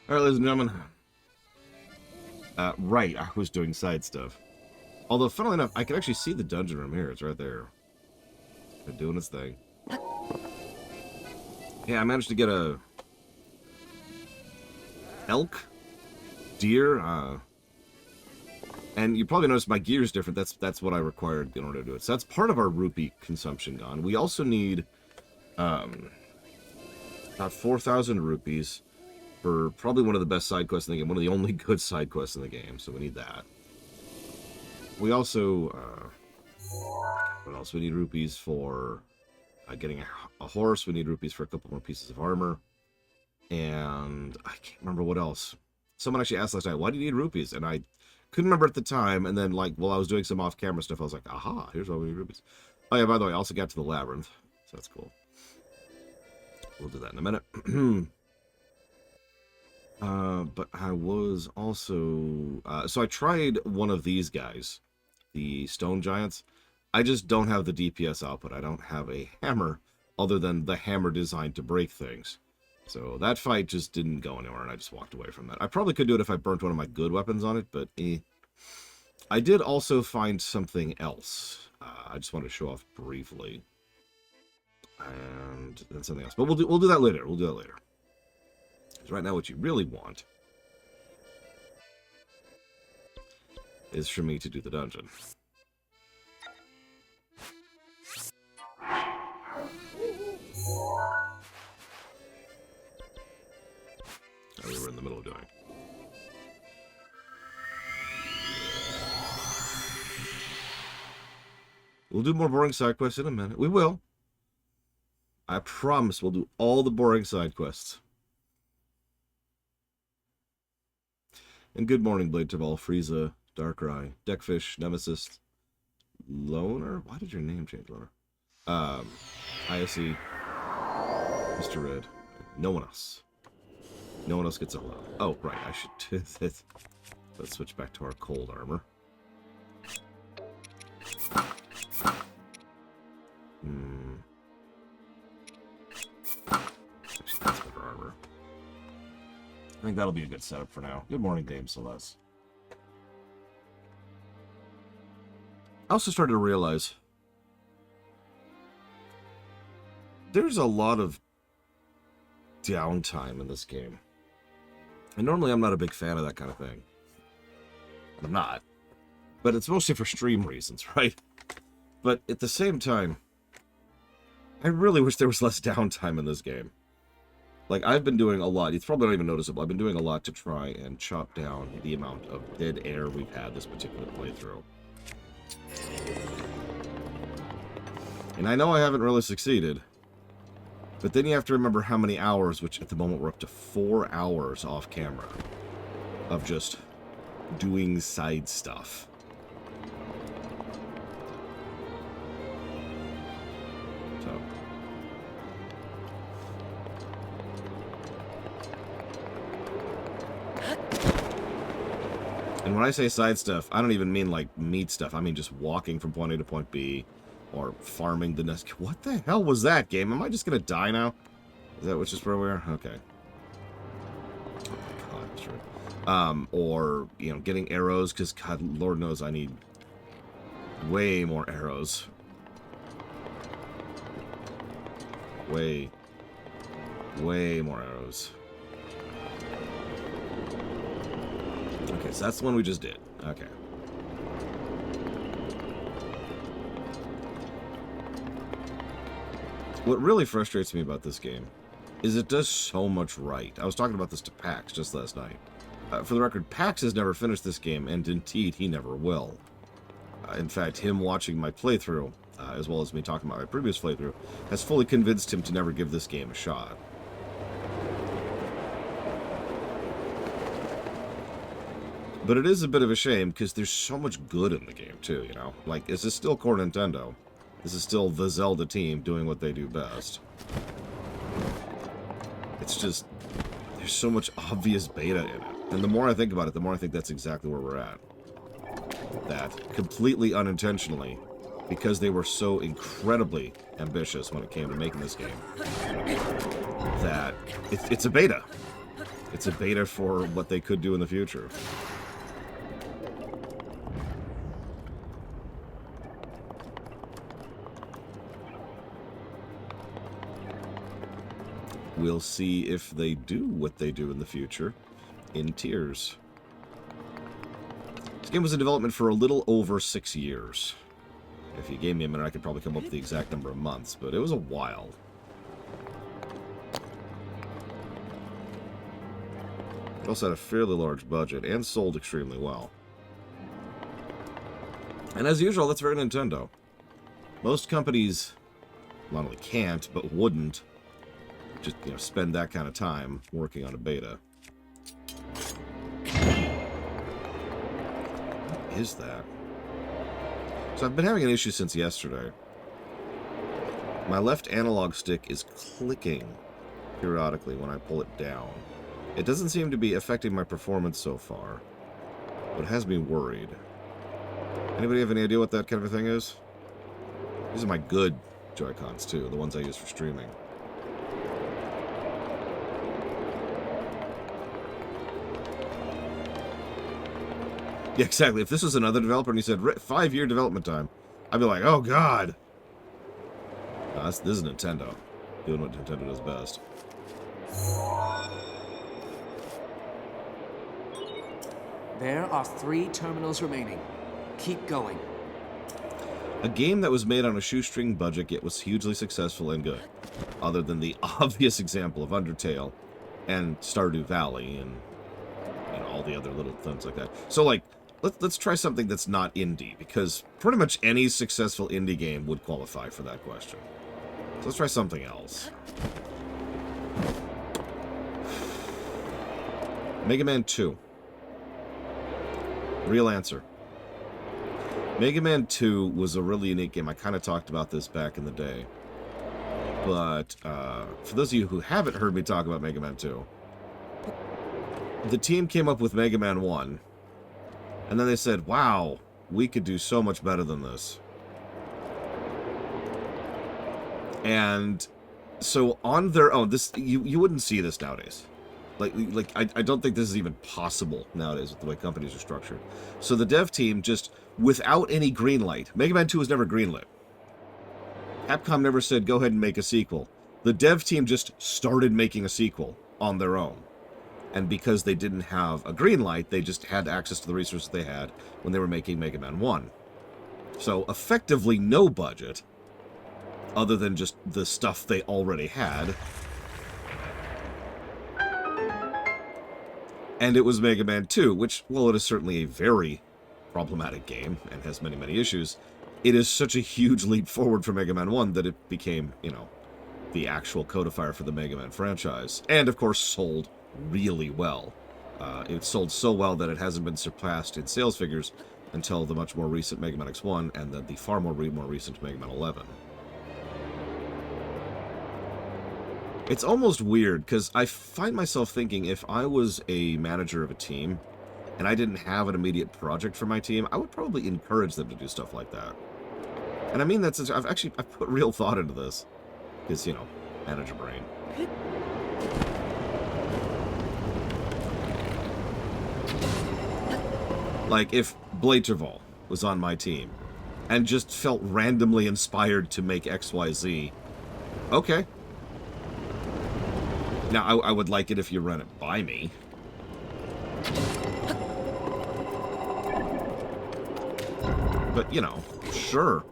Alright, ladies and gentlemen. Right, I was doing side stuff. Although, funnily enough, I can actually see the dungeon room here. It's right there. They're doing its thing. Yeah, I managed to get a... elk? Deer? And you probably noticed my gear is different. That's what I required in order to do it. So that's part of our rupee consumption gone. We also need... about 4,000 rupees for probably one of the best side quests in the game. One of the only good side quests in the game. So we need that. We also... what else? We need rupees for getting a horse. We need rupees for a couple more pieces of armor. And I can't remember what else. Someone actually asked last night, why do you need rupees? And I couldn't remember at the time. And then, like, while I was doing some off-camera stuff, I was like, aha, here's why we need rupees. Oh, yeah, by the way, I also got to the labyrinth. So that's cool. We'll do that in a minute. But I was also... so I tried one of these guys. The stone giants. I just don't have the DPS output. I don't have a hammer other than the hammer designed to break things. So that fight just didn't go anywhere, and I just walked away from that. I probably could do it if I burnt one of my good weapons on it, but I did also find something else. I just wanted to show off briefly. And then something else. But we'll do that later. We'll do that later. Because right now what you really want is for me to do the dungeon. That we were in the middle of doing. We'll do more boring side quests in a minute. We will. I promise we'll do all the boring side quests. And good morning, Blade Tabal, Frieza, Darkrai, Deckfish, Nemesis, Loner? Why did your name change, Loner? ISE, Mr. Red. No one else. No one else gets a low. Oh, right, I should do this. Let's switch back to our cold armor. Actually, that's better armor. I think that'll be a good setup for now. Good morning, Dame Celeste. I also started to realize there's a lot of downtime in this game. And normally I'm not a big fan of that kind of thing. I'm not. But it's mostly for stream reasons, right? But at the same time, I really wish there was less downtime in this game. Like, I've been doing a lot. It's probably not even noticeable. I've been doing a lot to try and chop down the amount of dead air we've had this particular playthrough. And I know I haven't really succeeded. But then you have to remember how many hours, which at the moment we're up to 4 hours off camera, of just doing side stuff. So. And when I say side stuff, I don't even mean like meat stuff. I mean just walking from point A to point B. Or farming the nest. What the hell was that, game? Am I just gonna die now? Is that which is where we are? Okay. Oh my god, that's right. Or, you know, getting arrows, because God, Lord knows I need way more arrows. Way more arrows. Okay, so that's the one we just did. Okay. What really frustrates me about this game is it does so much right. I was talking about this to Pax just last night. For the record, Pax has never finished this game, and indeed, he never will. In fact, him watching my playthrough, as well as me talking about my previous playthrough, has fully convinced him to never give this game a shot. But it is a bit of a shame, because there's so much good in the game, too, you know? Like, this is still core Nintendo. This is still the Zelda team doing what they do best. It's just, there's so much obvious beta in it. And the more I think about it, the more I think that's exactly where we're at. That, completely unintentionally, because they were so incredibly ambitious when it came to making this game, that it's a beta. It's a beta for what they could do in the future. We'll see if they do what they do in the future in tiers. This game was in development for a little over 6 years. If you gave me a minute, I could probably come up with the exact number of months, but it was a while. It also had a fairly large budget and sold extremely well. And as usual, that's very Nintendo. Most companies not only can't, but wouldn't just, spend that kind of time working on a beta. What is that? So I've been having an issue since yesterday. My left analog stick is clicking periodically when I pull it down. It doesn't seem to be affecting my performance so far, but it has me worried. Anybody have any idea what that kind of a thing is? These are my good Joy-Cons too, the ones I use for streaming. Yeah, exactly. If this was another developer and he said 5-year development time, I'd be like, oh god. No, this is Nintendo. Doing what Nintendo does best. There are 3 terminals remaining. Keep going. A game that was made on a shoestring budget yet was hugely successful and good. Other than the obvious example of Undertale and Stardew Valley and all the other little things like that. So, like, let's try something that's not indie, because pretty much any successful indie game would qualify for that question. So let's try something else. Mega Man 2. Real answer. Mega Man 2 was a really unique game. I kind of talked about this back in the day. But for those of you who haven't heard me talk about Mega Man 2, the team came up with Mega Man 1, and then they said, wow, we could do so much better than this. And so on their own, this you wouldn't see this nowadays. Like I don't think this is even possible nowadays with the way companies are structured. So the dev team just, without any green light, Mega Man 2 was never greenlit. Capcom never said, go ahead and make a sequel. The dev team just started making a sequel on their own. And because they didn't have a green light, they just had access to the resources they had when they were making Mega Man 1. So effectively no budget, other than just the stuff they already had. And it was Mega Man 2, which, while it is certainly a very problematic game and has many, many issues, it is such a huge leap forward from Mega Man 1 that it became, the actual codifier for the Mega Man franchise. And, of course, sold really well. It sold so well that it hasn't been surpassed in sales figures until the much more recent Mega Man X1 and then the far more recent Mega Man 11. It's almost weird, because I find myself thinking if I was a manager of a team and I didn't have an immediate project for my team, I would probably encourage them to do stuff like that. And I mean, I've put real thought into this. Because, manager brain. Like, if Blade Traval was on my team and just felt randomly inspired to make XYZ, okay. Now, I would like it if you run it by me. But, sure.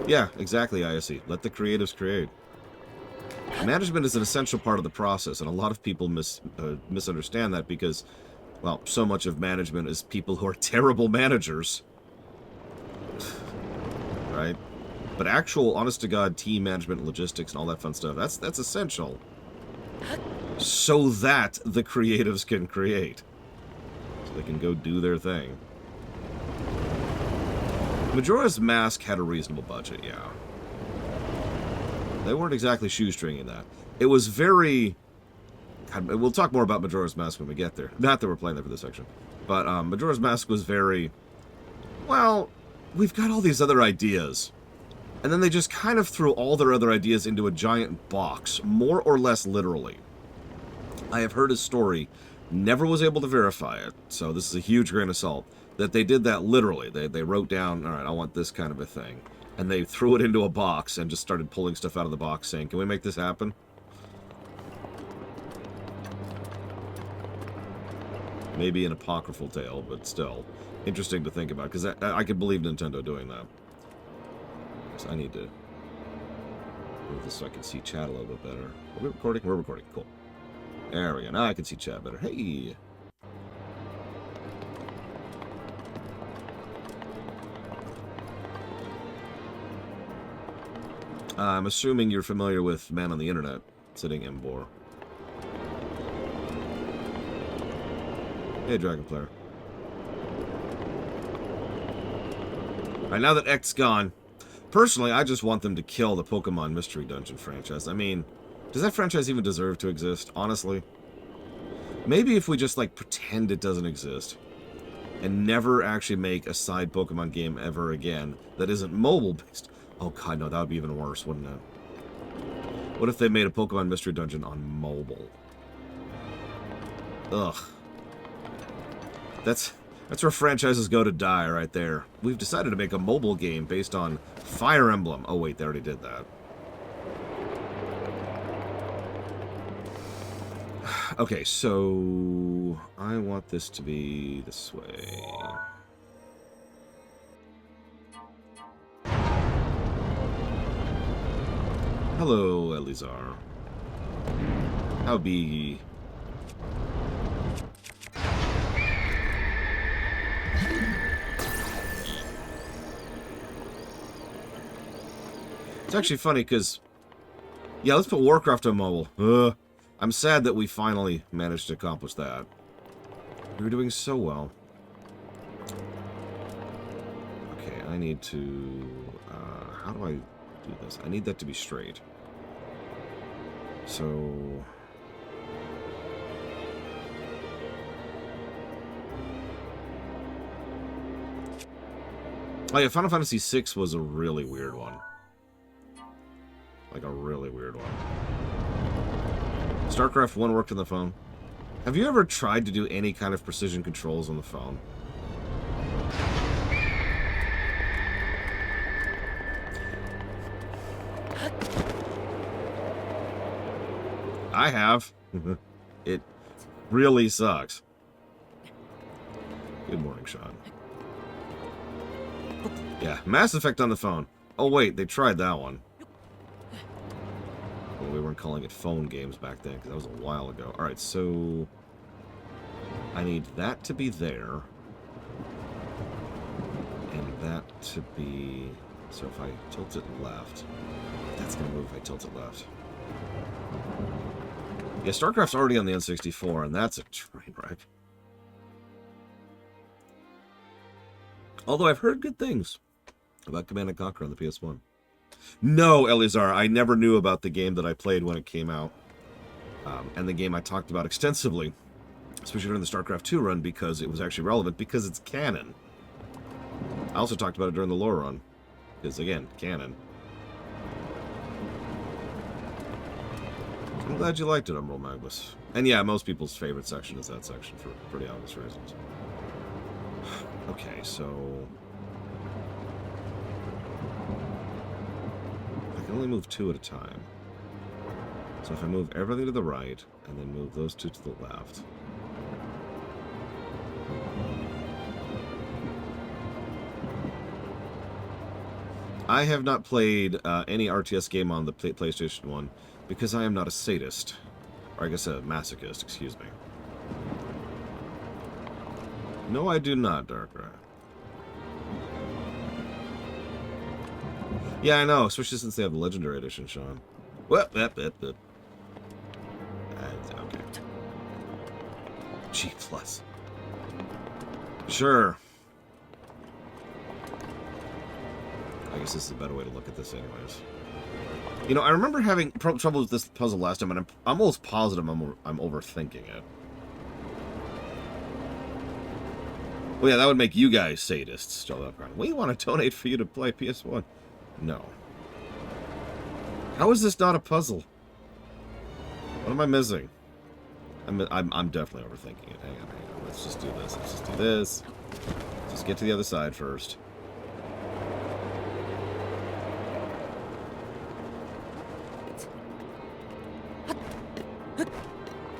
Yeah, exactly, ISE. Let the creatives create. Management is an essential part of the process, and a lot of people misunderstand that because, well, so much of management is people who are terrible managers. Right? But actual, honest-to-God team management, logistics, and all that fun stuff, that's essential. So that the creatives can create. So they can go do their thing. Majora's Mask had a reasonable budget, yeah. They weren't exactly shoestringing that. It was very... God, we'll talk more about Majora's Mask when we get there. Not that we're playing that for this section. But Majora's Mask was very... Well, we've got all these other ideas. And then they just kind of threw all their other ideas into a giant box, more or less literally. I have heard his story, never was able to verify it, so this is a huge grain of salt, that they did that literally. They wrote down, all right, I want this kind of a thing. And they threw it into a box and just started pulling stuff out of the box saying, can we make this happen? Maybe an apocryphal tale, but still interesting to think about, because I could believe Nintendo doing that. So I need to move this so I can see chat a little bit better. Are we recording? We're recording. Cool. There we go. Now I can see chat better. Hey! I'm assuming you're familiar with Man on the Internet, sitting Embor. Hey, Dragon Player. Alright, now that X's gone, personally, I just want them to kill the Pokemon Mystery Dungeon franchise. I mean, does that franchise even deserve to exist, honestly? Maybe if we just, like, pretend it doesn't exist, and never actually make a side Pokemon game ever again that isn't mobile-based. Oh god, no, that would be even worse, wouldn't it? What if they made a Pokemon Mystery Dungeon on mobile? Ugh. That's where franchises go to die right there. We've decided to make a mobile game based on Fire Emblem. Oh wait, they already did that. Okay, so I want this to be this way. Hello, Elizar. How be ye? It's actually funny because, yeah, let's put Warcraft on mobile. I'm sad that we finally managed to accomplish that. We were doing so well. Okay, I need to... how do I do this? I need that to be straight. So... oh yeah, Final Fantasy VI was a really weird one. Like a really weird one. StarCraft 1 worked on the phone. Have you ever tried to do any kind of precision controls on the phone? I have. It really sucks. Good morning, Sean. Yeah, Mass Effect on the phone. Oh wait, they tried that one. Well, we weren't calling it phone games back then, because that was a while ago. Alright, so... I need that to be there. And that to be... so if I tilt it left... that's going to move if I tilt it left. Yeah, StarCraft's already on the N64, and that's a train wreck. Although I've heard good things about Command & Conquer on the PS1. No, Elizar, I never knew about the game that I played when it came out. And the game I talked about extensively, especially during the StarCraft 2 run, because it was actually relevant, because it's canon. I also talked about it during the lore run, because, again, canon. I'm glad you liked it, Umbral Magnus. And yeah, most people's favorite section is that section, for pretty obvious reasons. Okay, so... I can only move 2 at a time. So if I move everything to the right, and then move those 2 to the left... I have not played any RTS game on the PlayStation 1 because I am not a sadist. Or I guess a masochist, excuse me. No, I do not, Darkrai. Yeah, I know, especially since they have the Legendary Edition, Sean. Well, okay. G+. Sure. I guess this is a better way to look at this anyways. You know, I remember having trouble with this puzzle last time, and I'm almost positive I'm overthinking it. Well, yeah, that would make you guys sadists, Tabletop. We want to donate for you to play PS1. No. How is this not a puzzle? What am I missing? I'm definitely overthinking it. Hang on. Let's just do this. Let's just do this. Just get to the other side first.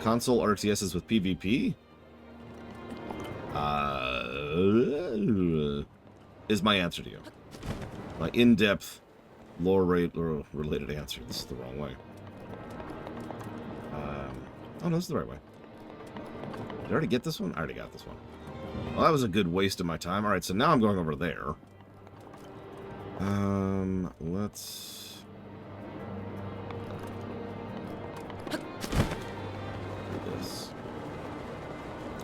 Console RTSs with PvP? Is my answer to you. My in-depth, lore-related answer. This is the wrong way. Oh, no, this is the right way. Did I already get this one? I already got this one. Well, that was a good waste of my time. Alright, so now I'm going over there. Let's... do this.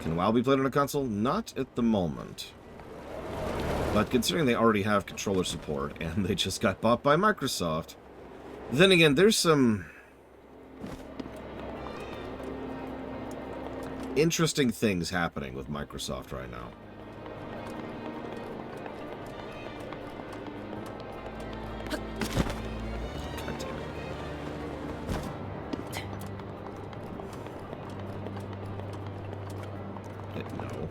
Can WoW be played on a console? Not at the moment. But considering they already have controller support, and they just got bought by Microsoft, then again, there's some interesting things happening with Microsoft right now. God damn it. No.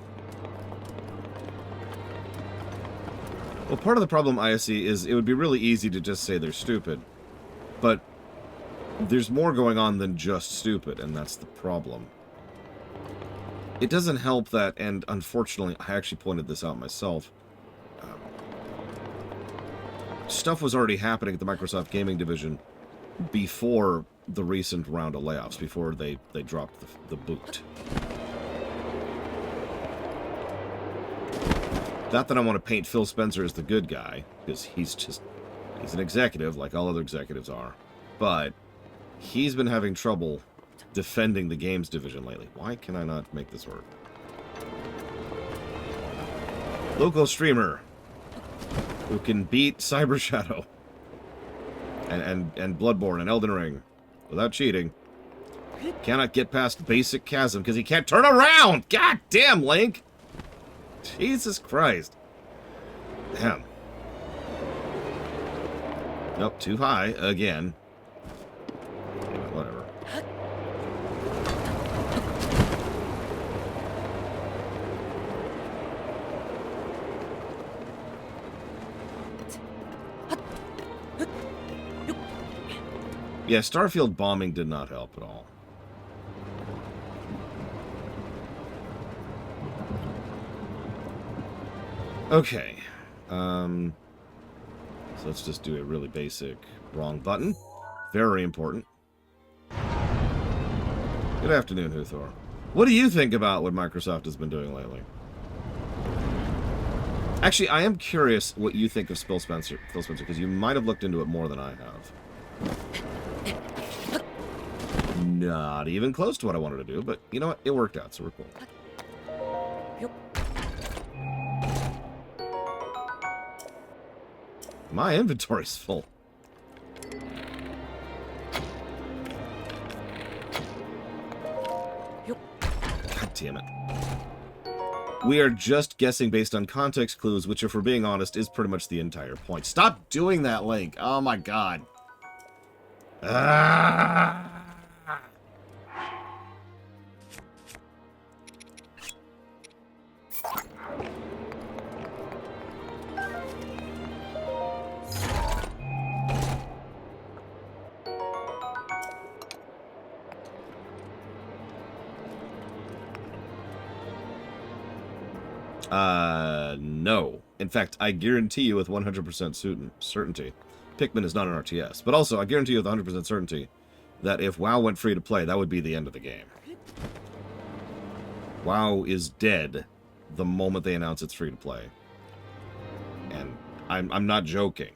Well, part of the problem I see is it would be really easy to just say they're stupid, but there's more going on than just stupid, and that's the problem. It doesn't help that, and unfortunately, I actually pointed this out myself, stuff was already happening at the Microsoft Gaming Division before the recent round of layoffs, before they dropped the boot. Not that I want to paint Phil Spencer as the good guy, because he's an executive, like all other executives are, but he's been having trouble defending the games division lately. Why can I not make this work? Local streamer who can beat Cyber Shadow and Bloodborne and Elden Ring without cheating cannot get past basic chasm because he can't turn around. God damn, Link! Jesus Christ! Damn. Nope, too high again. Whatever. Yeah, Starfield bombing did not help at all. Okay. So let's just do a really basic wrong button. Very important. Good afternoon, Huthor. What do you think about what Microsoft has been doing lately? Actually, I am curious what you think of Phil Spencer, because you might have looked into it more than I have. Not even close to what I wanted to do, but you know what? It worked out, so we're cool. My inventory's full. God damn it. We are just guessing based on context clues, which, if we're being honest, is pretty much the entire point. Stop doing that, Link! Oh my god. Ah! No. In fact, I guarantee you with 100% certainty, Pikmin is not an RTS. But also, I guarantee you with 100% certainty that if WoW went free to play, that would be the end of the game. WoW is dead the moment they announce it's free to play. And I'm not joking.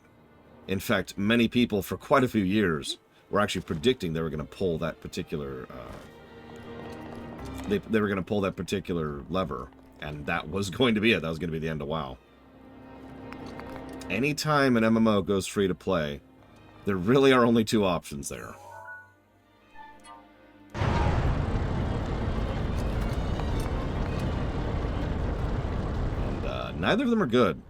In fact, many people for quite a few years were actually predicting they were going to pull that particular they were going to pull that particular lever, and that was going to be it. That was going to be the end of WoW. Anytime an MMO goes free to play, there really are only two options there. And neither of them are good.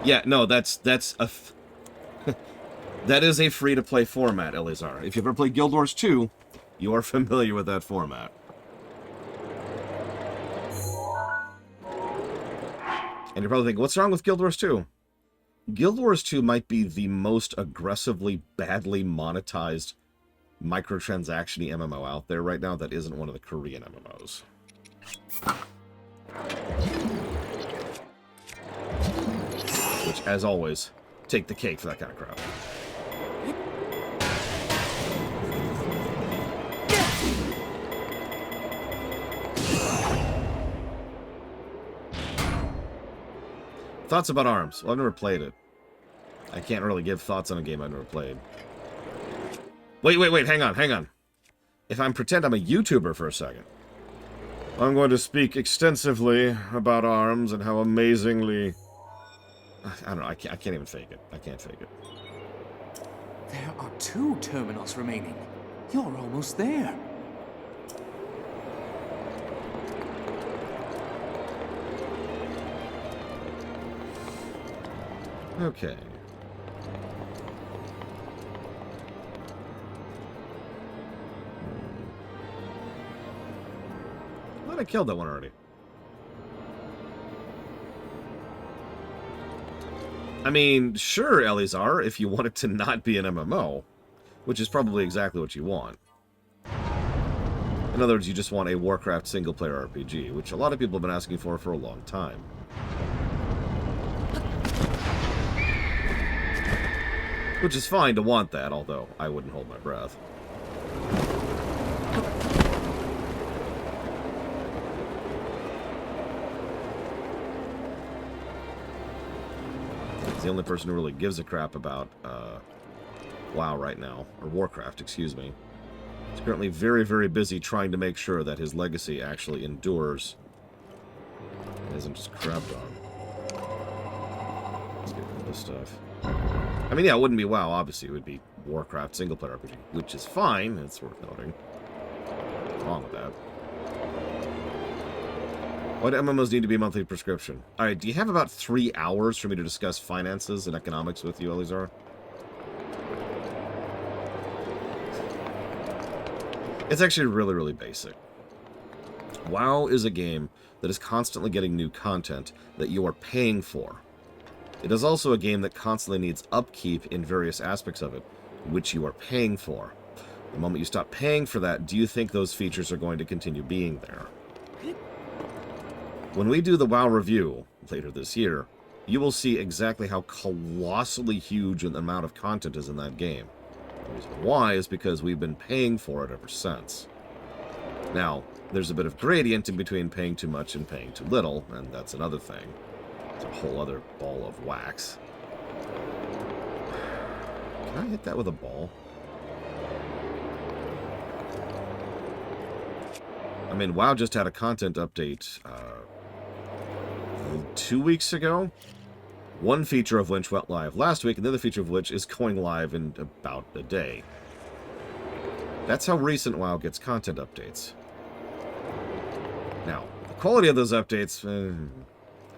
Yeah, no, that's a... that is a free-to-play format, Elizar. If you've ever played Guild Wars 2, you are familiar with that format. And you're probably thinking, what's wrong with Guild Wars 2? Guild Wars 2 might be the most aggressively, badly monetized microtransaction-y MMO out there right now that isn't one of the Korean MMOs. Which, as always, take the cake for that kind of crap. Thoughts about ARMS? Well, I've never played it. I can't really give thoughts on a game I've never played. Wait, hang on. If I pretend I'm a YouTuber for a second, I'm going to speak extensively about ARMS and how amazingly... I don't know, I can't even fake it. I can't fake it. There are 2 terminals remaining. You're almost there. Okay. I thought I killed that one already. I mean, sure, Elizar, if you want it to not be an MMO, which is probably exactly what you want. In other words, you just want a Warcraft single-player RPG, which a lot of people have been asking for a long time. Which is fine to want that, although I wouldn't hold my breath. He's the only person who really gives a crap about WoW right now, or Warcraft, excuse me. He's currently very, very busy trying to make sure that his legacy actually endures and isn't just crapped on. Let's get into this stuff. I mean, yeah, it wouldn't be WoW, obviously. It would be Warcraft single-player RPG, which is fine. It's worth noting. What's wrong with that? Why do MMOs need to be a monthly prescription? Alright, do you have about 3 hours for me to discuss finances and economics with you, Elizar? It's actually really, really basic. WoW is a game that is constantly getting new content that you are paying for. It is also a game that constantly needs upkeep in various aspects of it, which you are paying for. The moment you stop paying for that, do you think those features are going to continue being there? When we do the WoW review later this year, you will see exactly how colossally huge an amount of content is in that game. The reason why is because we've been paying for it ever since. Now, there's a bit of gradient in between paying too much and paying too little, and that's another thing. It's a whole other ball of wax. Can I hit that with a ball? I mean, WoW just had a content update 2 weeks ago. One feature of which went live last week, and the other feature of which is going live in about a day. That's how recent WoW gets content updates. Now, the quality of those updates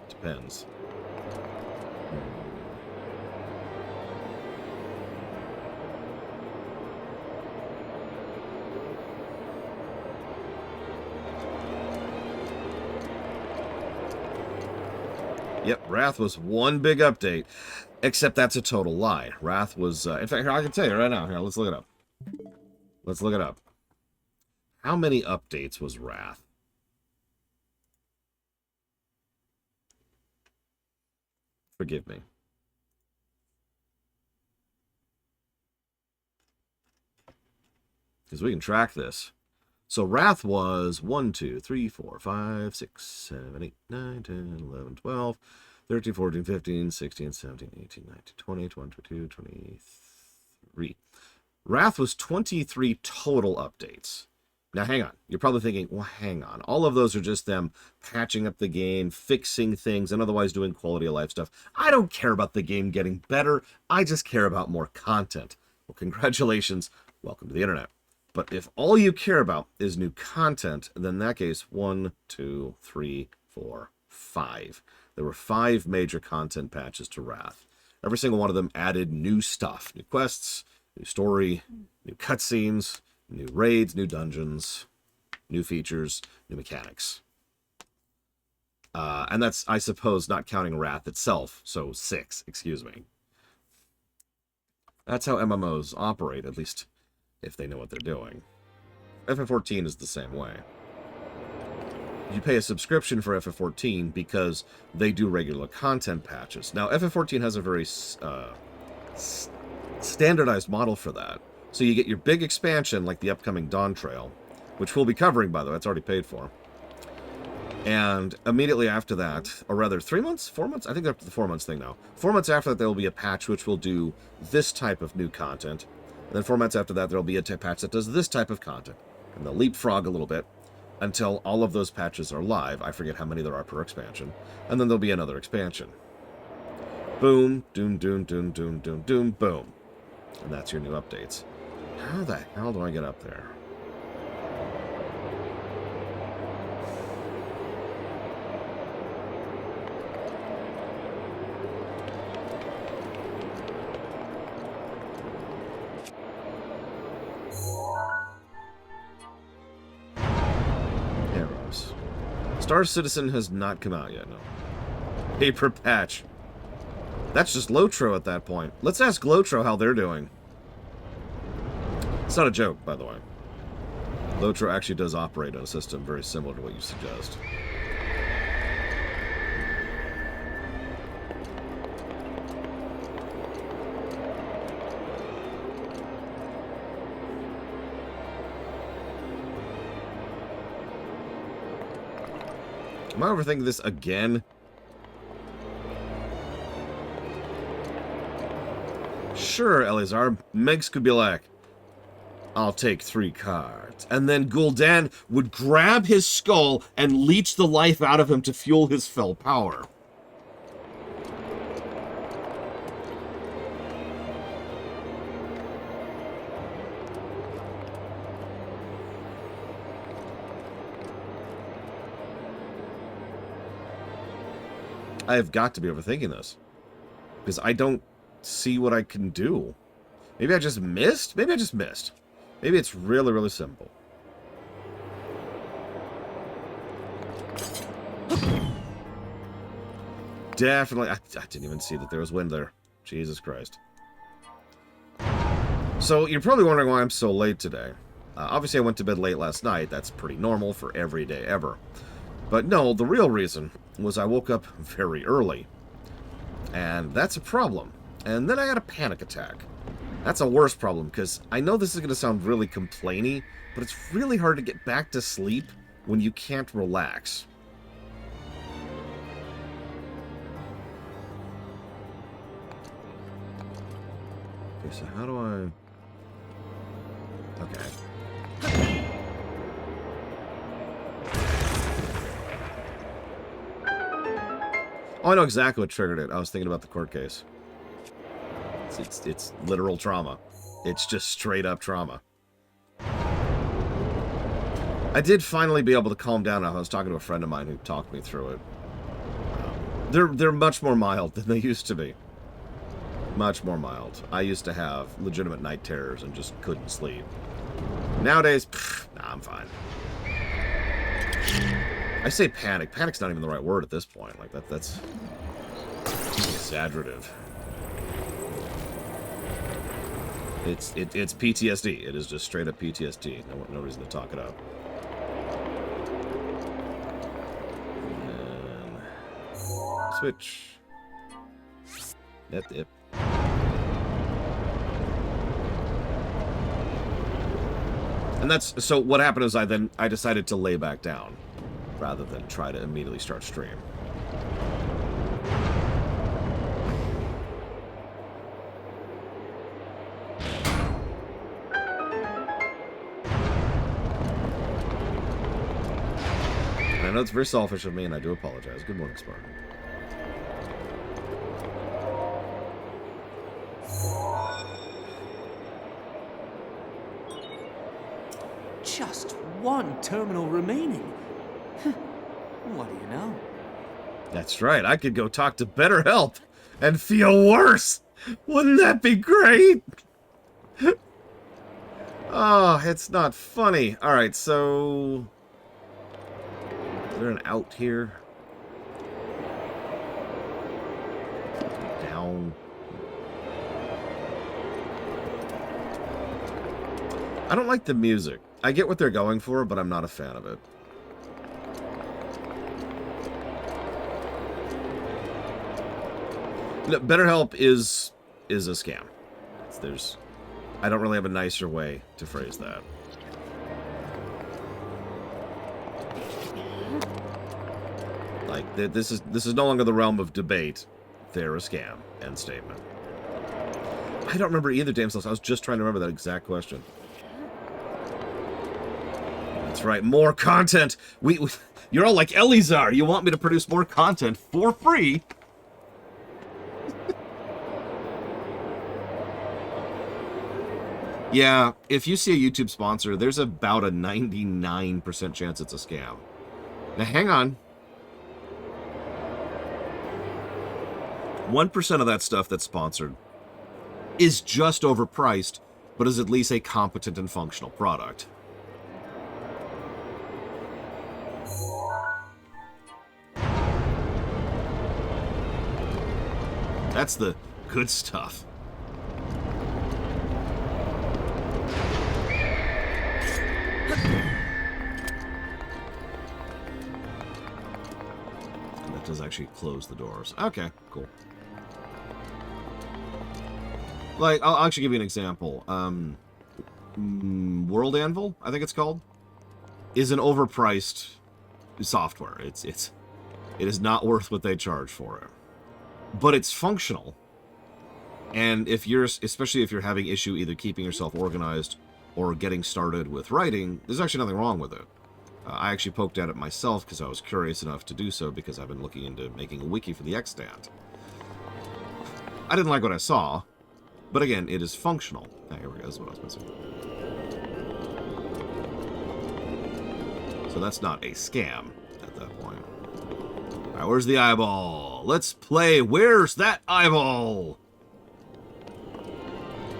depends. Yep, Wrath was one big update, except that's a total lie. Wrath was, in fact, here, I can tell you right now. Here, let's look it up. Let's look it up. How many updates was Wrath? Forgive me. Because we can track this. So Wrath was 1, 2, 3, 4, 5, 6, 7, 8, 9, 10, 11, 12, 13, 14, 15, 16, 17, 18, 19, 20, 22, 23. Wrath was 23 total updates. Now, hang on. You're probably thinking, well, hang on. All of those are just them patching up the game, fixing things, and otherwise doing quality of life stuff. I don't care about the game getting better. I just care about more content. Well, congratulations. Welcome to the internet. But if all you care about is new content, then in that case, 1, 2, 3, 4, 5. There were 5 major content patches to Wrath. Every single one of them added new stuff. New quests, new story, new cutscenes, new raids, new dungeons, new features, new mechanics. And that's, I suppose, not counting Wrath itself. So 6, excuse me. That's how MMOs operate, at least if they know what they're doing. FF14 is the same way. You pay a subscription for FF14 because they do regular content patches. Now, FF14 has a very standardized model for that. So you get your big expansion, like the upcoming Dawn Trail, which we'll be covering, by the way. It's already paid for. And immediately after that, or rather 3 months? 4 months? I think they're up to the 4 months thing now. 4 months after that, there will be a patch which will do this type of new content. And then 4 months after that, there will be a patch that does this type of content. And they'll leapfrog a little bit until all of those patches are live. I forget how many there are per expansion. And then there'll be another expansion. Boom, doom, doom, doom, doom, doom, doom, boom. And that's your new updates. How the hell do I get up there? Star Citizen has not come out yet, no. Paper patch. That's just Lotro at that point. Let's ask Lotro how they're doing. It's not a joke, by the way. Lotro actually does operate on a system very similar to what you suggest. Am I overthinking this again? Sure, Eleazar. Megs could be like, I'll take 3 cards. And then Gul'dan would grab his skull and leech the life out of him to fuel his fell power. I have got to be overthinking this. Because I don't see what I can do. Maybe I just missed? Maybe I just missed. Maybe it's really, really simple. Definitely. I didn't even see that there was wind there. Jesus Christ. So, you're probably wondering why I'm so late today. Obviously, I went to bed late last night. That's pretty normal for every day ever. But no, the real reason was I woke up very early. And that's a problem. And then I had a panic attack. That's a worse problem, because I know this is going to sound really complainy, but it's really hard to get back to sleep when you can't relax. Okay, so how do I... Okay. Oh, I know exactly what triggered it. I was thinking about the court case. It's literal trauma. It's just straight up trauma. I did finally be able to calm down. I was talking to a friend of mine who talked me through it. They're much more mild than they used to be. Much more mild. I used to have legitimate night terrors and just couldn't sleep. Nowadays, nah, I'm fine. I say panic. Panic's not even the right word at this point. Like that's exaggerative. It's PTSD. It is just straight up PTSD. No reason to talk it up. And switch. Yep. And that's so. What happened is I decided to lay back down rather than try to immediately start stream. I know it's very selfish of me, and I do apologize. Good morning, Spartan. Just one terminal remaining. What do you know? That's right, I could go talk to BetterHelp and feel worse! Wouldn't that be great? Oh, it's not funny. Alright, so... Is there an out here? Down. I don't like the music. I get what they're going for, but I'm not a fan of it. No, BetterHelp is a scam. I don't really have a nicer way to phrase that. Like, this is no longer the realm of debate. They're a scam. End statement. I don't remember either, damn self. I was just trying to remember that exact question. That's right, more content. You're all like Eleazar. You want me to produce more content for free? Yeah, if you see a YouTube sponsor, there's about a 99% chance it's a scam. Now, hang on. 1% of that stuff that's sponsored is just overpriced, but is at least a competent and functional product. That's the good stuff. That does actually close the doors. Okay, cool. Like, I'll actually give you an example. World Anvil, I think it's called, is an overpriced software. It is not worth what they charge for it. But it's functional. And especially if you're having issue either keeping yourself organized or getting started with writing, there's actually nothing wrong with it. I actually poked at it myself because I was curious enough to do so because I've been looking into making a wiki for the extant. I didn't like what I saw, but again, it is functional. Ah, here we go, that's what I was missing. So that's not a scam at that point. Alright, where's the eyeball? Let's play Where's That Eyeball?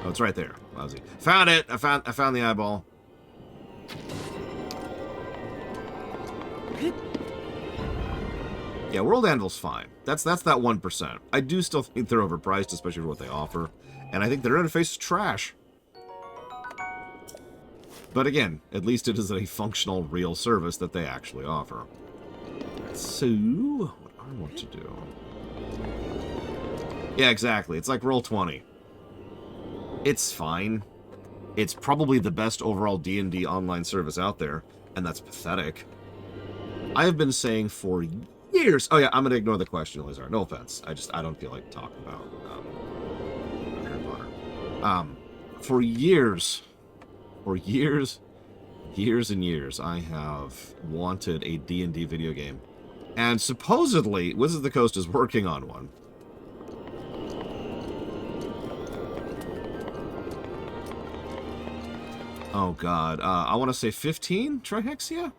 Oh, it's right there. Lousy. Found it! I found the eyeball. Yeah, World Anvil's fine. That's that 1%. I do still think they're overpriced, especially for what they offer. And I think their interface is trash. But again, at least it is a functional, real service that they actually offer. So, what I want to do... Yeah, exactly. It's like Roll20. It's fine. It's probably the best overall D&D online service out there, and that's pathetic. I have been saying for years... Oh yeah, I'm going to ignore the question, Lizard. No offense. I don't feel like talking about Harry Potter. For years and years, I have wanted a D&D video game. And supposedly, Wizards of the Coast is working on one. Oh god, I want to say 15 Trihexia?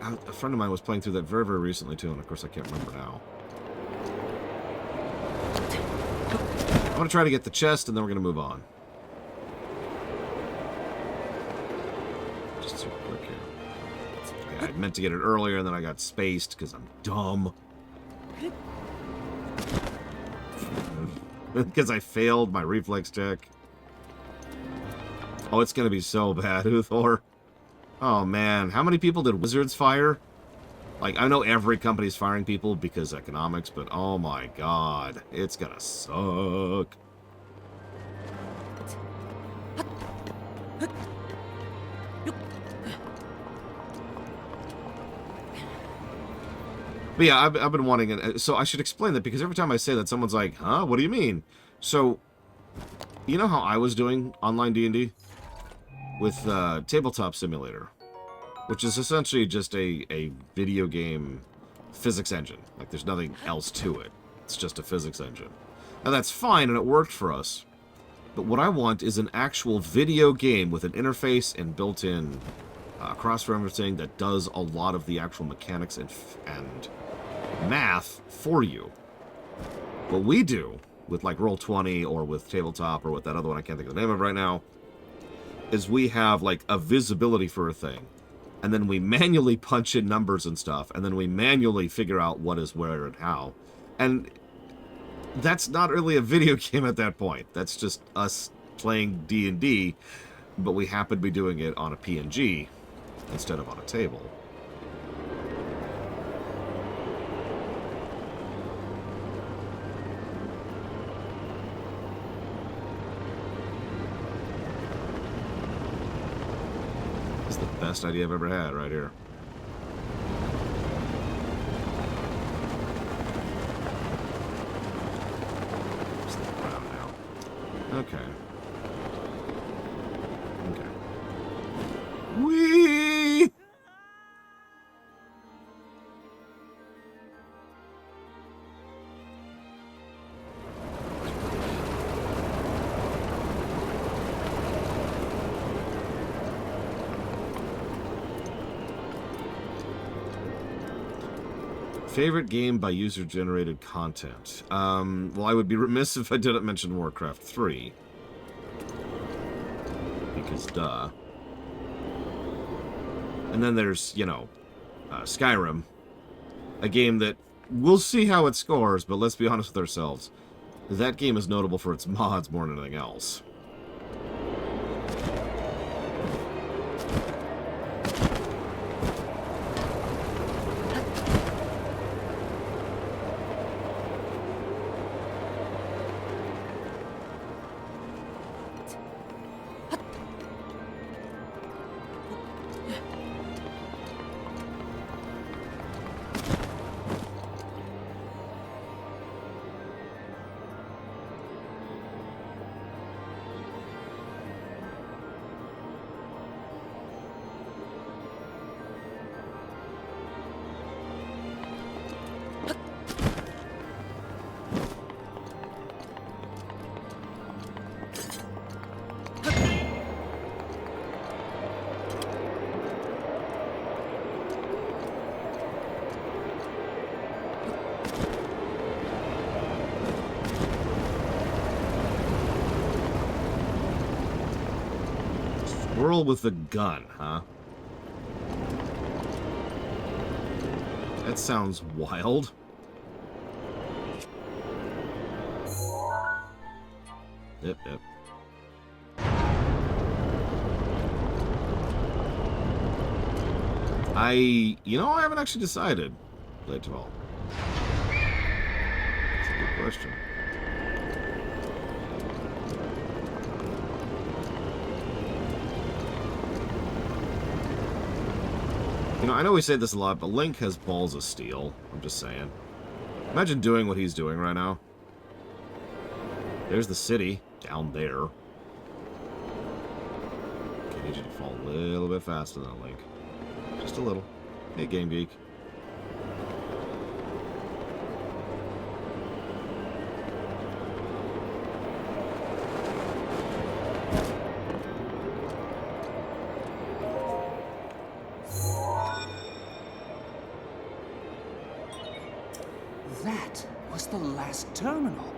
A friend of mine was playing through that very, very recently too, and of course I can't remember now. I'm going to try to get the chest, and then we're going to move on. Just super quick here. I meant to get it earlier, and then I got spaced, because I'm dumb. Because I failed my reflex check. Oh, it's going to be so bad, Uthor. Oh, man. How many people did Wizards fire? Like, I know every company's firing people because economics, but oh my god. It's going to suck. But yeah, I've been wanting it. So I should explain that because every time I say that, someone's like, huh? What do you mean? So, you know how I was doing online D&D? With Tabletop Simulator, which is essentially just a video game physics engine. Like, there's nothing else to it. It's just a physics engine. Now, that's fine, and it worked for us. But what I want is an actual video game with an interface and built-in cross-referencing that does a lot of the actual mechanics and math for you. What we do with like Roll20 or with Tabletop or with that other one I can't think of the name of right now is we have like a visibility for a thing. And then we manually punch in numbers and stuff. And then we manually figure out what is where and how. And that's not really a video game at that point. That's just us playing D&D, but we happen to be doing it on a PNG instead of on a table. This is the best idea I've ever had right here. Okay. Okay. Whee! Favorite game by user-generated content? Well, I would be remiss if I didn't mention Warcraft 3. Because, duh. And then there's, you know, Skyrim. A game that, we'll see how it scores, but let's be honest with ourselves. That game is notable for its mods more than anything else. Squirrel with a gun, huh? That sounds wild. Yep, yep. You know, I haven't actually decided. Late to all. That's a good question. You know, I know we say this a lot, but Link has balls of steel. I'm just saying. Imagine doing what he's doing right now. There's the city, down there. Okay, I need you to fall a little bit faster than Link. Just a little. Hey, Game Geek. That was the last terminal.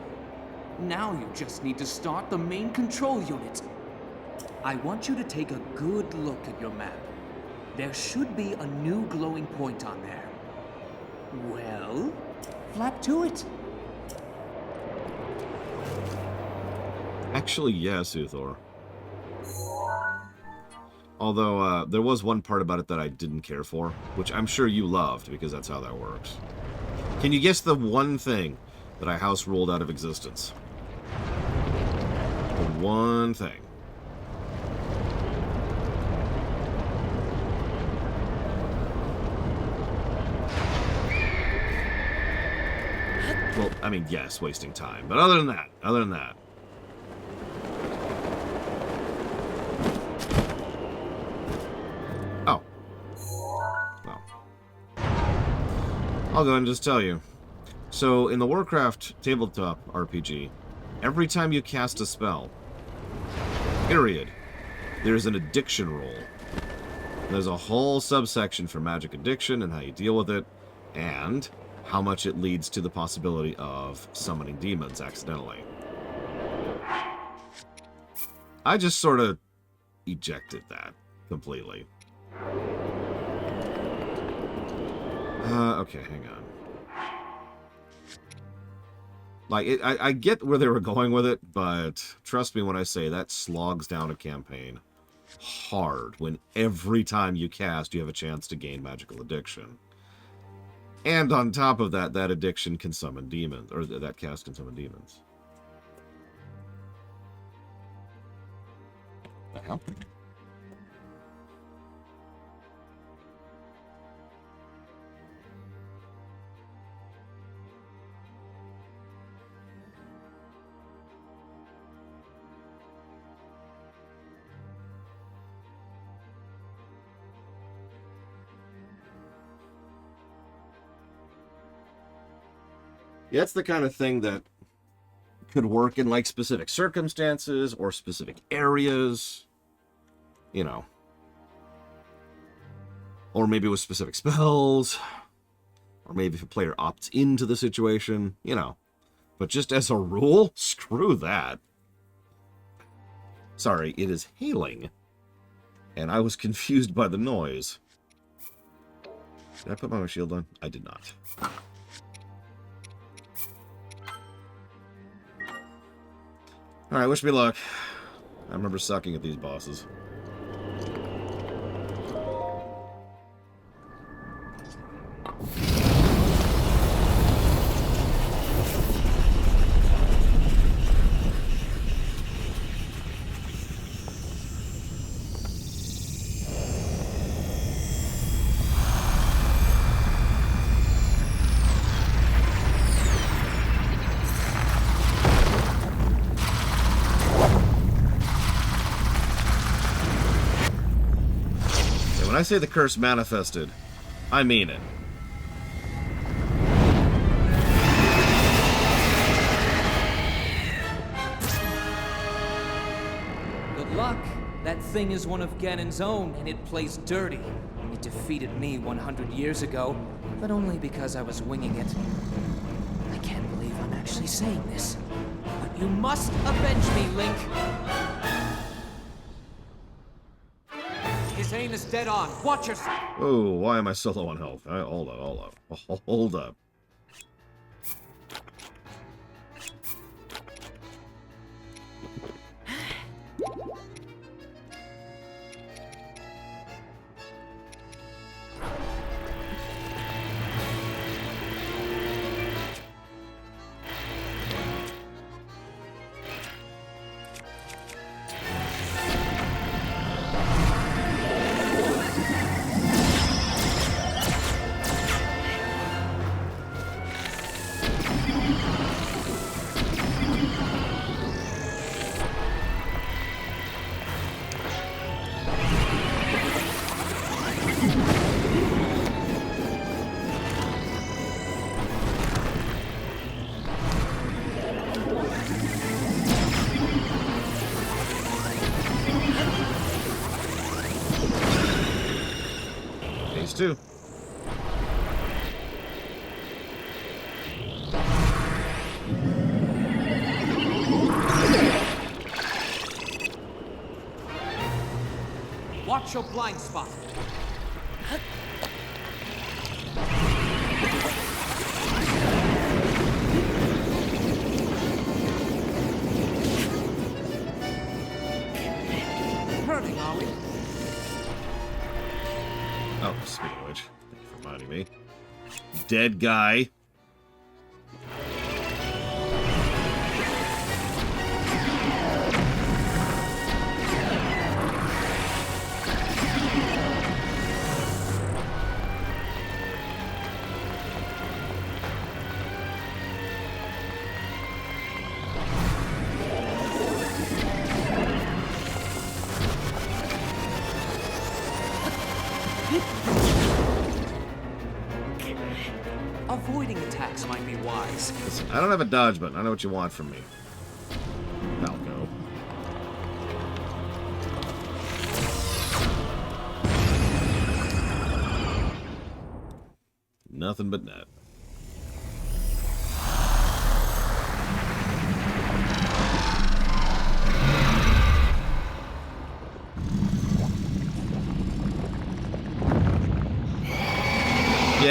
Now you just need to start the main control unit. I want you to take a good look at your map. There should be a new glowing point on there. Well, flap to it. Actually, yes, Uthor. Although, there was one part about it that I didn't care for, which I'm sure you loved, because that's how that works. Can you guess the one thing that I house ruled out of existence? The one thing. Well, I mean, yes, wasting time. But other than that. Oh. Well. I'll go ahead and just tell you. So, in the Warcraft tabletop RPG, every time you cast a spell, period, there's an addiction roll. There's a whole subsection for magic addiction and how you deal with it, and how much it leads to the possibility of summoning demons accidentally. I just sort of ejected that completely. Okay, hang on. Like, I get where they were going with it, but trust me when I say that slogs down a campaign hard when every time you cast, you have a chance to gain magical addiction. And on top of that, that addiction can summon demons, or that cast can summon demons. The hell? Yeah, it's the kind of thing that could work in, like, specific circumstances or specific areas, you know. Or maybe with specific spells, or maybe if a player opts into the situation, you know. But just as a rule, screw that. Sorry, it is hailing, and I was confused by the noise. Did I put my shield on? I did not. Alright, wish me luck. I remember sucking at these bosses. When I say the curse manifested, I mean it. Good luck. That thing is one of Ganon's own, and it plays dirty. It defeated me 100 years ago, but only because I was winging it. I can't believe I'm actually saying this, but you must avenge me, Link. His aim is dead on. Watch yourself. Oh, why am I so low on health? Hold up. Hold up. Too. Watch your blind spot. Hurting, are we? Oh, speaking of which, thank you for reminding me. Dead guy. Avoiding attacks might be wise. Listen, I don't have a dodge button. I know what you want from me. Falco. Nothing but net.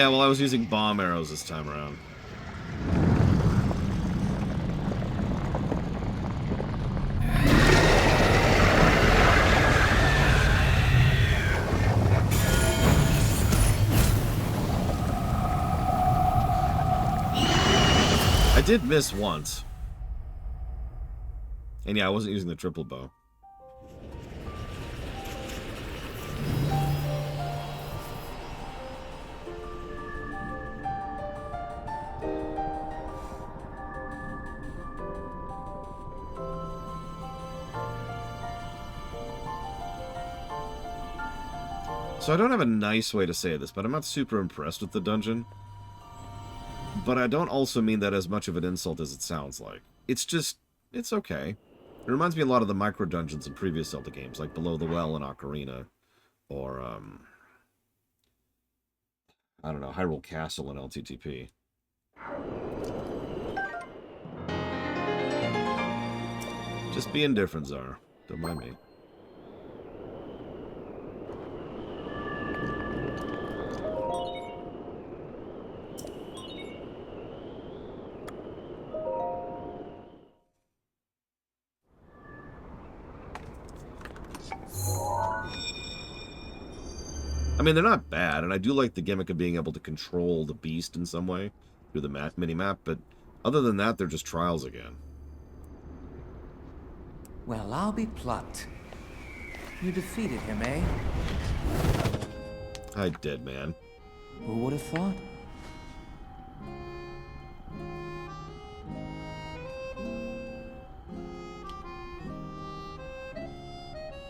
Yeah, well, I was using bomb arrows this time around. I did miss once. And yeah, I wasn't using the triple bow. So I don't have a nice way to say this, but I'm not super impressed with the dungeon. But I don't also mean that as much of an insult as it sounds like. It's just, it's okay. It reminds me a lot of the micro dungeons in previous Zelda games, like Below the Well in Ocarina, or, I don't know, Hyrule Castle in LTTP. Just being different, Czar. Don't mind me. I mean, they're not bad, and I do like the gimmick of being able to control the beast in some way through the mini-map, but other than that, they're just trials again. Well, I'll be plucked. You defeated him, eh? Hi, dead man. Who would have thought?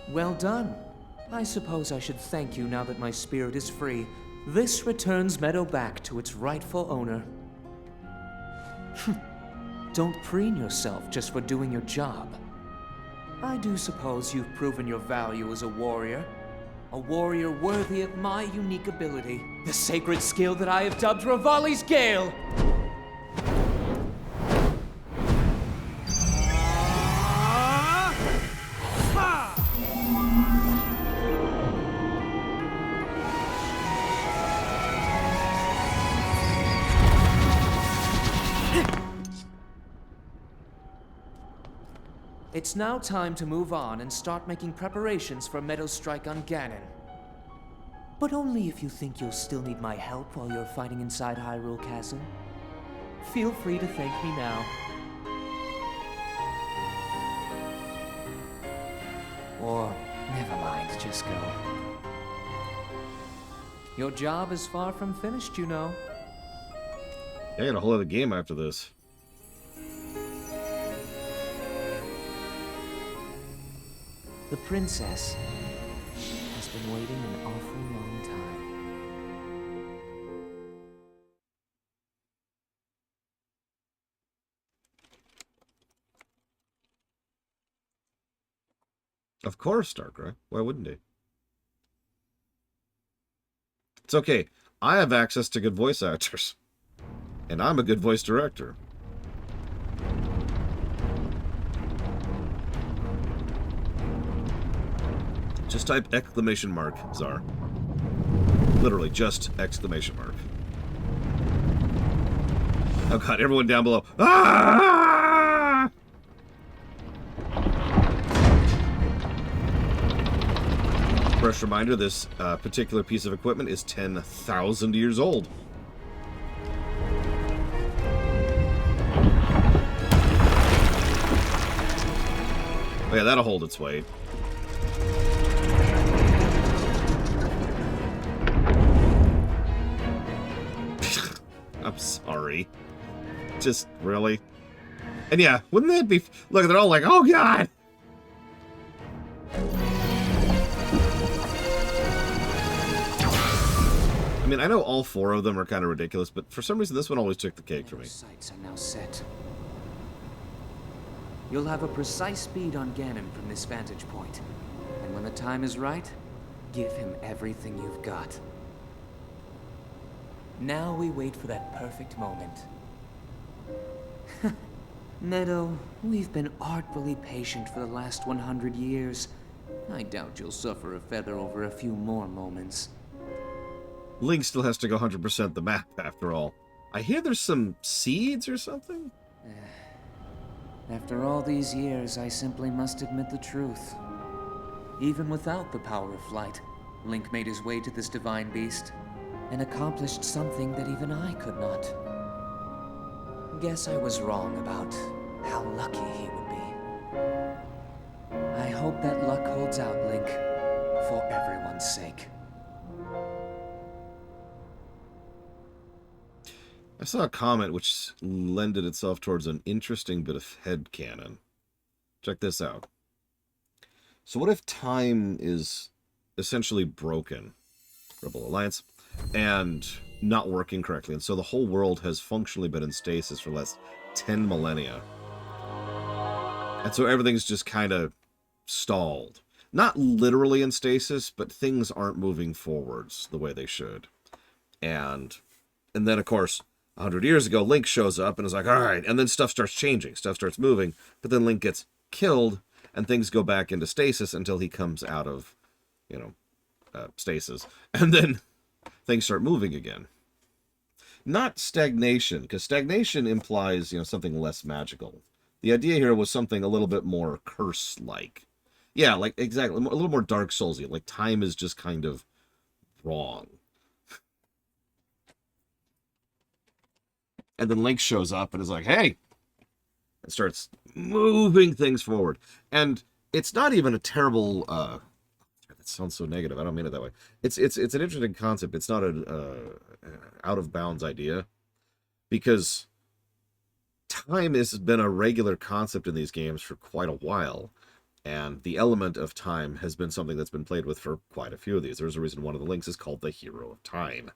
Well done. I suppose I should thank you now that my spirit is free. This returns Meadow back to its rightful owner. Don't preen yourself just for doing your job. I do suppose you've proven your value as a warrior worthy of my unique ability, the sacred skill that I have dubbed Revali's Gale! It's now time to move on and start making preparations for Meadow's strike on Ganon. But only if you think you'll still need my help while you're fighting inside Hyrule Castle. Feel free to thank me now. Or, never mind, just go. Your job is far from finished, you know. I got a whole other game after this. The princess has been waiting an awfully long time. Of course, Darkrai. Why wouldn't he? It's okay. I have access to good voice actors. And I'm a good voice director. Just type exclamation mark, Czar. Literally, just exclamation mark. Oh god, everyone down below. Ah! Fresh reminder, this particular piece of equipment is 10,000 years old. Oh yeah, that'll hold its weight. I'm sorry. Just, really? And yeah, wouldn't that be... Look, they're all like, oh god! I mean, I know all four of them are kind of ridiculous, but for some reason this one always took the cake for me. Sights are now set. You'll have a precise speed on Ganon from this vantage point. And when the time is right, give him everything you've got. Now we wait for that perfect moment. Meadow, we've been artfully patient for the last 100 years. I doubt you'll suffer a feather over a few more moments. Link still has to go 100% the map after all. I hear there's some seeds or something? After all these years, I simply must admit the truth. Even without the power of flight, Link made his way to this divine beast and accomplished something that even I could not. Guess I was wrong about how lucky he would be. I hope that luck holds out, Link, for everyone's sake. I saw a comment which lended itself towards an interesting bit of headcanon. Check this out. So what if time is essentially broken, Rebel Alliance, and not working correctly, and so the whole world has functionally been in stasis for the last 10 millennia. And so everything's just kind of stalled. Not literally in stasis, but things aren't moving forwards the way they should. And then, of course, 100 years ago, Link shows up and is like, all right, and then stuff starts changing, stuff starts moving, but then Link gets killed, and things go back into stasis until he comes out of, stasis. And then things start moving again. Not stagnation, because stagnation implies, something less magical. The idea here was something a little bit more curse-like. Yeah, like, exactly, a little more Dark Souls-y. Like, time is just kind of wrong. And then Link shows up and is like, hey! And starts moving things forward. And it's not even a terrible... that sounds so negative. I don't mean it that way. It's an interesting concept. It's not an out-of-bounds idea. Because time has been a regular concept in these games for quite a while. And the element of time has been something that's been played with for quite a few of these. There's a reason one of the Links is called the Hero of Time.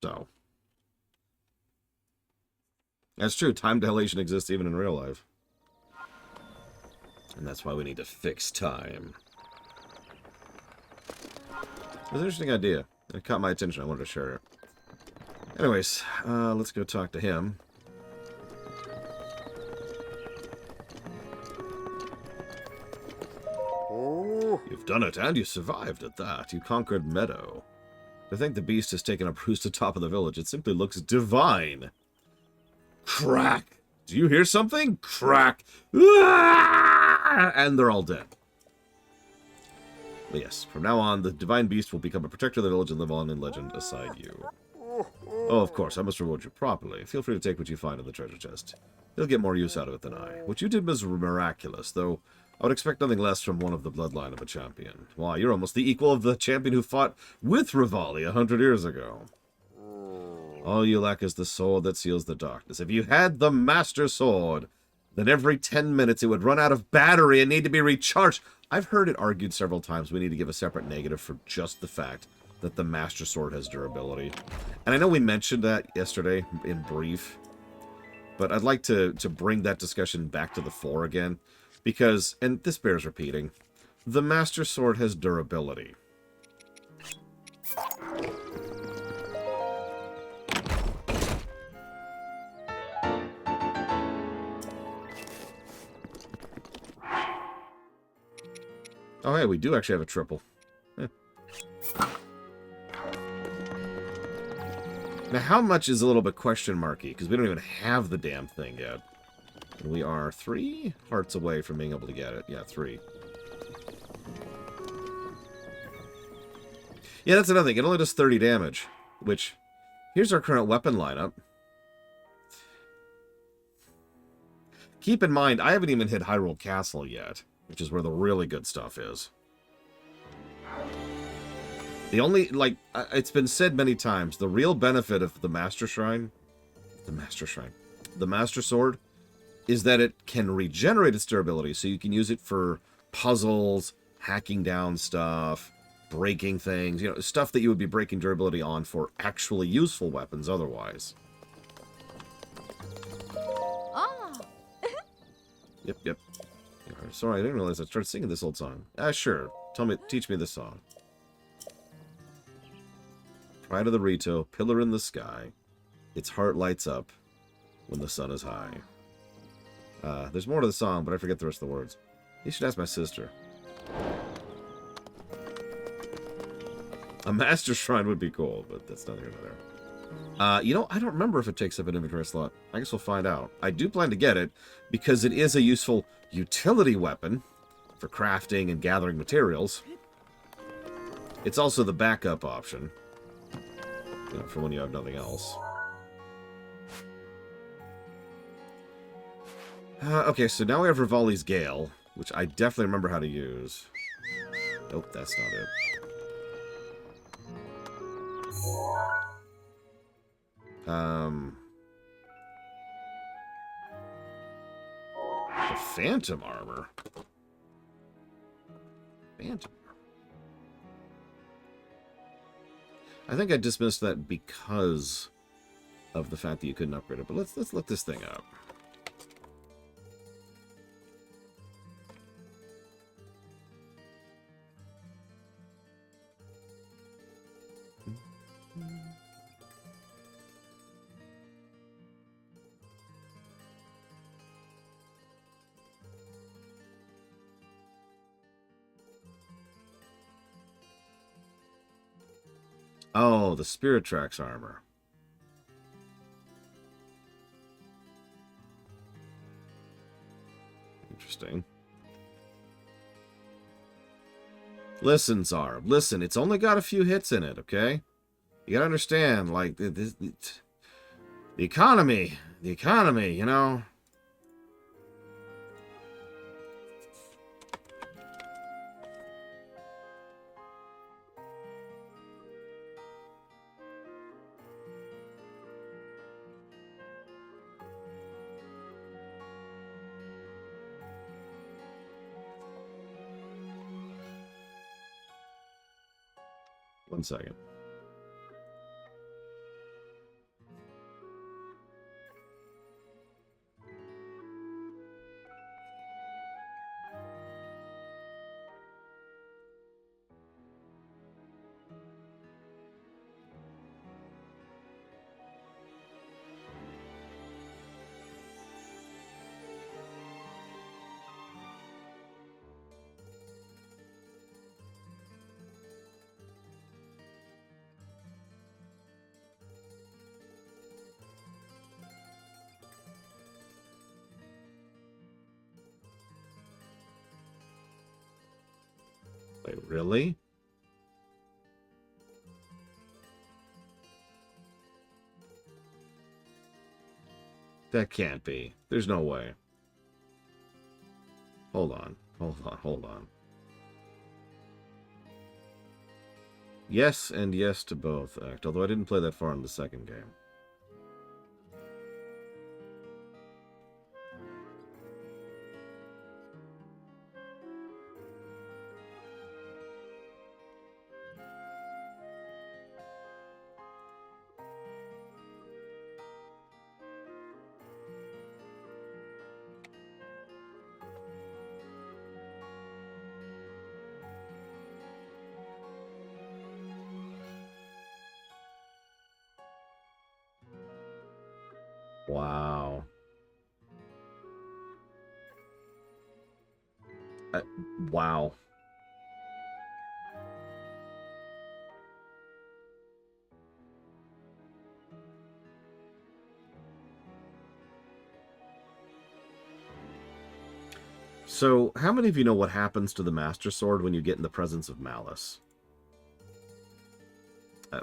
So, that's true. Time dilation exists even in real life. And that's why we need to fix time. It was an interesting idea. It caught my attention. I wanted to share it. Anyways, let's go talk to him. You've done it, and you survived at that. You conquered Meadow. To think the beast has taken up roost atop of the village, it simply looks divine. Crack! Do you hear something? Crack! Ah! And they're all dead. But yes, from now on, the divine beast will become a protector of the village and live on in legend aside you. Oh, of course, I must reward you properly. Feel free to take what you find in the treasure chest. You'll get more use out of it than I. What you did was miraculous, though I would expect nothing less from one of the bloodline of a champion. Why, you're almost the equal of the champion who fought with Rivali 100 years ago. All you lack is the sword that seals the darkness. If you had the Master Sword, then every 10 minutes it would run out of battery and need to be recharged. I've heard it argued several times we need to give a separate negative for just the fact that the Master Sword has durability. And I know we mentioned that yesterday in brief, but I'd like to bring that discussion back to the fore again. Because, and this bears repeating, the Master Sword has durability. Oh, hey, we do actually have a triple. Eh. Now, how much is a little bit question marky? Because we don't even have the damn thing yet. And we are 3 hearts away from being able to get it. Yeah, 3. Yeah, that's another thing. It only does 30 damage. Which, here's our current weapon lineup. Keep in mind, I haven't even hit Hyrule Castle yet. Which is where the really good stuff is. The only, like, it's been said many times, the real benefit of the Master Shrine, the Master Sword, is that it can regenerate its durability, so you can use it for puzzles, hacking down stuff, breaking things, stuff that you would be breaking durability on for actually useful weapons otherwise. Ah. Yep. Sorry, I didn't realize I started singing this old song. Sure. Teach me this song. Pride of the Rito, pillar in the sky. Its heart lights up when the sun is high. There's more to the song, but I forget the rest of the words. You should ask my sister. A master shrine would be cool, but that's neither here nor there. You know, I don't remember if it takes up an inventory slot. I guess we'll find out. I do plan to get it because it is a useful utility weapon for crafting and gathering materials. It's also the backup option, you know, for when you have nothing else. Okay, so now we have Rivali's Gale, which I definitely remember how to use. Nope, that's not it. The Phantom Armor. Phantom Armor. I think I dismissed that because of the fact that you couldn't upgrade it, but let's look this thing up. Oh, the Spirit Tracks armor. Interesting. Listen, Zarb. Listen, it's only got a few hits in it, okay? You gotta understand, like, the economy. The economy, you know? One second. Wait, really? That can't be. There's no way. Hold on. Hold on. Hold on. Yes and yes to both, Act. Although I didn't play that far in the second game. Wow. Wow. So, how many of you know what happens to the Master Sword when you get in the presence of Malice?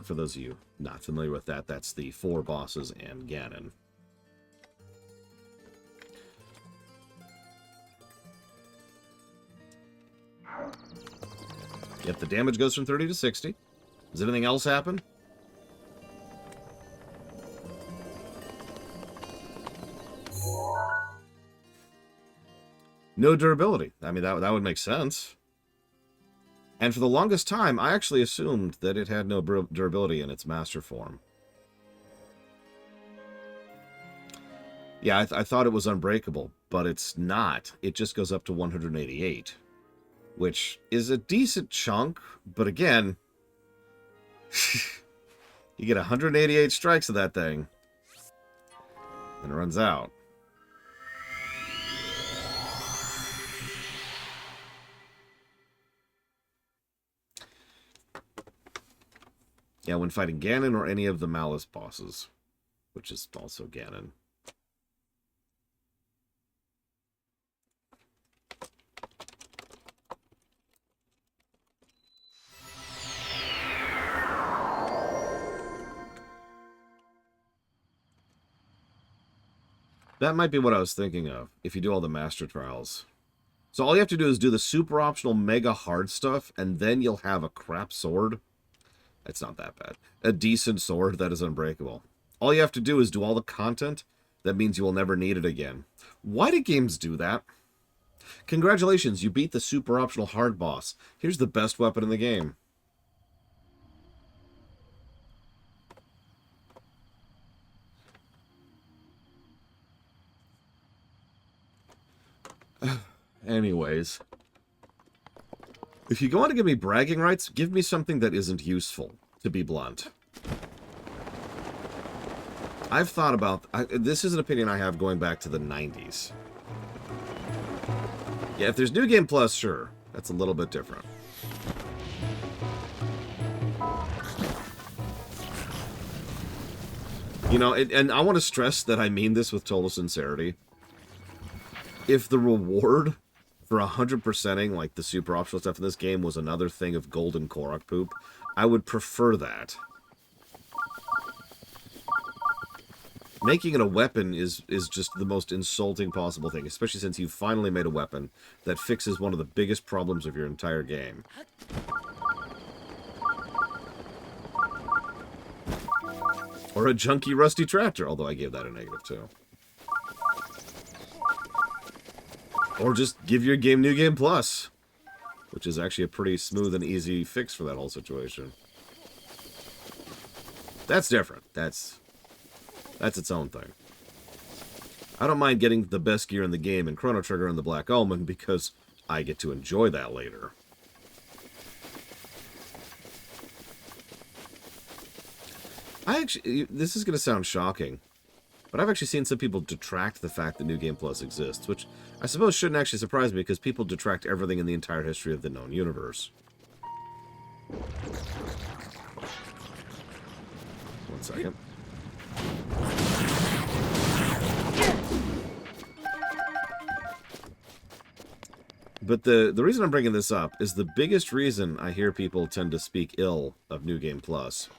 For those of you not familiar with that, that's the 4 bosses and Ganon. Yep, the damage goes from 30 to 60. Does anything else happen? No durability. I mean, that would make sense. And for the longest time, I actually assumed that it had no durability in its master form. Yeah, I thought it was unbreakable, but it's not. It just goes up to 188, which is a decent chunk, but again, you get 188 strikes of that thing, and it runs out. Yeah, when fighting Ganon or any of the Malice bosses, which is also Ganon. That might be what I was thinking of, if you do all the Master Trials. So all you have to do is do the super optional mega hard stuff, and then you'll have a crap sword. It's not that bad. A decent sword that is unbreakable. All you have to do is do all the content. That means you will never need it again. Why do games do that? Congratulations, you beat the super optional hard boss. Here's the best weapon in the game. Anyways. If you want to give me bragging rights, give me something that isn't useful, to be blunt. I've thought about... this is an opinion I have going back to the 90s. Yeah, if there's New Game Plus, sure. That's a little bit different. You know, and I want to stress that I mean this with total sincerity. If the reward for 100%ing, like, the super optional stuff in this game was another thing of golden Korok poop, I would prefer that. Making it a weapon is just the most insulting possible thing, especially since you've finally made a weapon that fixes one of the biggest problems of your entire game. Or a junky rusty tractor, although I gave that a negative too. Or just give your game New Game Plus, which is actually a pretty smooth and easy fix for that whole situation. That's different. That's its own thing. I don't mind getting the best gear in the game in Chrono Trigger and the Black Omen because I get to enjoy that later. This is going to sound shocking, but I've actually seen some people detract the fact that New Game Plus exists, which I suppose shouldn't actually surprise me because people detract everything in the entire history of the known universe. One second. But the reason I'm bringing this up is the biggest reason I hear people tend to speak ill of New Game Plus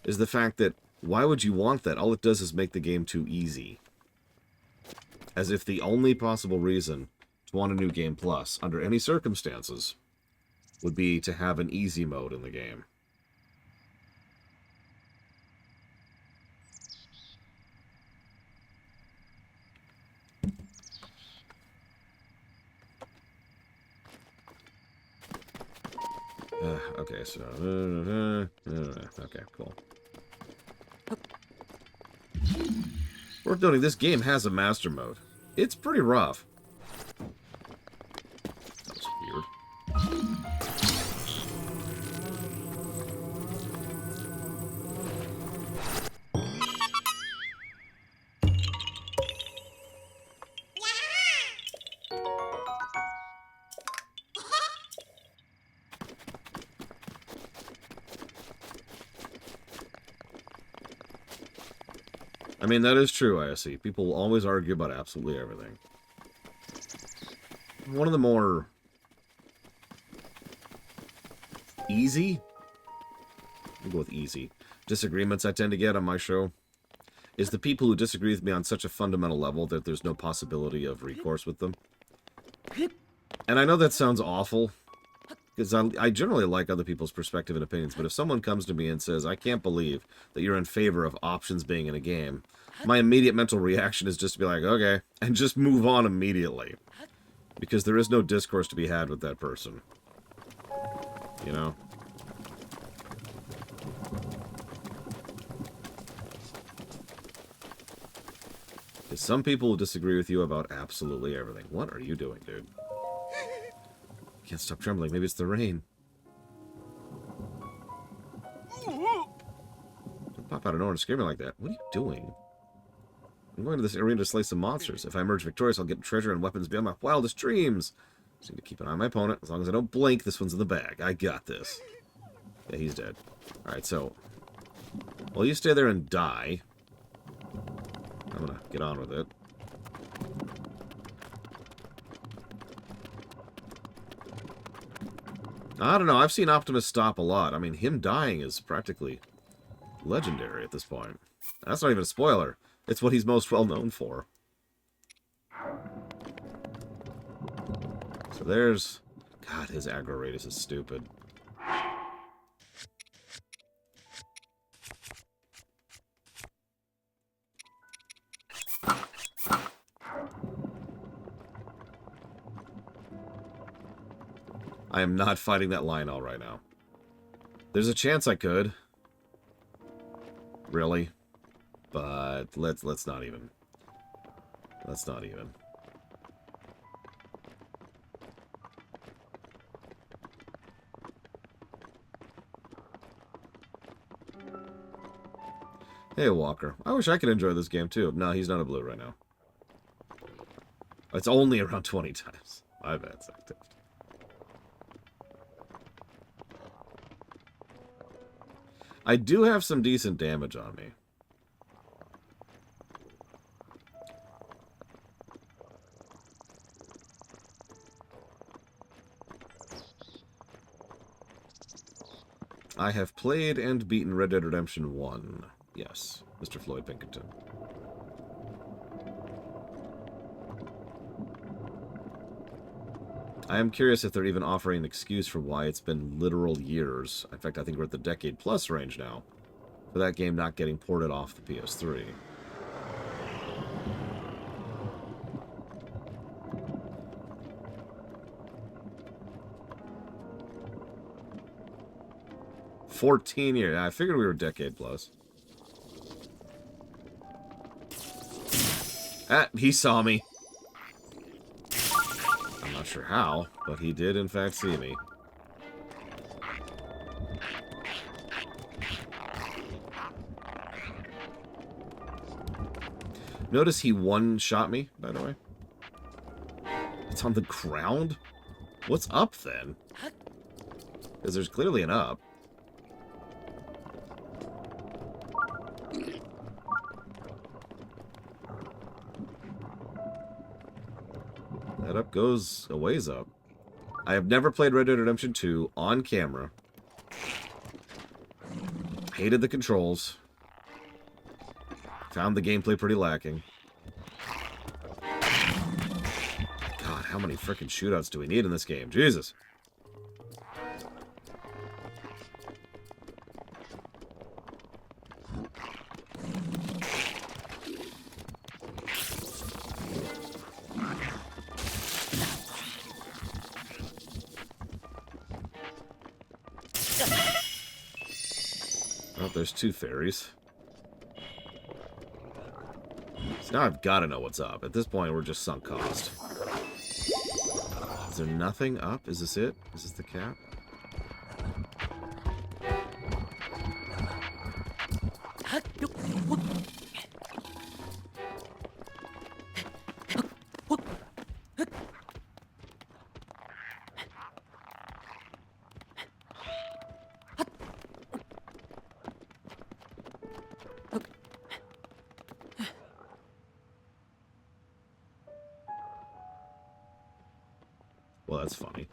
is the fact that why would you want that? All it does is make the game too easy. As if the only possible reason to want a New Game Plus, under any circumstances, would be to have an easy mode in the game. Okay, so... okay, cool. Worth noting, this game has a master mode. It's pretty rough. That was weird. I mean, that is true, ISC. People will always argue about absolutely everything. One of the more easy, I'll go with easy, disagreements I tend to get on my show is the people who disagree with me on such a fundamental level that there's no possibility of recourse with them. And I know that sounds awful, because I generally like other people's perspective and opinions, but if someone comes to me and says, I can't believe that you're in favor of options being in a game, my immediate mental reaction is just to be like, okay, and just move on immediately. Because there is no discourse to be had with that person. You know? Because some people will disagree with you about absolutely everything. What are you doing, dude? Can't stop trembling. Maybe it's the rain. Don't pop out of nowhere and scare me like that. What are you doing? I'm going to this arena to slay some monsters. If I emerge victorious, I'll get treasure and weapons beyond my wildest dreams. Just need to keep an eye on my opponent. As long as I don't blink, this one's in the bag. I got this. Yeah, he's dead. Alright, so Well, you stay there and die. I'm gonna get on with it. I don't know. I've seen Optimus stop a lot. I mean, him dying is practically legendary at this point. That's not even a spoiler. It's what he's most well known for. So there's... God, his aggro radius is stupid. I am not fighting that Lionel right now. There's a chance I could. Really? But let's not even. Let's not even. Hey, Walker. I wish I could enjoy this game, too. No, he's not a blue right now. It's only around 20 times. My bad, active. I do have some decent damage on me. I have played and beaten Red Dead Redemption 1. Yes, Mr. Floyd Pinkerton. I am curious if they're even offering an excuse for why it's been literal years. In fact, I think we're at the decade-plus range now for that game not getting ported off the PS3. "14 years. I figured we were decade-plus. Ah, he saw me. I'm not sure how, but he did in fact see me. Notice he one-shot me, by the way. It's on the ground? What's up, then? Because there's clearly an up. That up goes a ways up. I have never played Red Dead Redemption 2 on camera. Hated the controls. Found the gameplay pretty lacking. God, how many frickin' shootouts do we need in this game? Jesus. Oh, there's two fairies. So now I've got to know what's up. At this point, we're just sunk cost. Is there nothing up? Is this it? Is this the cap? Well, that's funny.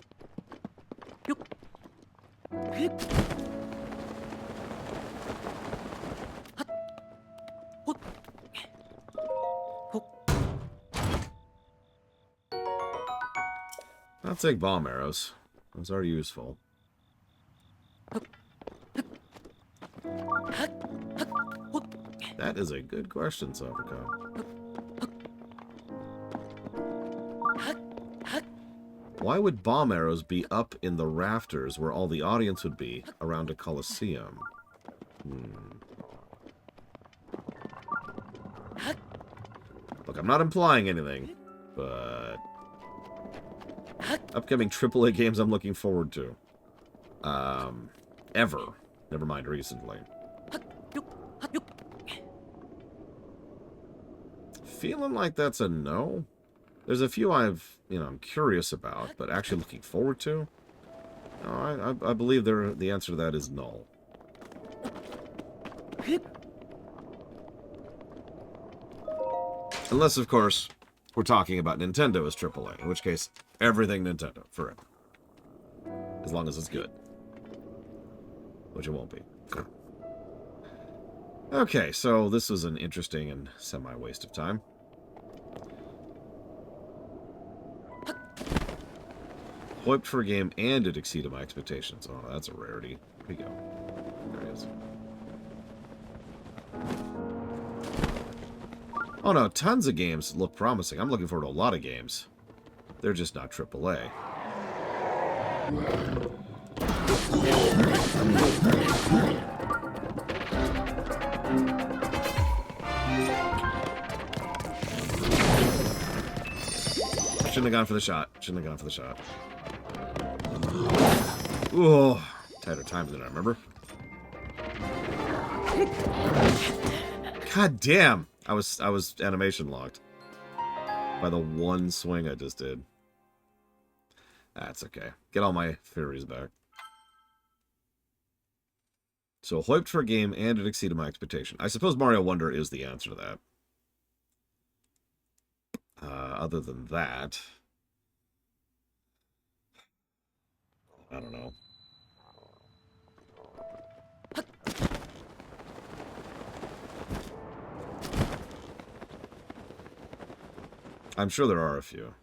I'll take bomb arrows. Those are useful. That is a good question, Sofrico. Why would bomb arrows be up in the rafters where all the audience would be around a coliseum? Look, I'm not implying anything, but upcoming AAA games I'm looking forward to. Ever. Never mind recently. Feeling like that's a no? There's a few I'm curious about, but actually looking forward to? No, I believe the answer to that is null. Unless, of course, we're talking about Nintendo as AAA, in which case, everything Nintendo, forever. As long as it's good. Which it won't be. Okay, so this was an interesting and semi-waste of time. Hyped for a game and it exceeded my expectations. Oh, that's a rarity. Here we go. There he is. Oh no, tons of games look promising. I'm looking forward to a lot of games. They're just not AAA. Shouldn't have gone for the shot. Shouldn't have gone for the shot. Ooh, tighter times than I remember. God damn! I was animation locked by the one swing I just did. That's okay. Get all my theories back. So hyped for a game and it exceeded my expectation. I suppose Mario Wonder is the answer to that. Other than that, I don't know. I'm sure there are a few.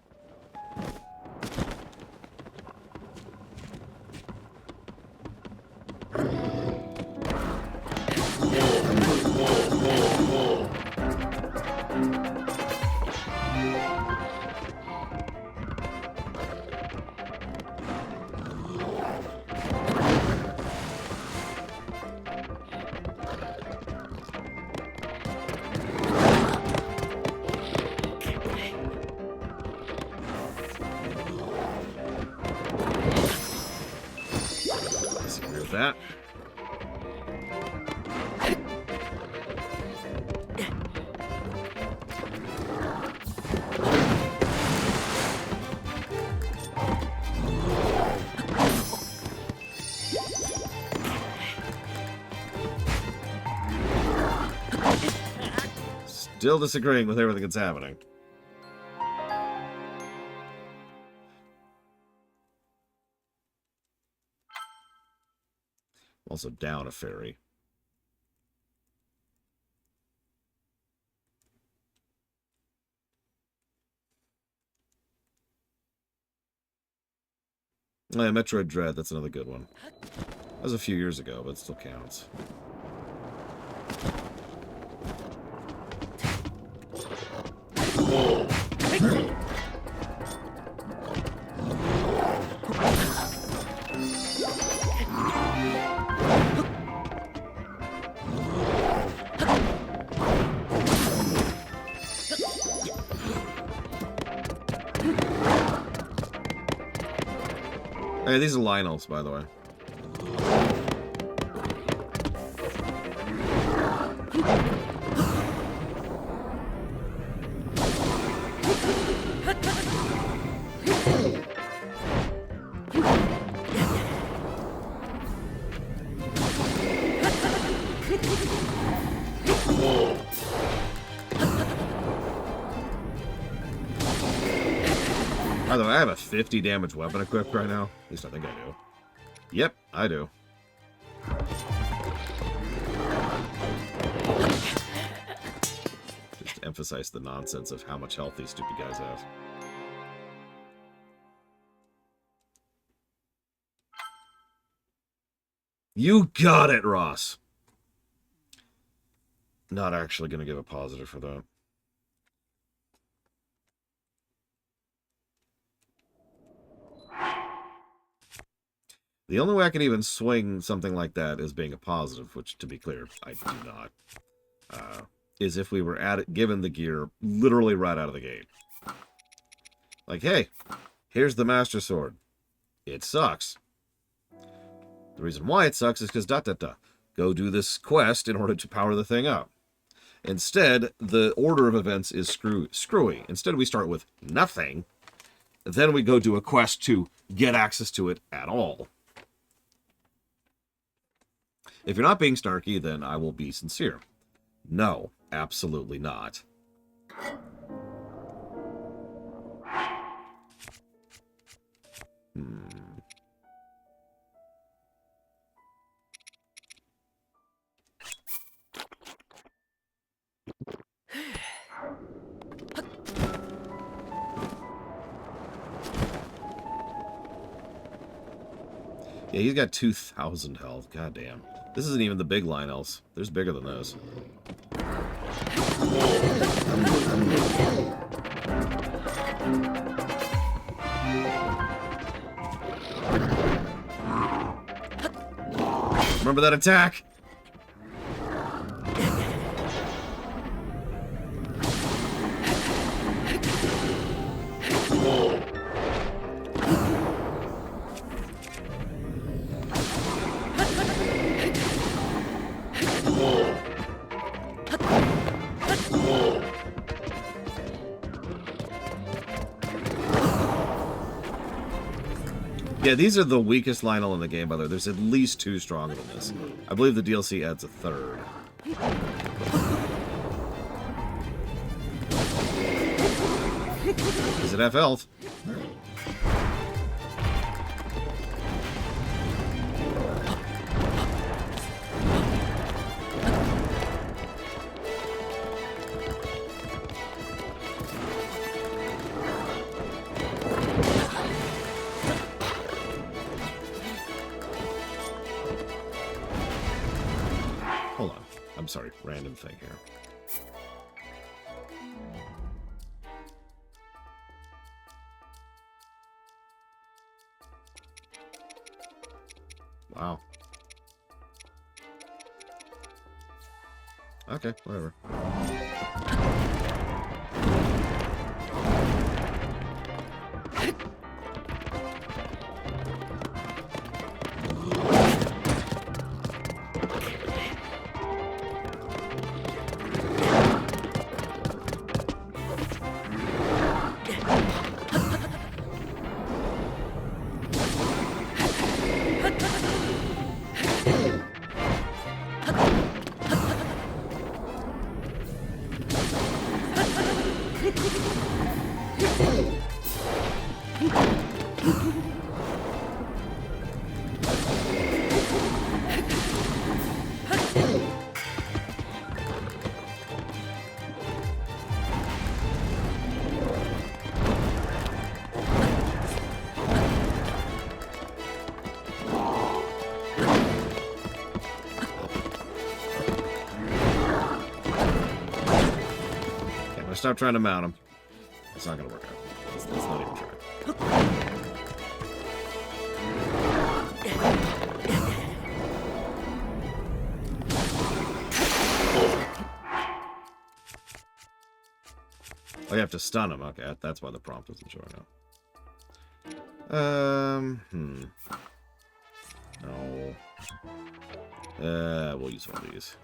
That. Still disagreeing with everything that's happening. Also down a fairy. Yeah, Metroid Dread, that's another good one. That was a few years ago, but it still counts. Hey, these are Lionels, by the way. By the way, I have a 50 damage weapon equipped right now. At least I think I do. Yep, I do. Just to emphasize the nonsense of how much health these stupid guys have. You got it, Ross! Not actually going to give a positive for that. The only way I can even swing something like that is being a positive, which, to be clear, I do not, is if we were given the gear literally right out of the gate. Like, hey, here's the Master Sword. It sucks. The reason why it sucks is because go do this quest in order to power the thing up. Instead, the order of events is screwy. Instead, we start with nothing. Then we go do a quest to get access to it at all. If you're not being snarky, then I will be sincere. No, absolutely not. Yeah, he's got 2,000 health. God damn. This isn't even the big Lionels. There's bigger than those. Remember that attack? Yeah, these are the weakest Lionel in the game, by the way. There's at least 2 stronger than this. I believe the DLC adds a 3rd. Does it have health? Hold on. I'm sorry. Random thing here. Wow. Okay, whatever. Stop trying to mount him. It's not going to work out. Let's not even try. Oh, you have to stun him. Okay, that's why the prompt isn't showing up. No. We'll use one of these.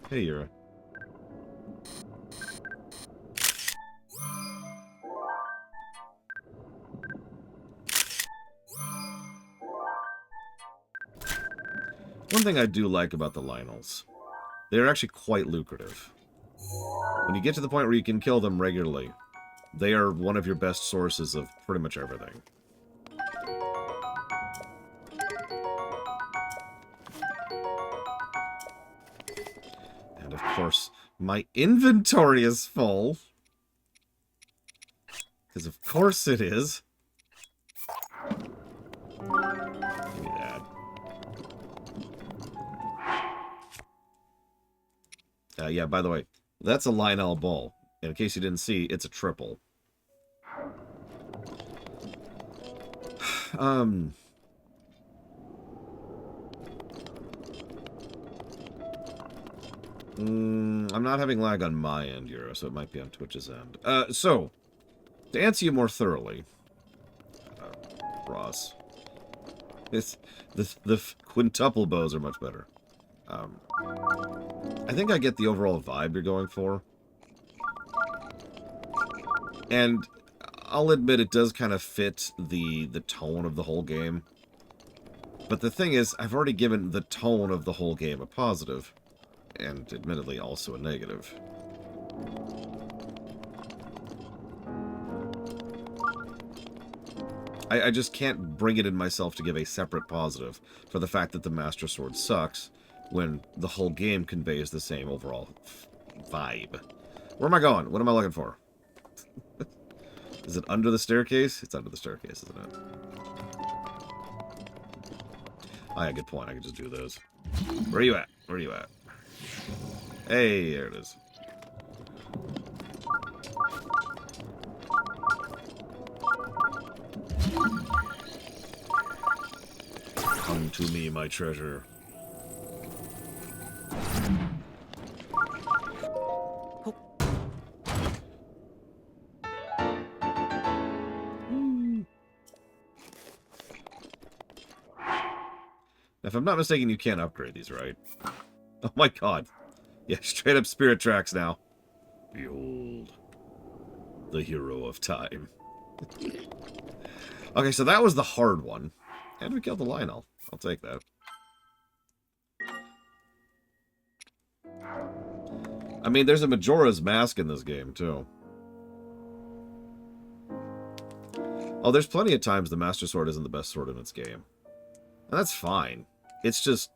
Hey, Yura. One thing I do like about the Lionels, they're actually quite lucrative. When you get to the point where you can kill them regularly, they are one of your best sources of pretty much everything. And of course, my inventory is full. Because of course it is. Give me that. Yeah, by the way, that's a Lionel ball. And in case you didn't see, it's a triple. I'm not having lag on my end, Euro, so it might be on Twitch's end. So, to answer you more thoroughly, Ross, it's, the quintuple bows are much better. I think I get the overall vibe you're going for. And I'll admit it does kind of fit the tone of the whole game. But the thing is, I've already given the tone of the whole game a positive, and admittedly also a negative. I just can't bring it in myself to give a separate positive for the fact that the Master Sword sucks when the whole game conveys the same overall vibe. Where am I going? What am I looking for? Is it under the staircase? It's under the staircase, isn't it? Oh, yeah, good point. I could just do those. Where are you at? Where are you at? Hey, there it is. Come to me, my treasure. If I'm not mistaken, you can't upgrade these, right? Oh my god. Yeah, straight up spirit tracks now. Behold, the hero of time. Okay, so that was the hard one. And we killed the Lionel. I'll take that. I mean, there's a Majora's Mask in this game, too. Oh, there's plenty of times the Master Sword isn't the best sword in its game. And that's fine. It's just...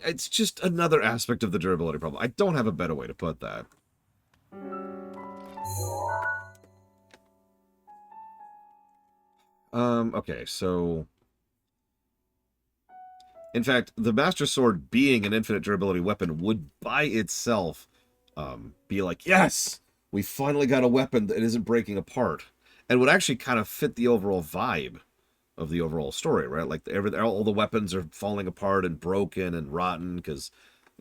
It's just another aspect of the durability problem. I don't have a better way to put that. Okay, so... In fact, the Master Sword being an infinite durability weapon would by itself be like, yes! We finally got a weapon that isn't breaking apart. And would actually kind of fit the overall vibe of the overall story, right? Like, all the weapons are falling apart and broken and rotten because,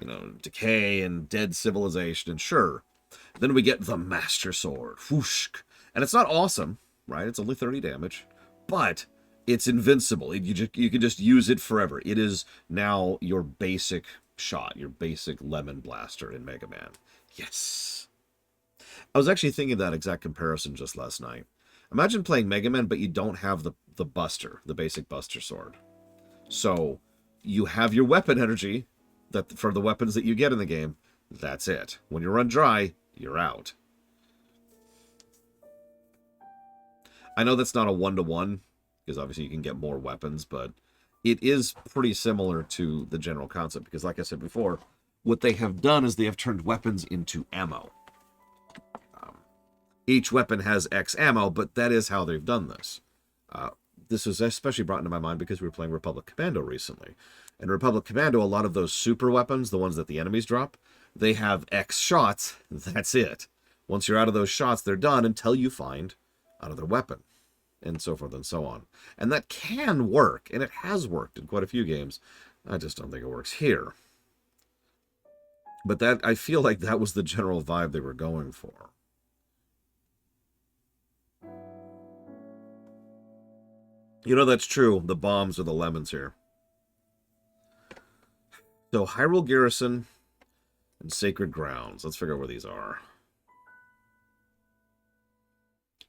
you know, decay and dead civilization, and sure. Then we get the Master Sword. Whoosh! And it's not awesome, right? It's only 30 damage. But it's invincible. You can just use it forever. It is now your basic shot, your basic lemon blaster in Mega Man. Yes. I was actually thinking that exact comparison just last night. Imagine playing Mega Man, but you don't have the Buster, the basic Buster Sword. So you have your weapon energy that for the weapons that you get in the game. That's it. When you run dry, you're out. I know that's not a one-to-one, because obviously you can get more weapons, but it is pretty similar to the general concept, because like I said before, what they have done is they have turned weapons into ammo. Each weapon has X ammo, but that is how they've done this. This was especially brought into my mind because we were playing Republic Commando recently. And Republic Commando, a lot of those super weapons, the ones that the enemies drop, they have X shots. That's it. Once you're out of those shots, they're done until you find another weapon. And so forth and so on. And that can work, and it has worked in quite a few games. I just don't think it works here. But that I feel like that was the general vibe they were going for. You know, that's true. The bombs are the lemons here. So, Hyrule Garrison and Sacred Grounds. Let's figure out where these are.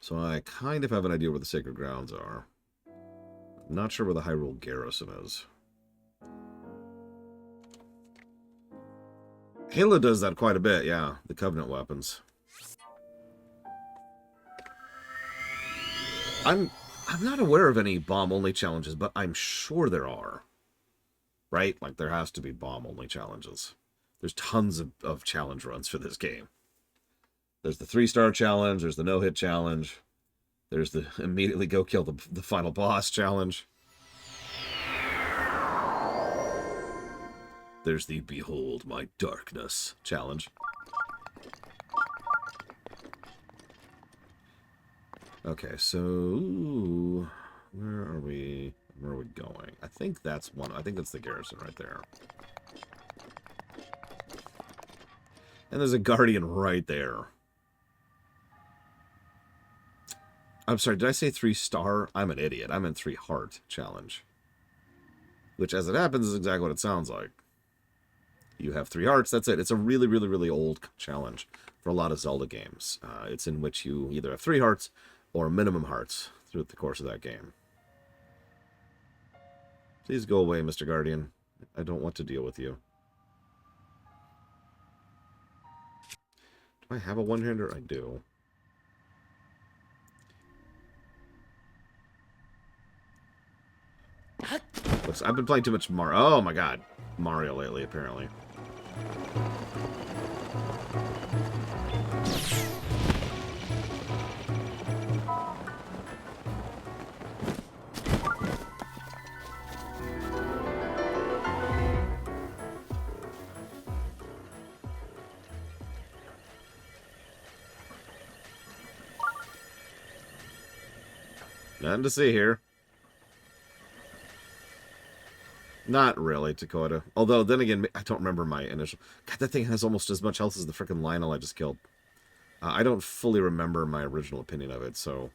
So, I kind of have an idea where the Sacred Grounds are. I'm not sure where the Hyrule Garrison is. Halo does that quite a bit, yeah. The Covenant weapons. I'm not aware of any bomb-only challenges, but I'm sure there are. Right? Like, there has to be bomb-only challenges. There's tons of challenge runs for this game. There's the 3-star challenge, there's the no-hit challenge, there's the immediately go kill the final boss challenge. There's the Behold My Darkness challenge. Okay, so... where are we? Where are we going? I think that's one. I think that's the garrison right there. And there's a guardian right there. I'm sorry, did I say 3-star? I'm an idiot. I meant 3-heart challenge. Which, as it happens, is exactly what it sounds like. You have 3 hearts, that's it. It's a really, really, really old challenge for a lot of Zelda games. It's in which you either have 3 hearts or minimum hearts throughout the course of that game. Please go away, Mr. Guardian. I don't want to deal with you. Do I have a one-hander? I do. Looks, I've been playing too much Mario. Oh my god. Mario lately, apparently. Nothing to see here. Not really, Dakota. Although, then again, I don't remember my initial... God, that thing has almost as much health as the frickin' Lionel I just killed. I don't fully remember my original opinion of it, so...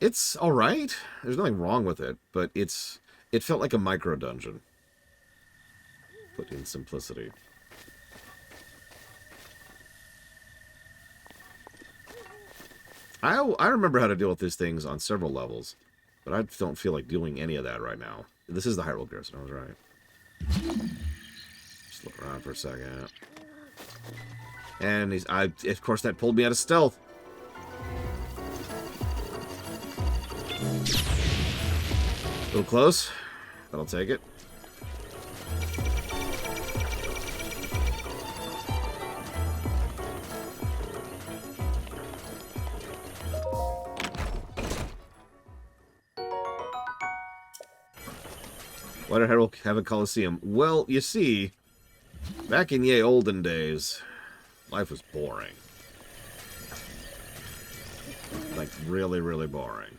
It's alright. There's nothing wrong with it, but it's... It felt like a micro-dungeon. Put in simplicity. I remember how to deal with these things on several levels, but I don't feel like doing any of that right now. This is the Hyrule Garrison, I was right. Just look around for a second. And he's... of course, that pulled me out of stealth. A little close, but I'll take it. Why did Hyrule have a Coliseum? Well, you see, back in ye olden days, life was boring. Like, really, really boring.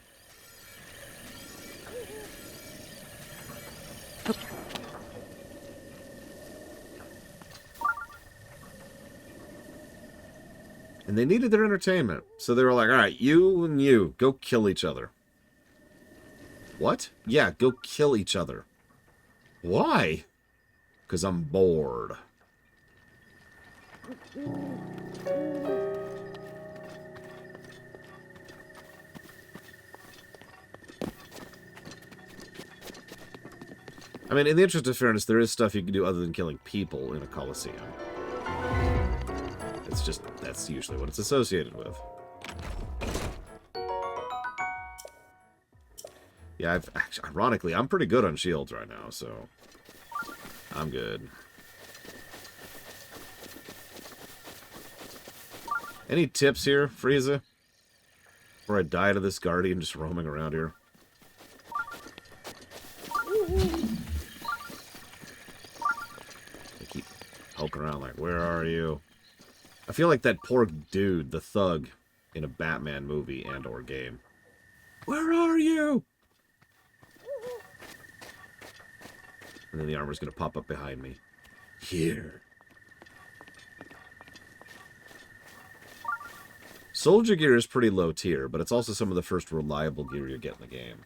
And they needed their entertainment. So they were like, alright, you and you, go kill each other. What? Yeah, go kill each other. Why? Because I'm bored. I mean, in the interest of fairness, there is stuff you can do other than killing people in a Coliseum. It's just, that's usually what it's associated with. Yeah, actually, ironically, I'm pretty good on shields right now, so I'm good. Any tips here, Frieza? Before I die to this Guardian just roaming around here? I keep poking around like, where are you? I feel like that poor dude, the thug, in a Batman movie and or game. Where are you? And then the armor's going to pop up behind me. Here. Soldier gear is pretty low tier, but it's also some of the first reliable gear you get in the game.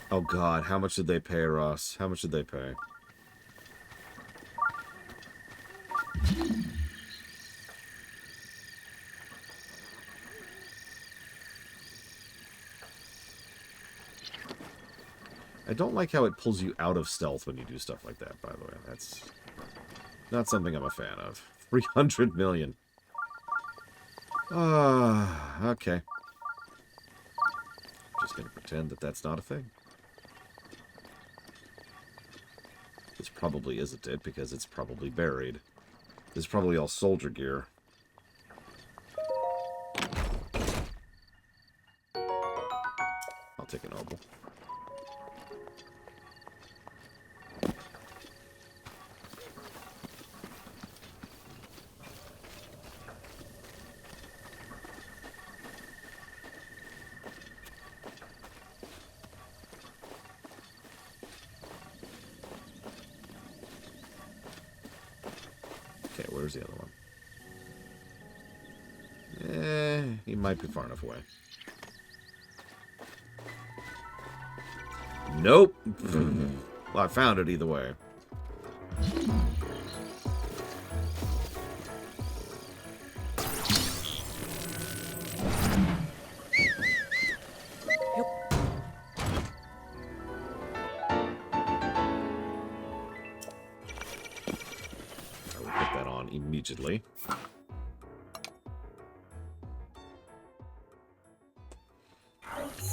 Oh god, how much did they pay, Ross? How much did they pay? I don't like how it pulls you out of stealth when you do stuff like that, by the way. That's not something I'm a fan of. 300 million. Okay. Just gonna pretend that that's not a thing. This probably isn't it, because it's probably buried. This is probably all soldier gear. I'll take an opal. where's the other one? He might be far enough away. Nope. Well, I found it either way. I will put that on immediately.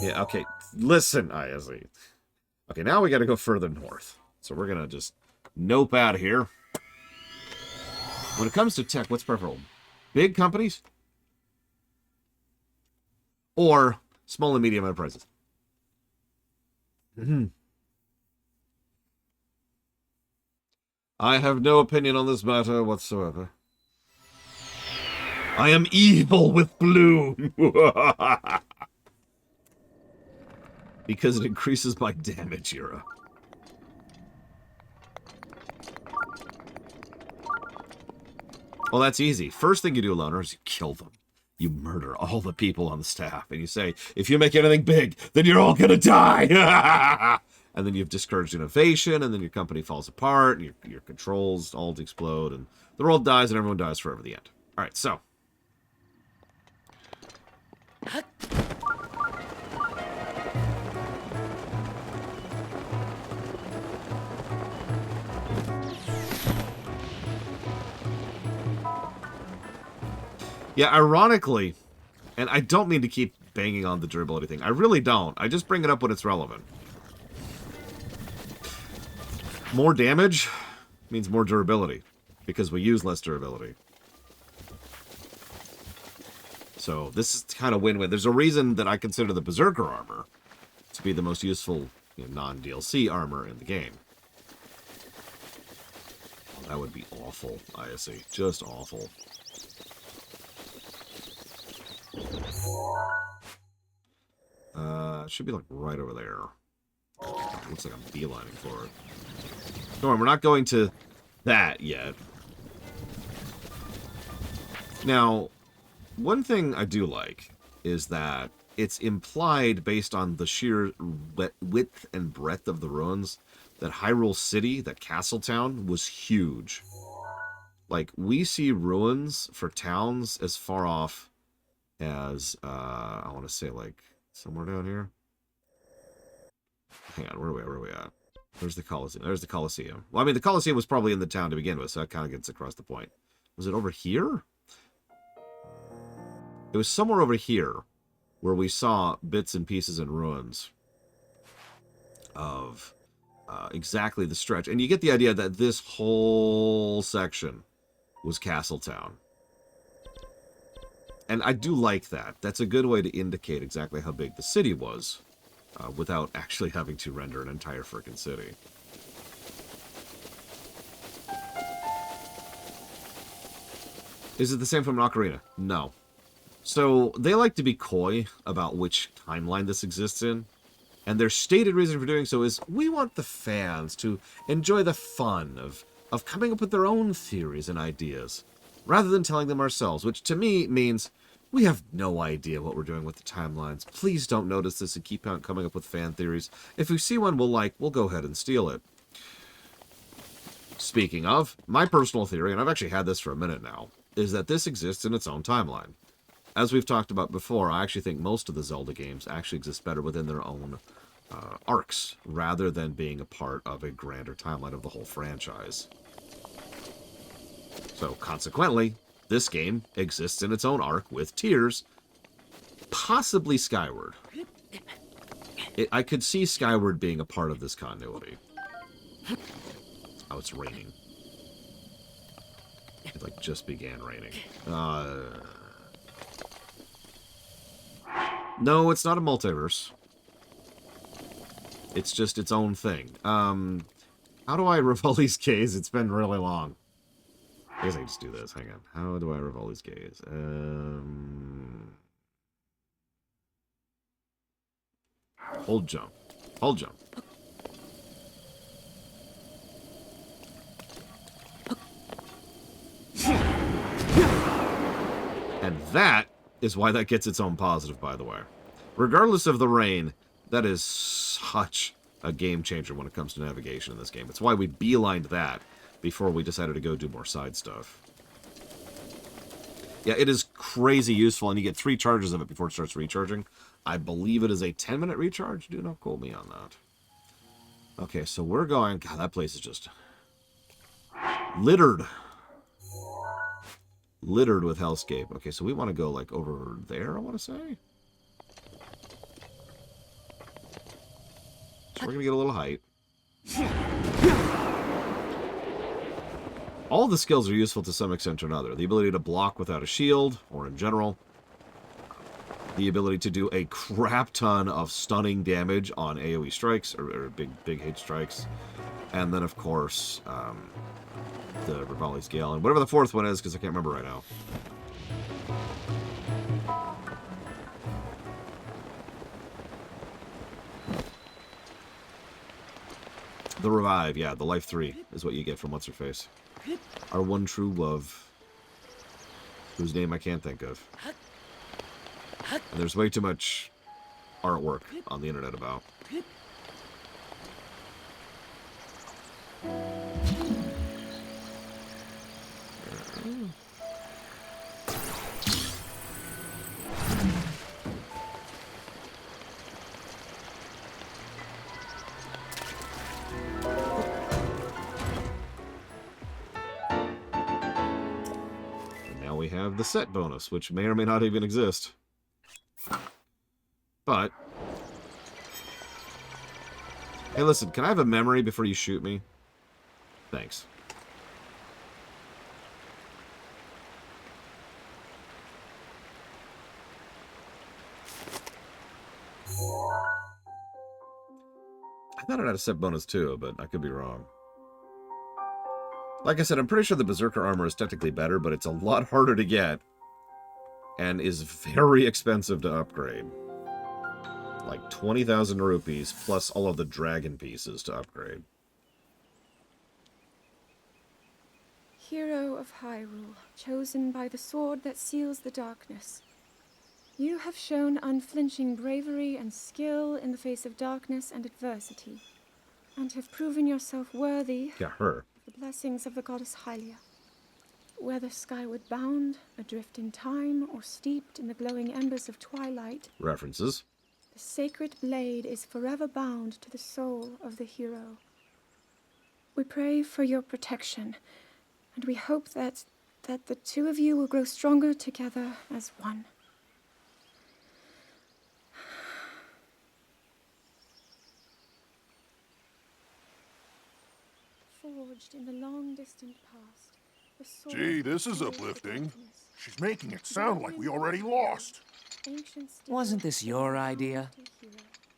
Yeah, okay. Listen, ISE. Okay, now we gotta go further north. So we're gonna just nope out of here. When it comes to tech, what's preferable? Big companies? Or small and medium enterprises? I have no opinion on this matter whatsoever. I am evil with blue! Because it increases my damage era. Well, that's easy. First thing you do, loner, is you kill them. You murder all the people on the staff, and you say, if you make anything big, then you're all gonna die! And then you've discouraged innovation, and then your company falls apart, and your controls all explode, and the world dies, and everyone dies forever, the end. Alright, so. Yeah, ironically, and I don't mean to keep banging on the durability thing. I really don't. I just bring it up when it's relevant. More damage means more durability, because we use less durability. So this is kind of win-win. There's a reason that I consider the Berserker armor to be the most useful, non-DLC armor in the game. That would be awful, ISE. Just awful. It should be like right over there. Looks like I'm beelining for it. Don't worry, we're not going to that yet. Now, one thing I do like is that it's implied, based on the sheer width and breadth of the ruins, that Hyrule City, that castle town, was huge. Like, we see ruins for towns as far off as, I want to say, like, somewhere down here. Hang on, where are we at? There's the Colosseum. There's the Colosseum. Well, I mean, the Colosseum was probably in the town to begin with, so that kind of gets across the point. Was it over here? It was somewhere over here where we saw bits and pieces and ruins of exactly the stretch. And you get the idea that this whole section was Castletown. And I do like that. That's a good way to indicate exactly how big the city was, without actually having to render an entire frickin' city. Is it the same from an Ocarina? No. So, they like to be coy about which timeline this exists in. And their stated reason for doing so is, we want the fans to enjoy the fun of coming up with their own theories and ideas, rather than telling them ourselves, which to me means we have no idea what we're doing with the timelines. Please don't notice this and keep on coming up with fan theories. If we see one we'll go ahead and steal it. Speaking of, my personal theory, and I've actually had this for a minute now, is that this exists in its own timeline. As we've talked about before, I actually think most of the Zelda games actually exist better within their own arcs, rather than being a part of a grander timeline of the whole franchise. So, consequently, this game exists in its own arc with Tears, possibly Skyward. I could see Skyward being a part of this continuity. Oh, it's raining. It, like, just began raining. No, it's not a multiverse. It's just its own thing. How do I Rivali's gaze? It's been really long. I guess I can just do this. Hang on. How do I Rivali's gaze? Hold jump. Hold jump. that is why that gets its own positive, by the way. Regardless of the rain, that is such a game changer when it comes to navigation in this game. It's why we beelined that before we decided to go do more side stuff. Yeah, it is crazy useful, and you get 3 charges of it before it starts recharging. I believe it is a 10-minute recharge. Do not quote me on that. Okay, so we're going... God, that place is just... littered. Littered with hellscape. Okay, so we want to go, like, over there, I want to say? So we're going to get a little height. All the skills are useful to some extent or another. The ability to block without a shield, or in general. The ability to do a crap ton of stunning damage on AoE strikes, or big hit strikes. And then, of course, the Rivali scale, and whatever the 4th one is, because I can't remember right now. The Revive, yeah, the Life 3 is what you get from What's-Her-Face. Our one true love, whose name I can't think of. And there's way too much artwork on the internet about. The set bonus, which may or may not even exist. But, hey, listen, can I have a memory before you shoot me? Thanks. I thought it had a set bonus too, but I could be wrong. Like I said, I'm pretty sure the Berserker armor is technically better, but it's a lot harder to get. And is very expensive to upgrade. Like 20,000 rupees, plus all of the dragon pieces to upgrade. Hero of Hyrule, chosen by the sword that seals the darkness. You have shown unflinching bravery and skill in the face of darkness and adversity, and have proven yourself worthy... Yeah, her. the blessings of the goddess Hylia. Whether skyward bound, adrift in time, or steeped in the glowing embers of twilight... References. The sacred blade is forever bound to the soul of the hero. We pray for your protection, and we hope that the 2 of you will grow stronger together as one. Forged in the long-distant past, the sword... Gee, this is uplifting. She's making it sound like we already lost. Wasn't this your idea?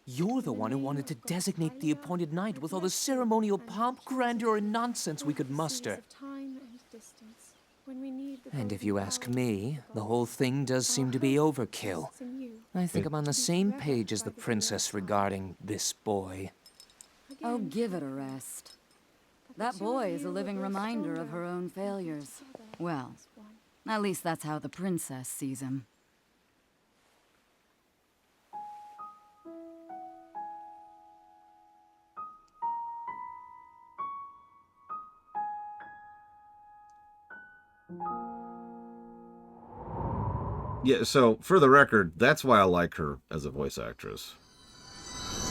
You're the one who wanted to designate the appointed night with all the ceremonial pomp, grandeur, and nonsense we could muster. And if you ask me, the whole thing does seem to be overkill. I think I'm on the same page as the princess regarding this boy. Oh, give it a rest. That boy is a living reminder of her own failures. Well, at least that's how the princess sees him. Yeah, so, for the record, that's why I like her as a voice actress.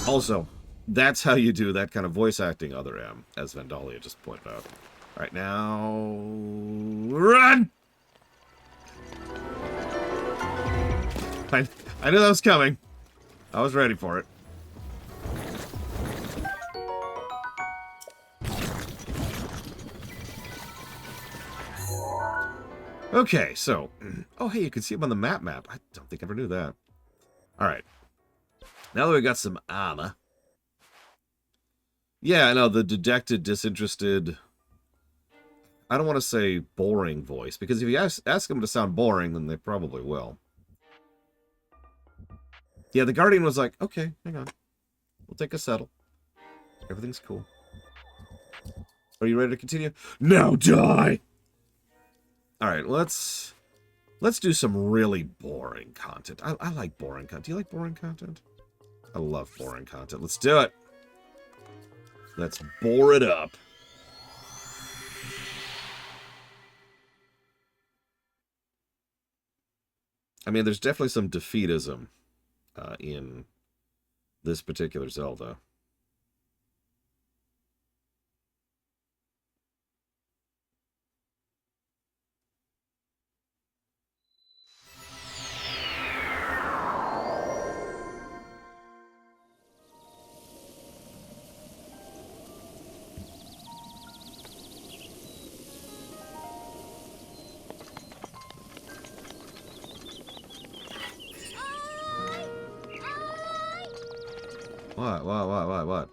Also, that's how you do that kind of voice acting, Other M, as Vandalia just pointed out. Alright, now... Run! I knew that was coming. I was ready for it. Okay, so... Oh, hey, you can see him on the map. I don't think I ever knew that. Alright. Now that we got some armor... Yeah, I know, the dejected, disinterested... I don't want to say boring voice, because if you ask them to sound boring, then they probably will. Yeah, the Guardian was like, okay, hang on. We'll take a settle. Everything's cool. Are you ready to continue? Now die! Alright, let's Let's do some really boring content. I like boring content. Do you like boring content? I love boring content. Let's do it. Let's bore it up. I mean, there's definitely some defeatism in this particular Zelda. What?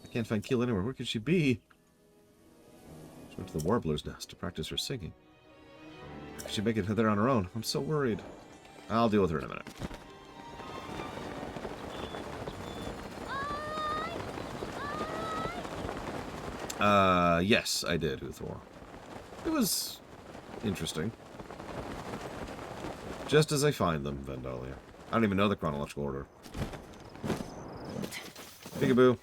I can't find Keel anywhere. Where could she be? She went to the Warbler's nest to practice her singing. Could she make it there on her own? I'm so worried. I'll deal with her in a minute. Yes, I did, Uthor. It was interesting. Just as I find them, Vandalia. I don't even know the chronological order. Peekaboo.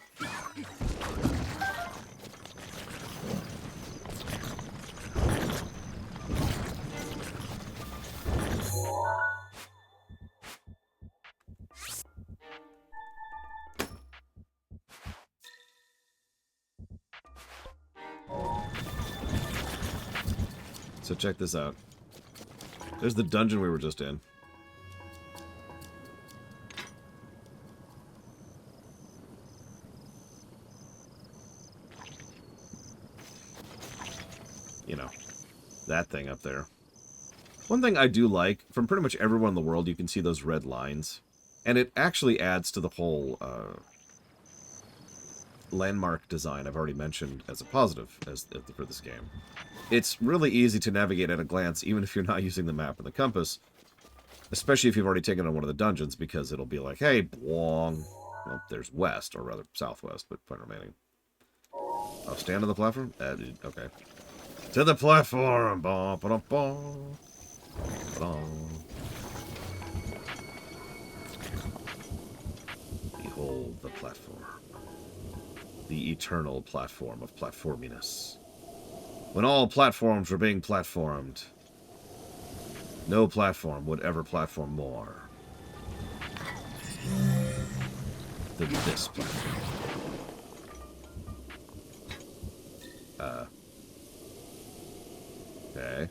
So check this out. There's the dungeon we were just in. You know, that thing up there. One thing I do like, from pretty much everyone in the world, you can see those red lines. And it actually adds to the whole landmark design I've already mentioned as a positive for this game. It's really easy to navigate at a glance, even if you're not using the map or the compass. Especially if you've already taken on one of the dungeons, because it'll be like, hey, bwong. Well, there's west, or rather southwest, but point remaining. Oh, stand on the platform? Okay. To the platform! Ba, ba, da, ba. Ba. Behold the platform. The eternal platform of platforminess. When all platforms were being platformed, no platform would ever platform more than this platform. Okay.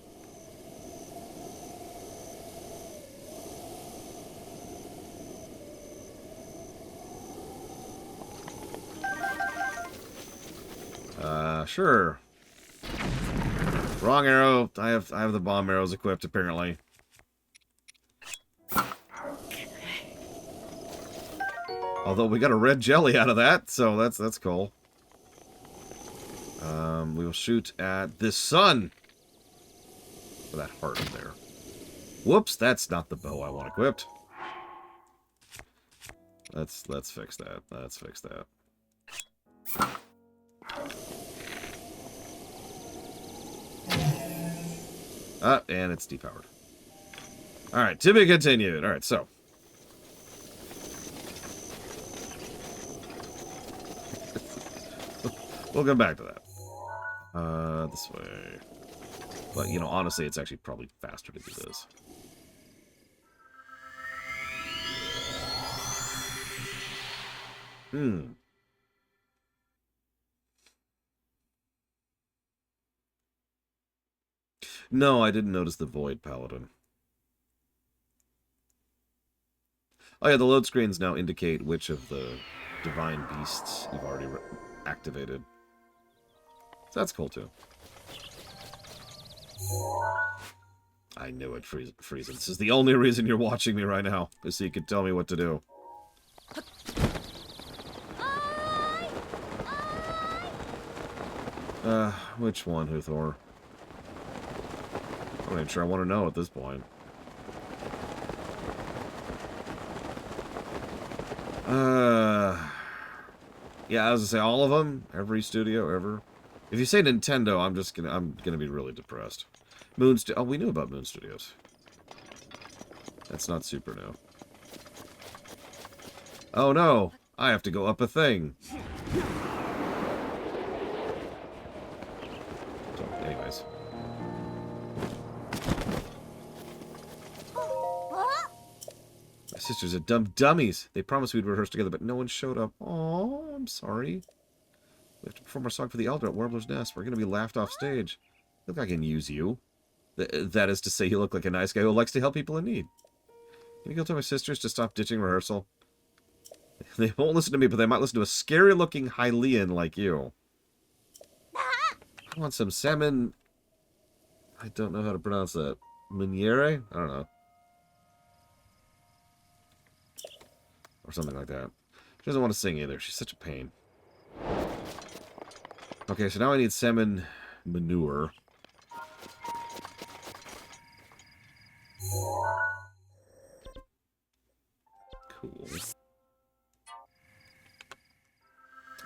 Sure. Wrong arrow. I have the bomb arrows equipped, apparently. Although we got a red jelly out of that, so that's cool. We will shoot at this sun. For that heart up there. Whoops, that's not the bow I want equipped. Let's fix that. Let's fix that. And it's depowered. Alright, to be continued. Alright, so. We'll come back to that. This way. But, you know, honestly, it's actually probably faster to do this. No, I didn't notice the Void Paladin. Oh yeah, the load screens now indicate which of the divine beasts you've already activated. So that's cool too. I knew it, Frieza. This is the only reason you're watching me right now, is so you could tell me what to do. Which one, Huthor? I'm not even sure I want to know at this point. Yeah, I was gonna say all of them, every studio ever. If you say Nintendo, I'm gonna be really depressed. Oh, we knew about Moon Studios. That's not super new. Oh no, I have to go up a thing. So, anyways. My sisters are dumb dummies. They promised we'd rehearse together, but no one showed up. Oh, I'm sorry. We have to perform our song for the Elder at Warbler's Nest. We're going to be laughed off stage. Look, I can use you. That is to say, you look like a nice guy who likes to help people in need. Can you go tell my sisters to stop ditching rehearsal? They won't listen to me, but they might listen to a scary-looking Hylian like you. I want some salmon... I don't know how to pronounce that. Miniere? I don't know. Or something like that. She doesn't want to sing either. She's such a pain. Okay, so now I need salmon manure. Cool.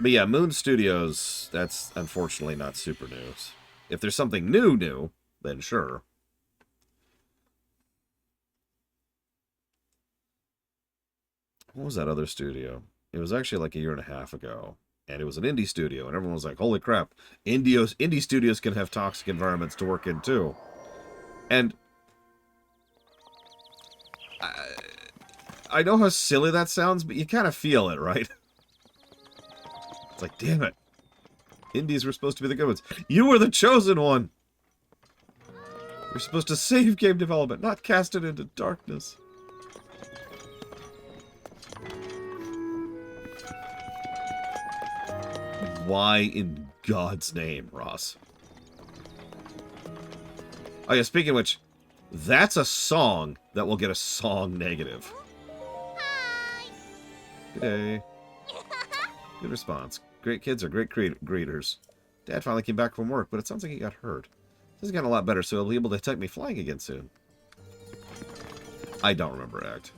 But yeah, Moon Studios, that's unfortunately not super news. If there's something new, then sure. What was that other studio? It was actually like a year and a half ago. And it was an indie studio. And everyone was like, holy crap. Indie studios can have toxic environments to work in too. And I know how silly that sounds, but you kind of feel it, right? It's like, damn it. Indies were supposed to be the good ones. You were the chosen one. You're supposed to save game development, not cast it into darkness. Why in God's name, Ross? Oh yeah, speaking of which, that's a song that will get a song negative. Hi. Good day. Good response. Great kids are great greeters. Dad finally came back from work, but it sounds like he got hurt. This has gotten a lot better, so he'll be able to detect me flying again soon. I don't remember Act.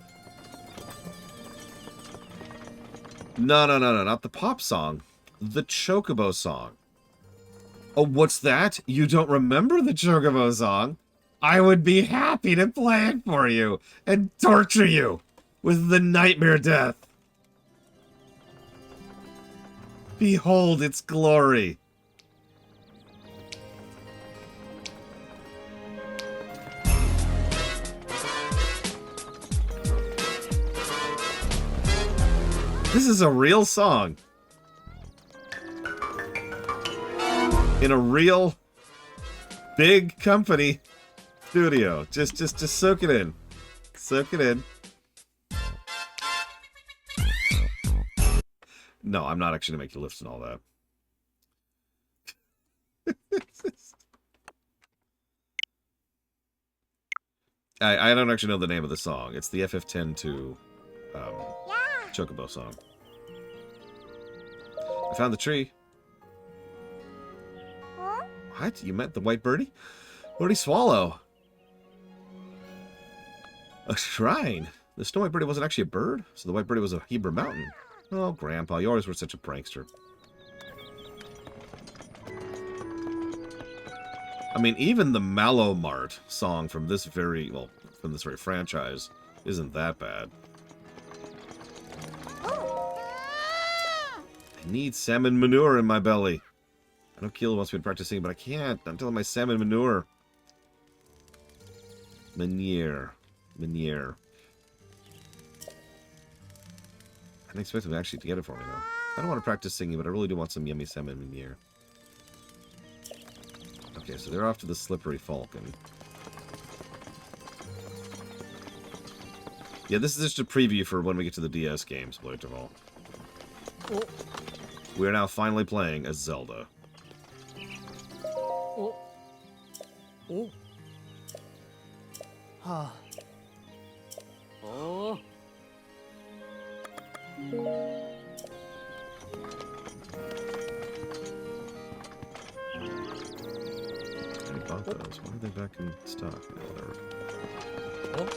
No, not the pop song. The Chocobo song. Oh, what's that? You don't remember the Chocobo song? I would be happy to play it for you and torture you with the nightmare death. Behold its glory. This is a real song. In a real big company studio. Just soak it in. Soak it in. No, I'm not actually gonna make you lift and all that. I don't actually know the name of the song. It's the FF12 Chocobo song. I found the tree. Huh? What? You met the white birdie? What did he swallow? A shrine. The snow white birdie wasn't actually a bird, so the white birdie was a Hebrew mountain. Oh, Grandpa, you always were such a prankster. I mean, even the Mallow Mart song from this very franchise isn't that bad. I need salmon manure in my belly. I know Keela wants me to practice singing, but I can't. I'm telling my salmon manure. Manure. I didn't expect them actually to get it for me, though. I don't want to practice singing, but I really do want some yummy salmon manure. Okay, so they're off to the Slippery Falcon. Yeah, this is just a preview for when we get to the DS games, Blade of all. Oh. We are now finally playing as Zelda. Oh. Oh. Ah. Oh. I bought those. Why are they back in stock? Whatever. Oh.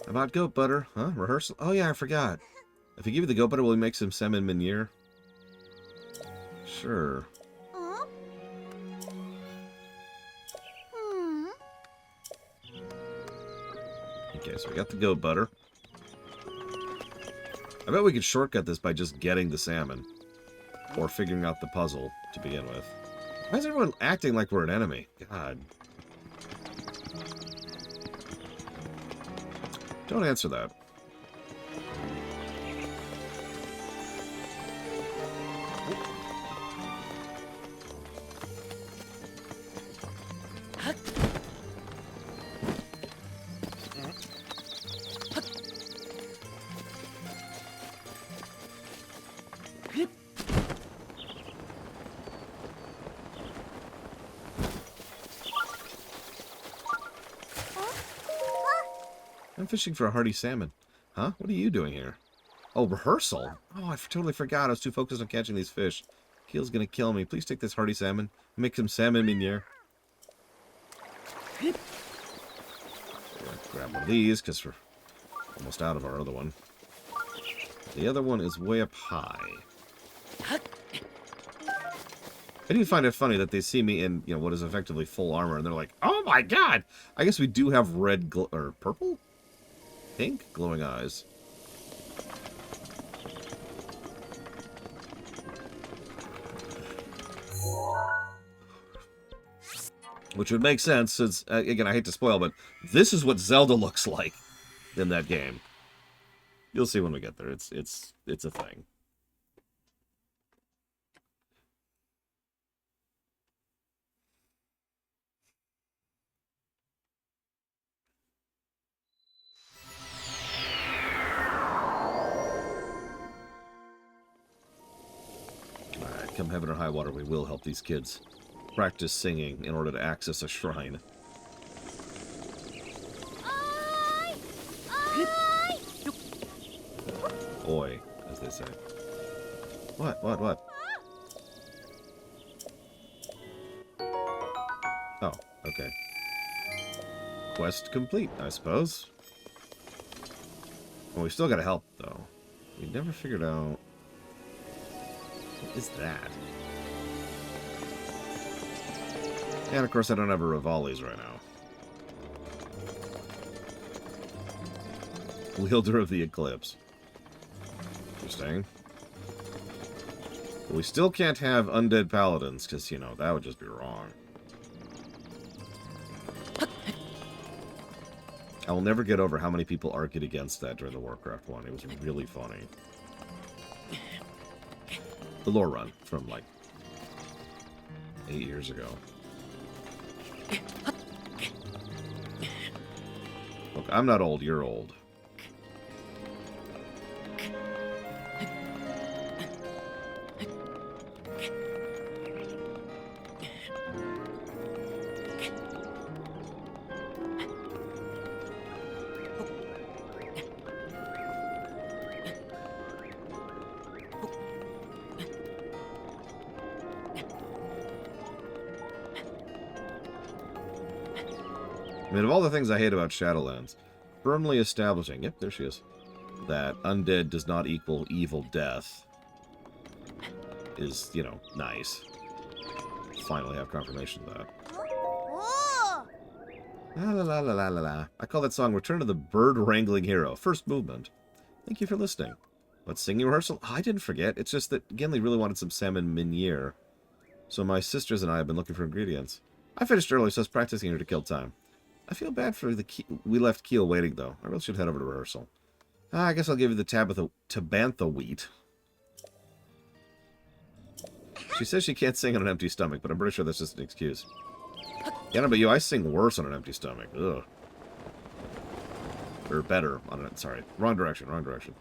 About goat butter, huh? Rehearsal? Oh yeah, I forgot. If you give you the goat butter, will you make some salmon meunier? Sure. Okay, so we got the goat butter. I bet we could shortcut this by just getting the salmon. Or figuring out the puzzle to begin with. Why is everyone acting like we're an enemy? God. Don't answer that. I'm fishing for a hardy salmon. Huh? What are you doing here? Oh, rehearsal? Oh, I totally forgot. I was too focused on catching these fish. Keel's gonna kill me. Please take this hardy salmon and make some salmon meunier. Grab one of these, because we're almost out of our other one. The other one is way up high. I do find it funny that they see me in, you know, what is effectively full armor, and they're like, "Oh my god!" I guess we do have red, or purple? Pink? Glowing eyes. Which would make sense, since, again, I hate to spoil, but this is what Zelda looks like in that game. You'll see when we get there. It's a thing. Alright, come heaven or high water, we will help these kids practice singing in order to access a shrine. Oi, as they say. What? Oh, okay. Quest complete, I suppose. Well, we still gotta help, though. We never figured out... What is that? And, of course, I don't have a Rivali's right now. Wielder of the Eclipse. Interesting. But we still can't have undead paladins, because, you know, that would just be wrong. I will never get over how many people argued against that during the Warcraft one. It was really funny. The lore run from, like, 8 years ago. Look, I'm not old, you're old. I mean, of all the things I hate about Shadowlands, firmly establishing, yep, there she is, that undead does not equal evil death is, you know, nice. Finally have confirmation of that. La la la la la la la. I call that song Return to the Bird Wrangling Hero. First movement. Thank you for listening. What, singing rehearsal? Oh, I didn't forget. It's just that Gimli really wanted some salmon meunier. So my sisters and I have been looking for ingredients. I finished early, so I was practicing here to kill time. I feel bad for the we left Keel waiting, though. I really should head over to rehearsal. I guess I'll give you the Tabantha wheat. She says she can't sing on an empty stomach, but I'm pretty sure that's just an excuse. Yeah, no, but I sing worse on an empty stomach. Ugh. Or better on it. Sorry. Wrong direction, wrong direction.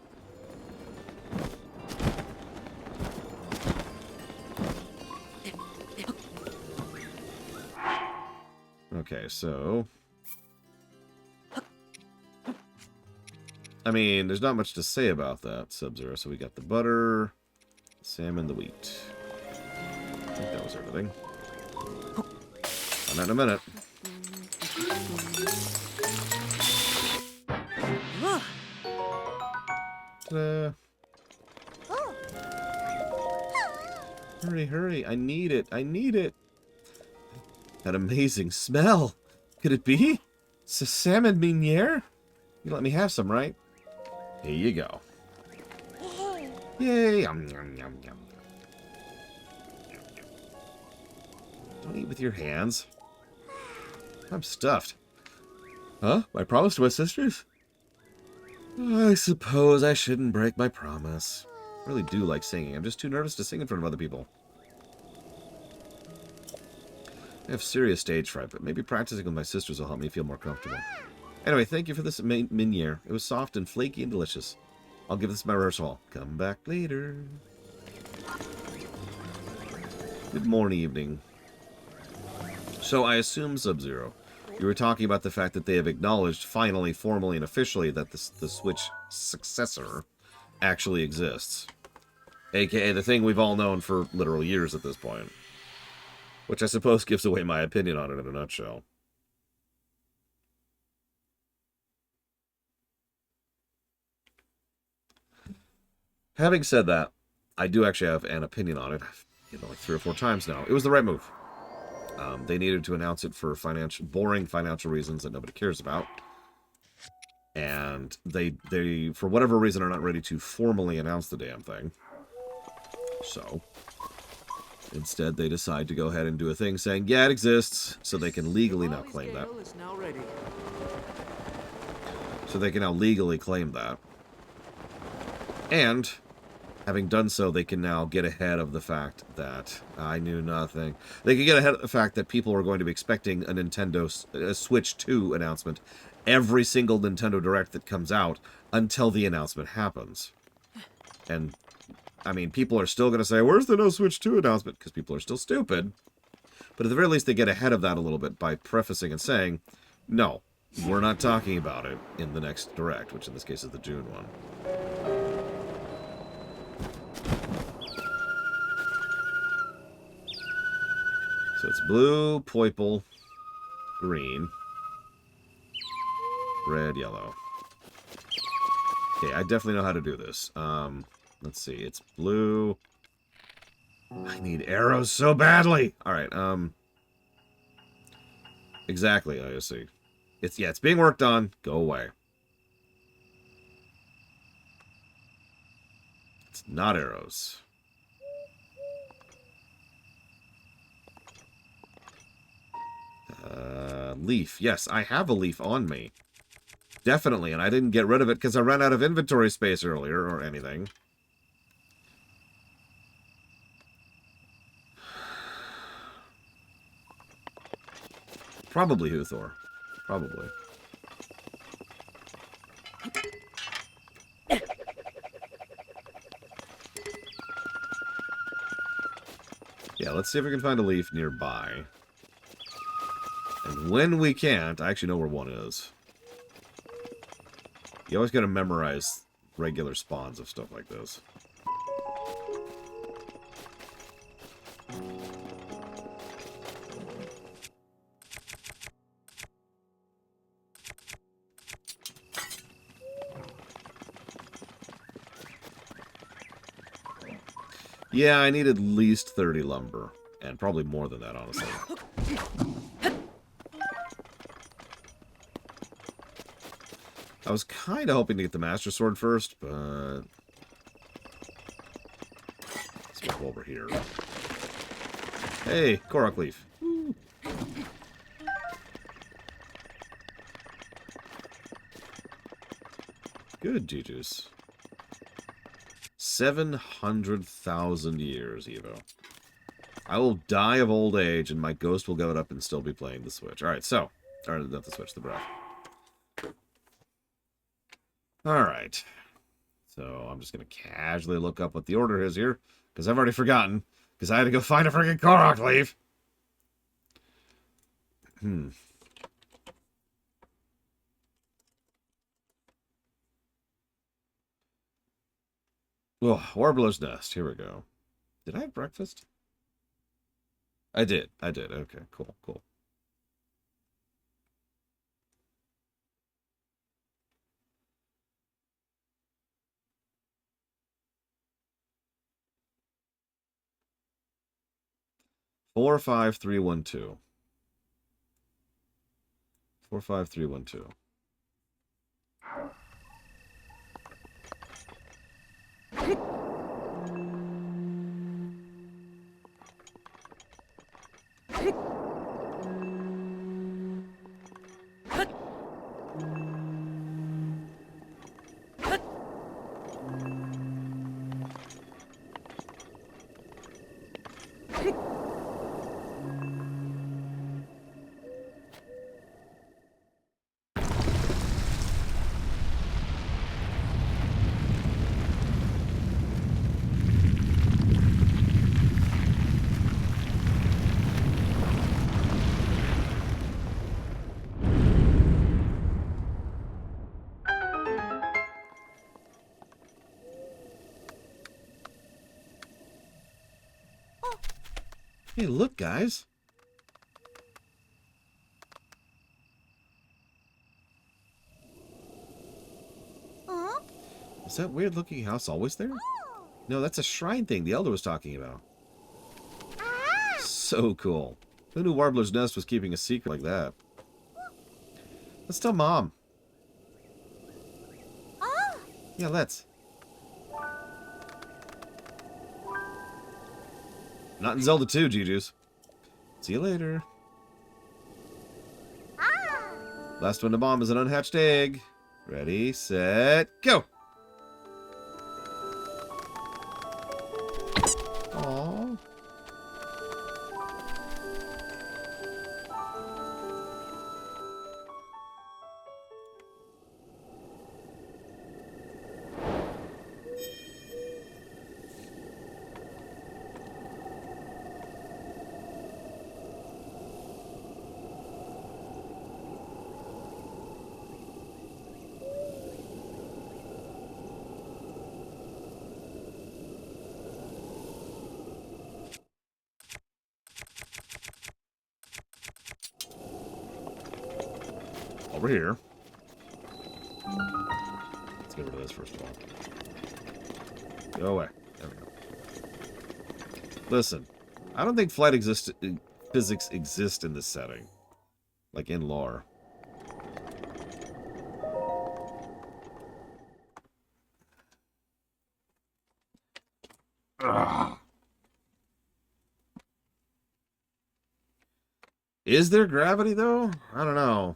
Okay, so... I mean, there's not much to say about that, Sub-Zero. So we got the butter, salmon, the wheat. I think that was everything. On that in a minute. Ta-da. Hurry, hurry. I need it. I need it. That amazing smell. Could it be? It's a salmon meuniere? You let me have some, right? Here you go. Yay. Yum, yum, yum, yum. Don't eat with your hands. I'm stuffed. Huh? My promise to my sisters? I suppose I shouldn't break my promise. I really do like singing. I'm just too nervous to sing in front of other people. I have serious stage fright, but maybe practicing with my sisters will help me feel more comfortable. Anyway, thank you for this meuniere. It was soft and flaky and delicious. I'll give this my rehearsal. Come back later. Good morning, evening. So I assume, Sub-Zero, you were talking about the fact that they have acknowledged, finally, formally, and officially, that the Switch successor actually exists. AKA the thing we've all known for literal years at this point. Which I suppose gives away my opinion on it in a nutshell. Having said that, I do actually have an opinion on it. Like 3 or 4 times now. It was the right move. They needed to announce it for boring financial reasons that nobody cares about. And they, for whatever reason, are not ready to formally announce the damn thing. So, instead, they decide to go ahead and do a thing saying, yeah, it exists, so they can legally now claim that. So they can now legally claim that. And, having done so, they can now get ahead of the fact that I knew nothing. They can get ahead of the fact that people are going to be expecting a Switch 2 announcement every single Nintendo Direct that comes out until the announcement happens. And, I mean, people are still going to say, where's the no Switch 2 announcement? Because people are still stupid. But at the very least, they get ahead of that a little bit by prefacing and saying, no, we're not talking about it in the next Direct, which in this case is the June one. So it's blue, purple, green, red, yellow. Okay, I definitely know how to do this. Let's see, it's blue. I need arrows so badly! Alright, exactly, I see. It's being worked on. Go away. It's not arrows. Leaf. Yes, I have a leaf on me. Definitely, and I didn't get rid of it because I ran out of inventory space earlier, or anything. Probably Huthor. Probably. Yeah, let's see if we can find a leaf nearby. And when we can't, I actually know where one is. You always gotta memorize regular spawns of stuff like this. Yeah, I need at least 30 lumber. And probably more than that, honestly. I was kind of hoping to get the Master Sword first, but... let's go over here. Hey, Korok Leaf. Woo. Good, G-Juice. 700,000 years, Evo. I will die of old age, and my ghost will go up and still be playing the Switch. Alright, so... or not the Switch, the Breath. Alright. So, I'm just going to casually look up what the order is here, because I've already forgotten, because I had to go find a freaking Korok Leaf! Oh, Warbler's Nest. Here we go. Did I have breakfast? I did. Okay, cool, cool. 45312. 45312. Hey, look, guys. Is that weird-looking house always there? No, that's a shrine thing the Elder was talking about. So cool. Who knew Warbler's Nest was keeping a secret like that? Let's tell Mom. Yeah, let's. Not in Zelda 2, Juju's. See you later. Last one to bomb is an unhatched egg. Ready, set, go! Aww. Over here. Let's get rid of this first of all. Go away. There we go. Listen, I don't think physics exist in this setting. Like in lore. Ugh. Is there gravity though? I don't know.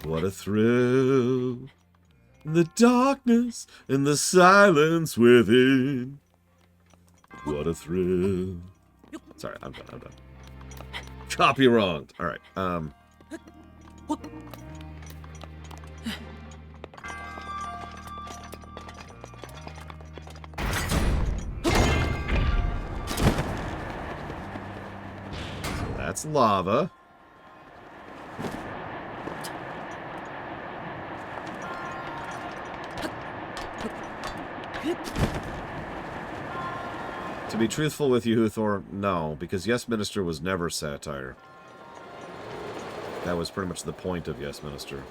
What a thrill, the darkness and the silence within. What a thrill. Sorry, I'm done. Copy wronged. All right. That's lava. To be truthful with you, Thor, no, because Yes Minister was never satire. That was pretty much the point of Yes Minister.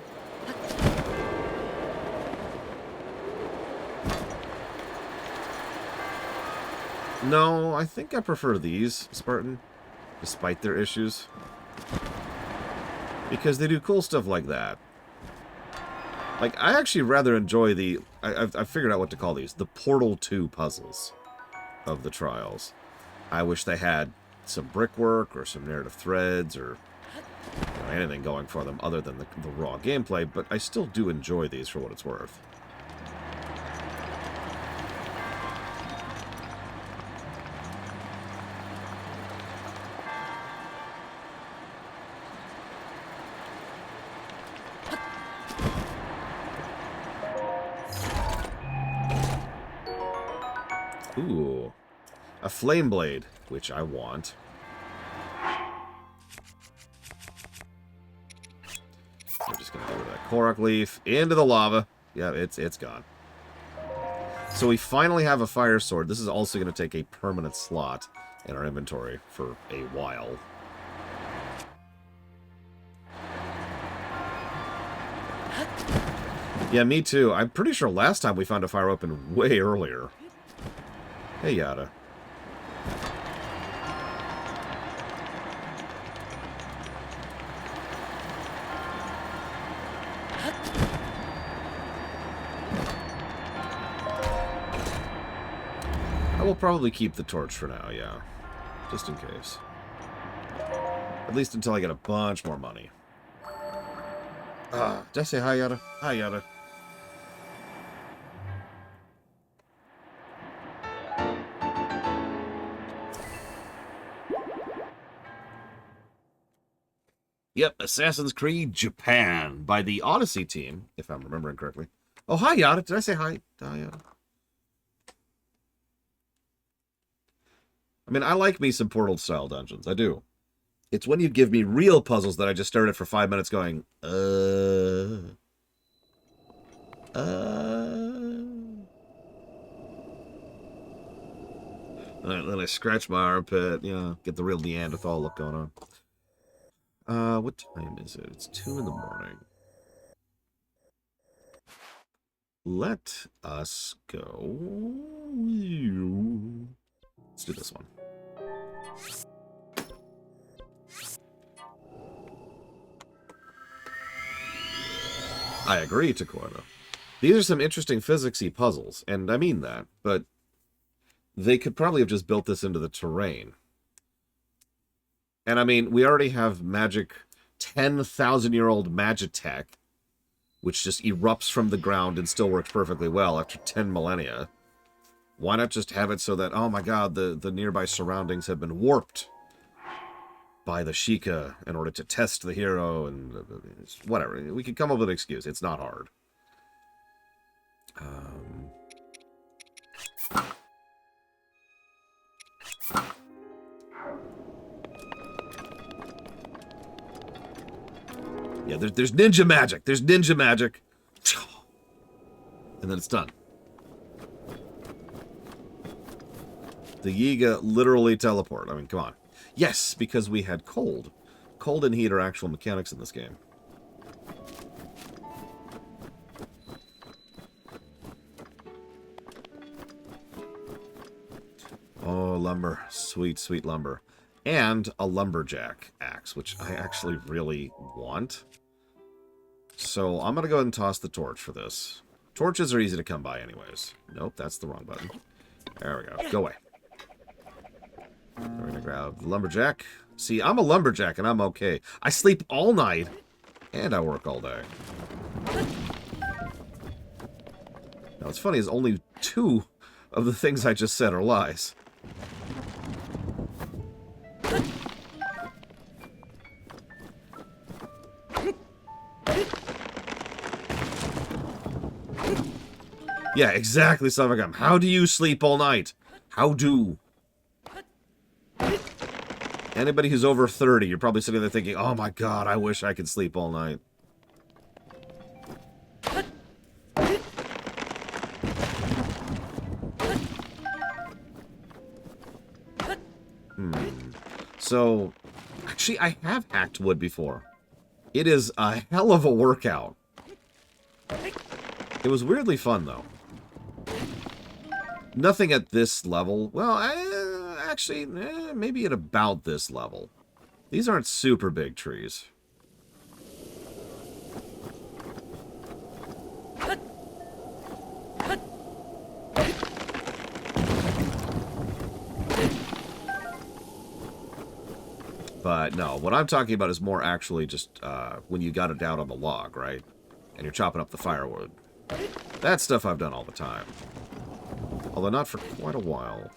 No, I think I prefer these, Spartan. Despite their issues. Because they do cool stuff like that. Like, I actually rather enjoy the... I've figured out what to call these. The Portal 2 puzzles of the Trials. I wish they had some brickwork or some narrative threads or anything going for them other than the raw gameplay, but I still do enjoy these for what it's worth. Ooh, a flame blade, which I want. I'm just gonna get rid of that Korok leaf into the lava. Yeah, it's gone. So we finally have a fire sword. This is also going to take a permanent slot in our inventory for a while. Yeah, me too. I'm pretty sure last time we found a fire weapon way earlier. Hey, Yada. I will probably keep the torch for now, yeah. Just in case. At least until I get a bunch more money. Did I say hi, Yada? Hi, Yada. Yep, Assassin's Creed Japan by the Odyssey team, if I'm remembering correctly. Oh, hi, Yada. Did I say hi? Hi, Yada. I mean, I like me some Portal-style dungeons. I do. It's when you give me real puzzles that I just stare at for 5 minutes going, And then I scratch my armpit, you know, get the real Neanderthal look going on. What time is it? It's 2 in the morning. Let us go. Let's do this one. I agree, Takoida. These are some interesting physics-y puzzles, and I mean that, but they could probably have just built this into the terrain. And I mean, we already have magic, 10,000-year-old Magitech, which just erupts from the ground and still works perfectly well after 10 millennia. Why not just have it so that, oh my god, the nearby surroundings have been warped by the Sheikah in order to test the hero, and whatever. We can come up with an excuse. It's not hard. Yeah, there's ninja magic. There's ninja magic. And then it's done. The Yiga literally teleport. I mean, come on. Yes, because we had cold. Cold and heat are actual mechanics in this game. Oh, lumber. Sweet, sweet lumber. And a lumberjack axe, which I actually really want. So I'm going to go ahead and toss the torch for this. Torches are easy to come by anyways. Nope, that's the wrong button. There we go. Go away. We're going to grab the lumberjack. See, I'm a lumberjack and I'm okay. I sleep all night and I work all day. Now, what's funny is only 2 of the things I just said are lies. Yeah, exactly, Savagam. How do you sleep all night? How do? Anybody who's over 30, you're probably sitting there thinking, oh my god, I wish I could sleep all night. So, actually, I have hacked wood before. It is a hell of a workout. It was weirdly fun, though. Nothing at this level. Well, actually, maybe at about this level. These aren't super big trees. But no, what I'm talking about is more actually just when you got it down on the log, right? And you're chopping up the firewood. That stuff I've done all the time. Although not for quite a while.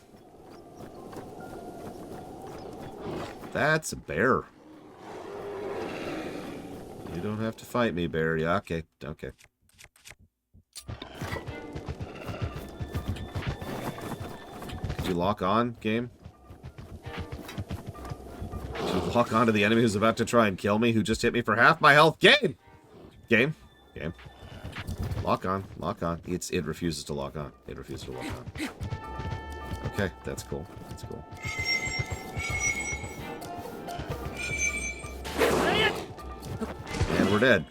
That's a bear. You don't have to fight me, bear. Yeah, okay, okay. Did you lock on, game? Did you lock on to the enemy who's about to try and kill me, who just hit me for half my health? Game! Game? Game. Lock on, lock on. It refuses to lock on. It refuses to lock on. Okay, that's cool. That's cool. And we're dead.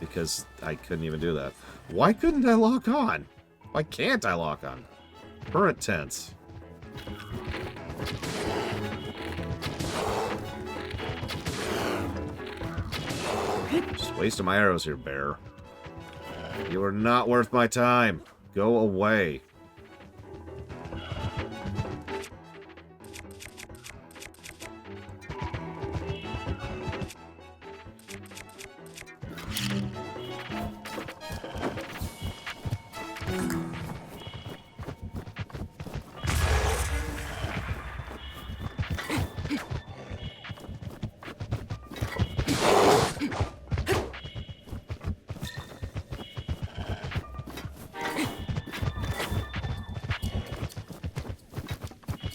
because I couldn't even do that. Why couldn't I lock on? Why can't I lock on? Current tense. Just wasting my arrows here, bear. You are not worth my time. Go away.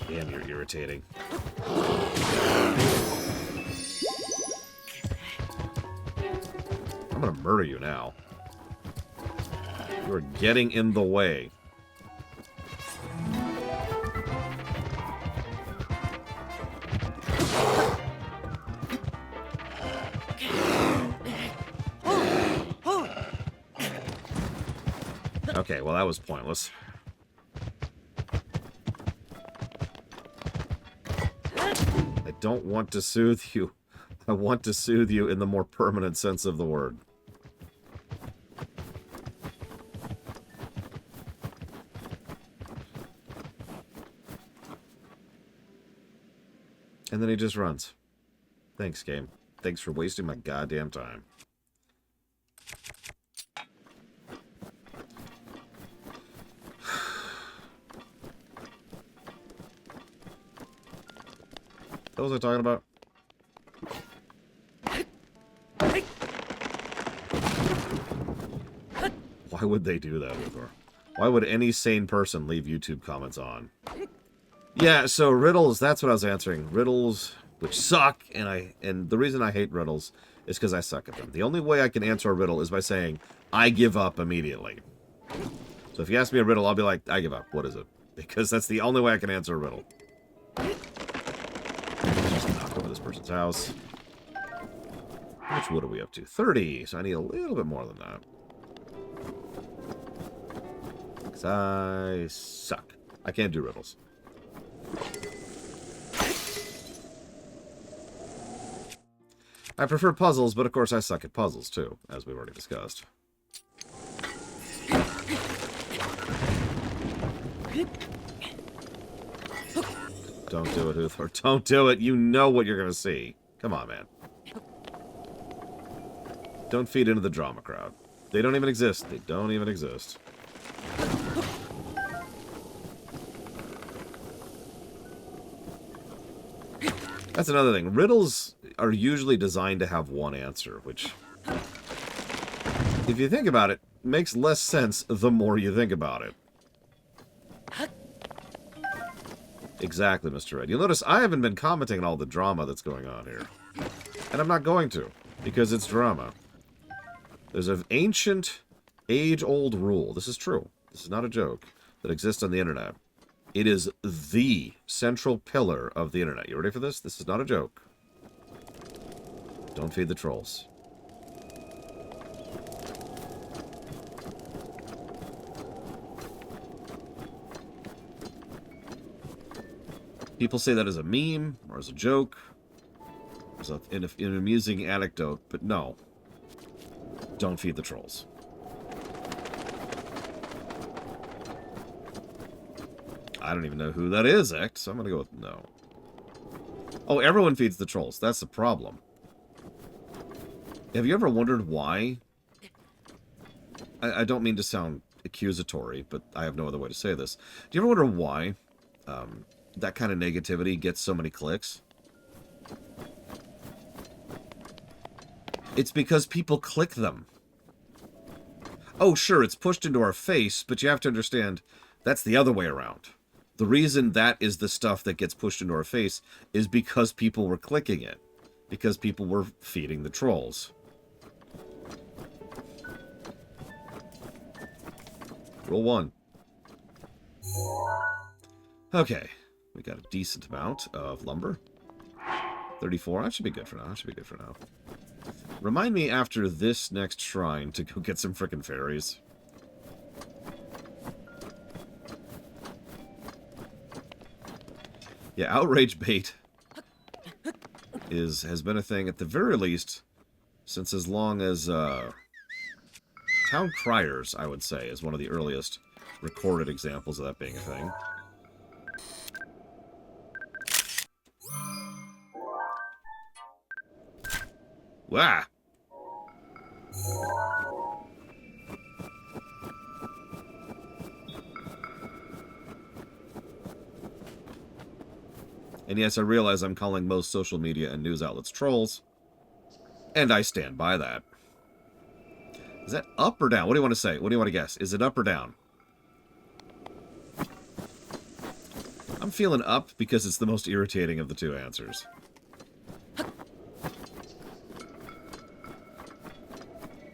Damn, you're irritating. I'm gonna murder you now. You're getting in the way. Okay, well that was pointless. I don't want to soothe you. I want to soothe you in the more permanent sense of the word. And then he just runs. Thanks, game. Thanks for wasting my goddamn time. What was I talking about? Why would they do that, Igor? Why would any sane person leave YouTube comments on? Yeah, so riddles, that's what I was answering. Riddles, which suck, and the reason I hate riddles is because I suck at them. The only way I can answer a riddle is by saying, I give up immediately. So if you ask me a riddle, I'll be like, I give up. What is it? Because that's the only way I can answer a riddle. Just knock over this person's house. How much wood are we up to? 30, so I need a little bit more than that. Because I suck. I can't do riddles. I prefer puzzles, but of course I suck at puzzles too, as we've already discussed. Don't do it, Uthor. Don't do it. You know what you're going to see. Come on, man. Don't feed into the drama crowd. They don't even exist. They don't even exist. That's another thing. Riddles are usually designed to have one answer, which, if you think about it, makes less sense the more you think about it. Exactly, Mr. Red. You'll notice I haven't been commenting on all the drama that's going on here. And I'm not going to, because it's drama. There's an ancient, age-old rule. This is true. This is not a joke. That exists on the internet. It is the central pillar of the internet. You ready for this? This is not a joke. Don't feed the trolls. People say that as a meme, or as a joke, as an amusing anecdote, but no. Don't feed the trolls. I don't even know who that is, X, so I'm gonna go with no. Oh, everyone feeds the trolls. That's the problem. Have you ever wondered why? I don't mean to sound accusatory, but I have no other way to say this. Do you ever wonder why that kind of negativity gets so many clicks? It's because people click them. Oh, sure, it's pushed into our face, but you have to understand, that's the other way around. The reason that is the stuff that gets pushed into our face is because people were clicking it. Because people were feeding the trolls. Roll 1. Okay. We got a decent amount of lumber. 34. That should be good for now. That should be good for now. Remind me after this next shrine to go get some frickin' fairies. Yeah, outrage bait has been a thing at the very least since as long as Town Criers, I would say, is one of the earliest recorded examples of that being a thing. Wah! And yes, I realize I'm calling most social media and news outlets trolls, and I stand by that. Is that up or down? What do you want to say? What do you want to guess? Is it up or down? I'm feeling up because it's the most irritating of the two answers.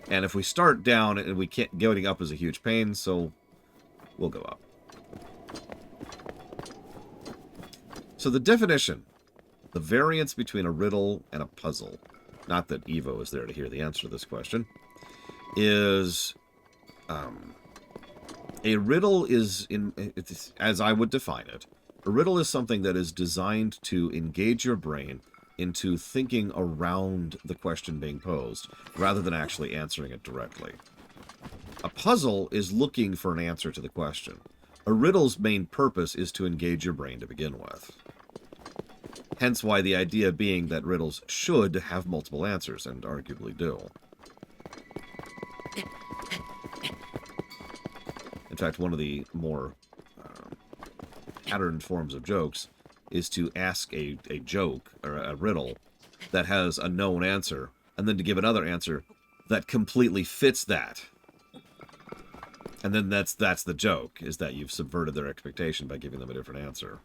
And if we start down, and we can't, going up is a huge pain, so we'll go up. So the definition, the variance between a riddle and a puzzle, not that Evo is there to hear the answer to this question, is a riddle is, as I would define it, a riddle is something that is designed to engage your brain into thinking around the question being posed, rather than actually answering it directly. A puzzle is looking for an answer to the question. A riddle's main purpose is to engage your brain to begin with. Hence why the idea being that riddles should have multiple answers, and arguably do. In fact, one of the more patterned forms of jokes is to ask a joke, or a riddle, that has a known answer, and then to give another answer that completely fits that. And then that's the joke, is that you've subverted their expectation by giving them a different answer.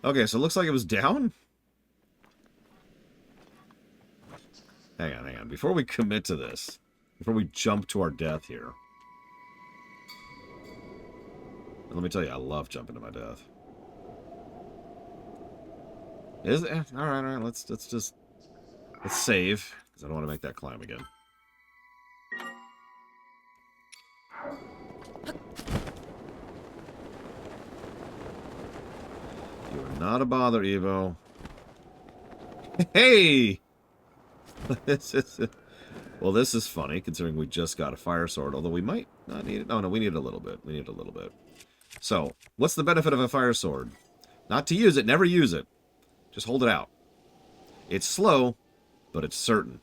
Okay, so it looks like it was down? Hang on. Before we commit to this, before we jump to our death here, and let me tell you, I love jumping to my death. Is it? All right. Let's save, because I don't want to make that climb again. You are not a bother, Evo. Hey! Well, this is funny, considering we just got a fire sword, although we might not need it. Oh, no, we need it a little bit. We need it a little bit. So, what's the benefit of a fire sword? Not to use it, never use it. Just hold it out. It's slow, but it's certain.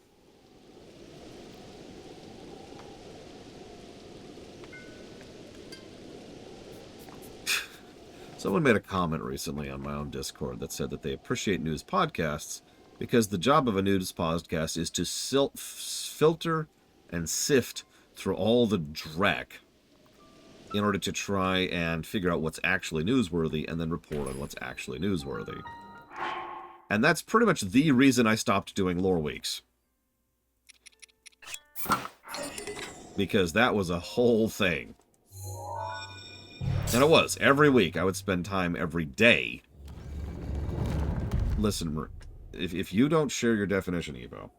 Someone made a comment recently on my own Discord that said that they appreciate news podcasts because the job of a news podcast is to filter and sift through all the dreck in order to try and figure out what's actually newsworthy and then report on what's actually newsworthy. And that's pretty much the reason I stopped doing lore weeks. Because that was a whole thing. And it was. Every week, I would spend time every day. Listen, if you don't share your definition, Evo,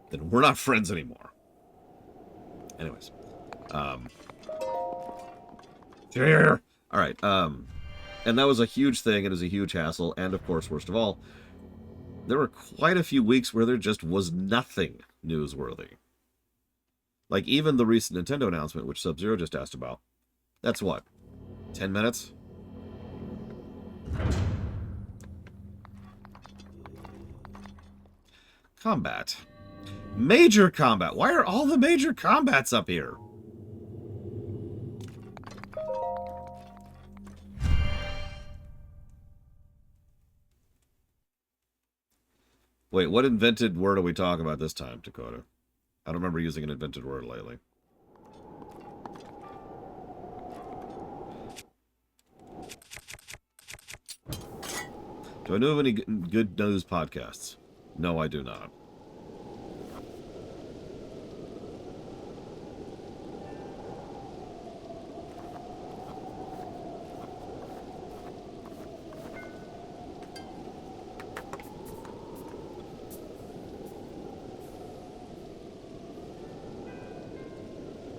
then we're not friends anymore. Anyways. Alright, and that was a huge thing. It was a huge hassle. And, of course, worst of all, there were quite a few weeks where there just was nothing newsworthy. Like, even the recent Nintendo announcement, which Sub-Zero just asked about. That's what? 10 minutes? Combat. Major combat. Why are all the major combats up here? Wait, what invented word are we talking about this time, Dakota? I don't remember using an invented word lately. Do I know of any good news podcasts? No, I do not.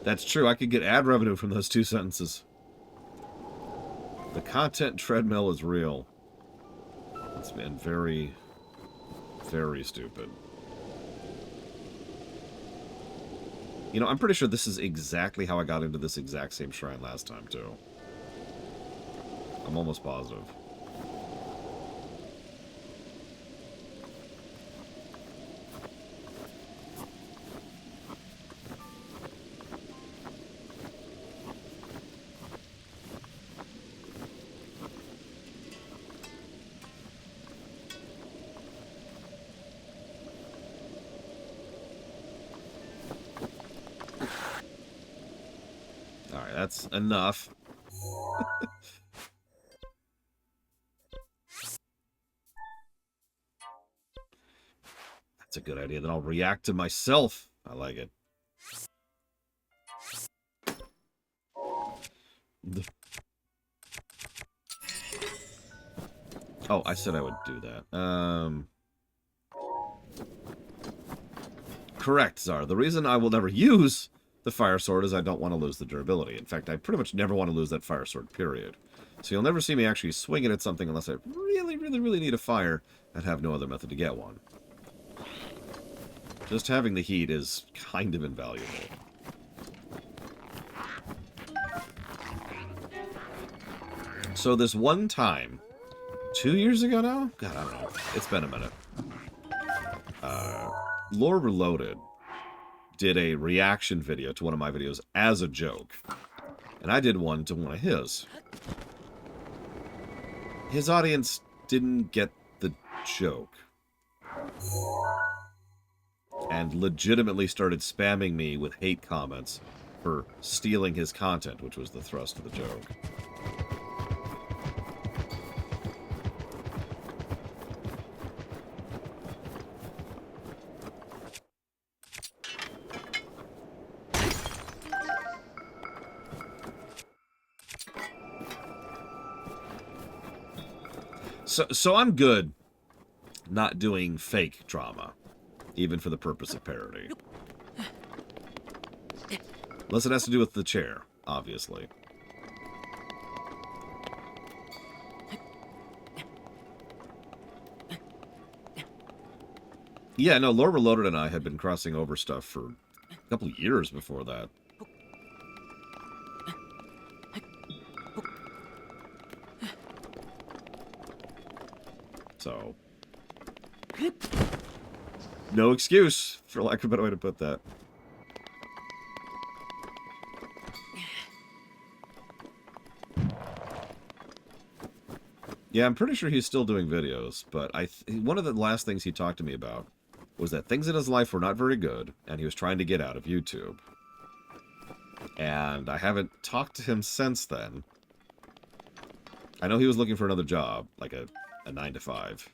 That's true. I could get ad revenue from those 2 sentences. The content treadmill is real. It's been very, very stupid. You know, I'm pretty sure this is exactly how I got into this exact same shrine last time, too. I'm almost positive. Alright, that's enough. That's a good idea. Then I'll react to myself. I like it. Oh, I said I would do that. Correct, Zara. The reason I will never use the fire sword is I don't want to lose the durability. In fact, I pretty much never want to lose that fire sword, period. So you'll never see me actually swing it at something unless I really, really, really need a fire and have no other method to get one. Just having the heat is kind of invaluable. So this one time, 2 years ago now? God, I don't know. It's been a minute. Lore Reloaded did a reaction video to one of my videos as a joke. And I did one to one of his. His audience didn't get the joke. And legitimately started spamming me with hate comments for stealing his content, which was the thrust of the joke. So I'm good not doing fake drama, even for the purpose of parody. Unless it has to do with the chair, obviously. Yeah, no, Lore Reloaded and I had been crossing over stuff for a couple of years before that. So, no excuse, for lack of a better way to put that. Yeah, I'm pretty sure he's still doing videos, but one of the last things he talked to me about was that things in his life were not very good, and he was trying to get out of YouTube. And I haven't talked to him since then. I know he was looking for another job, like a 9-to-5.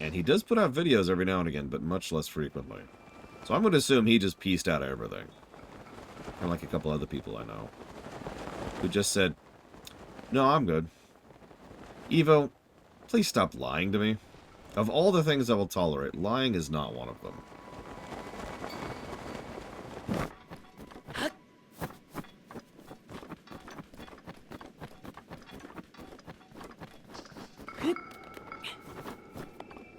And he does put out videos every now and again, but much less frequently. So I'm going to assume he just pieced out everything. Kind of like a couple other people I know. Who just said, no, I'm good. Evo, please stop lying to me. Of all the things I will tolerate, lying is not one of them.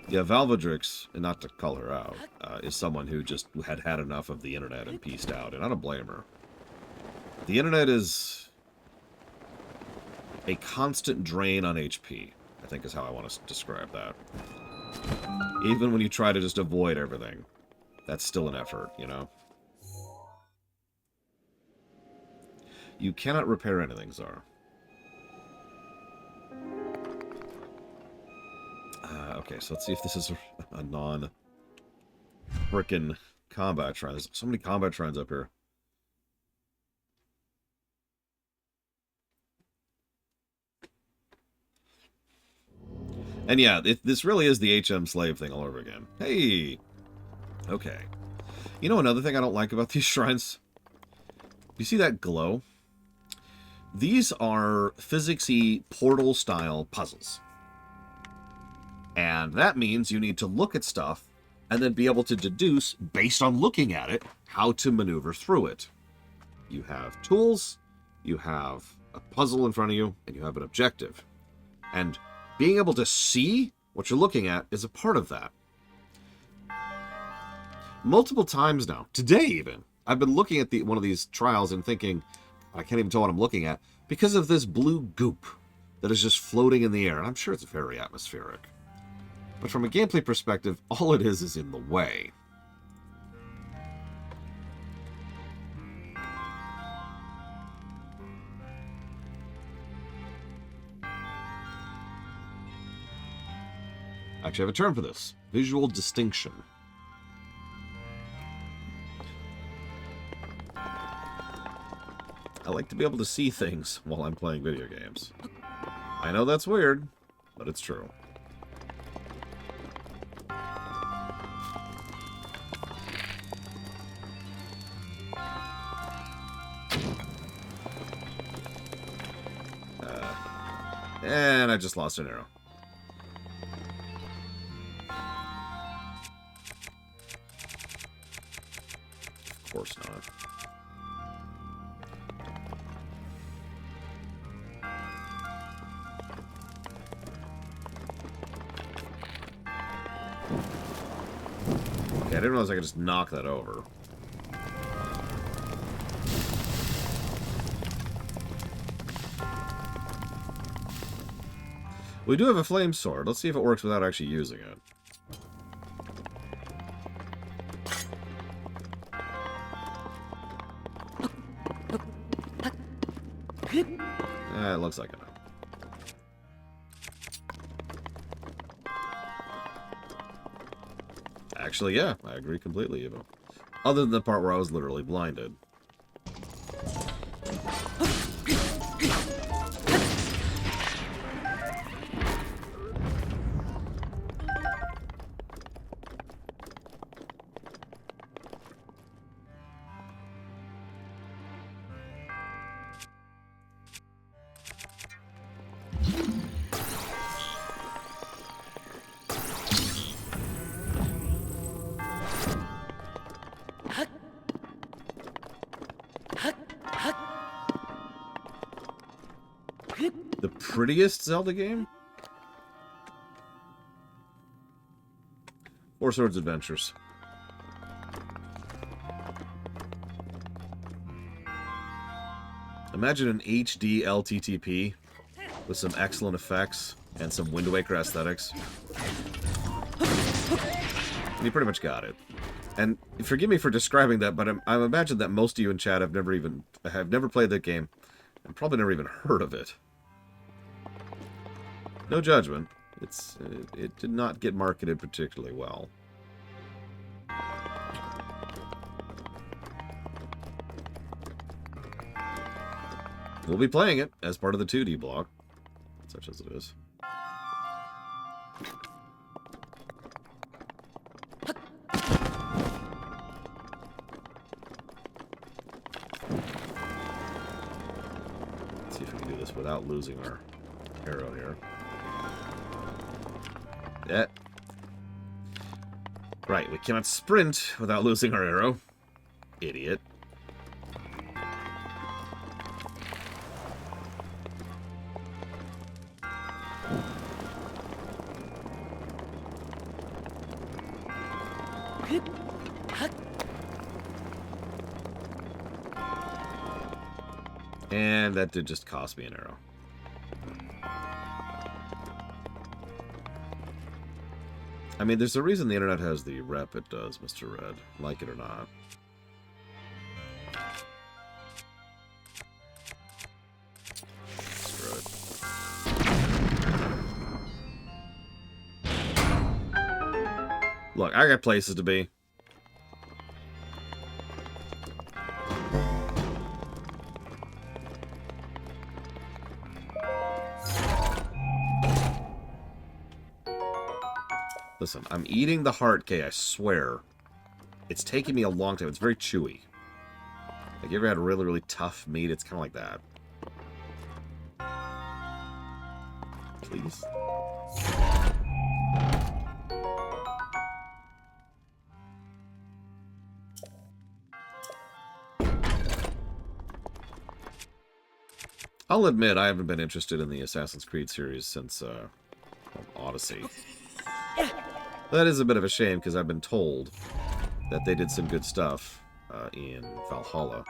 Yeah, Valvedrix, and not to call her out, is someone who just had had enough of the internet and pieced out, and I don't blame her. The internet is a constant drain on HP, I think is how I want to describe that. Even when you try to just avoid everything, that's still an effort, you know? You cannot repair anything, Czar. Okay, so let's see if this is a non-frickin' combat shrine. There's so many combat shrines up here. And yeah, this really is the HM slave thing all over again. Hey! Okay. You know another thing I don't like about these shrines? You see that glow? These are physics-y portal-style puzzles. And that means you need to look at stuff and then be able to deduce, based on looking at it, how to maneuver through it. You have tools, you have a puzzle in front of you, and you have an objective. And being able to see what you're looking at is a part of that. Multiple times now, today even, I've been looking at one of these trials and thinking, I can't even tell what I'm looking at, because of this blue goop that is just floating in the air. And I'm sure it's very atmospheric. But from a gameplay perspective, all it is in the way. I actually have a term for this. Visual distinction. I like to be able to see things while I'm playing video games. I know that's weird, but it's true. And I just lost an arrow. Of course not. Okay, I didn't realize I could just knock that over. We do have a flame sword. Let's see if it works without actually using it. It looks like it. Actually, yeah, I agree completely, even. Other than the part where I was literally blinded. The prettiest Zelda game? Four Swords Adventures. Imagine an HD LTTP with some excellent effects and some Wind Waker aesthetics. And you pretty much got it. And forgive me for describing that, but I imagine that most of you in chat have never played that game and probably never even heard of it. No judgment. It did not get marketed particularly well. We'll be playing it as part of the 2D block, such as it is. Let's see if we can do this without losing our arrow here. Yeah. Right, we cannot sprint without losing our arrow. Idiot. And that did just cost me an arrow. I mean, there's a reason the internet has the rep it does, Mr. Red. Like it or not. Screw it. Look, I got places to be. Listen, I'm eating the heart cake, I swear. It's taking me a long time. It's very chewy. Like, you ever had really, really tough meat? It's kind of like that. Please? I'll admit I haven't been interested in the Assassin's Creed series since Odyssey. That is a bit of a shame because I've been told that they did some good stuff in Valhalla.